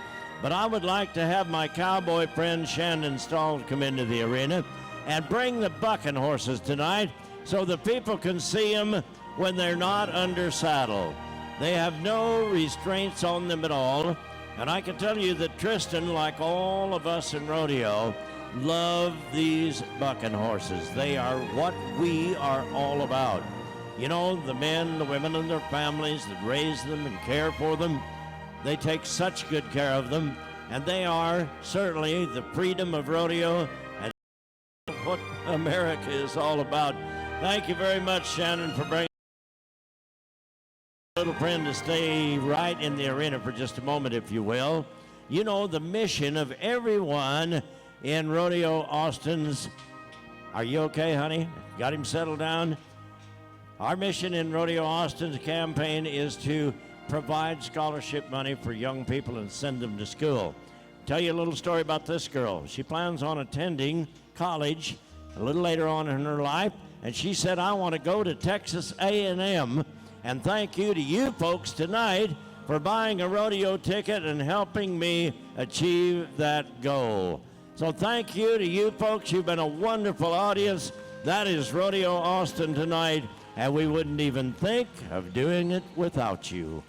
K: but I would like to have my cowboy friend Shannon Stahl come into the arena and bring the bucking horses tonight so the people can see them when they're not under saddle. They have no restraints on them at all. And I can tell you that Tristan, like all of us in rodeo, love these bucking horses. They are what we are all about. You know, the men, the women, and their families that raise them and care for them, they take such good care of them, and they are certainly the freedom of rodeo and what America is all about. Thank you very much, Shannon, for bringing little friend to stay right in the arena for just a moment, if you will. You know, the mission of everyone in Rodeo Austin's, are you okay, honey? Got him settled down? Our mission in Rodeo Austin's campaign is to provide scholarship money for young people and send them to school. Tell you a little story about this girl. She plans on attending college a little later on in her life, and she said, I want to go to Texas A&M, and thank you to you folks tonight for buying a rodeo ticket and helping me achieve that goal. So thank you to you folks. You've been a wonderful audience. That is Rodeo Austin tonight, and we wouldn't even think of doing it without you.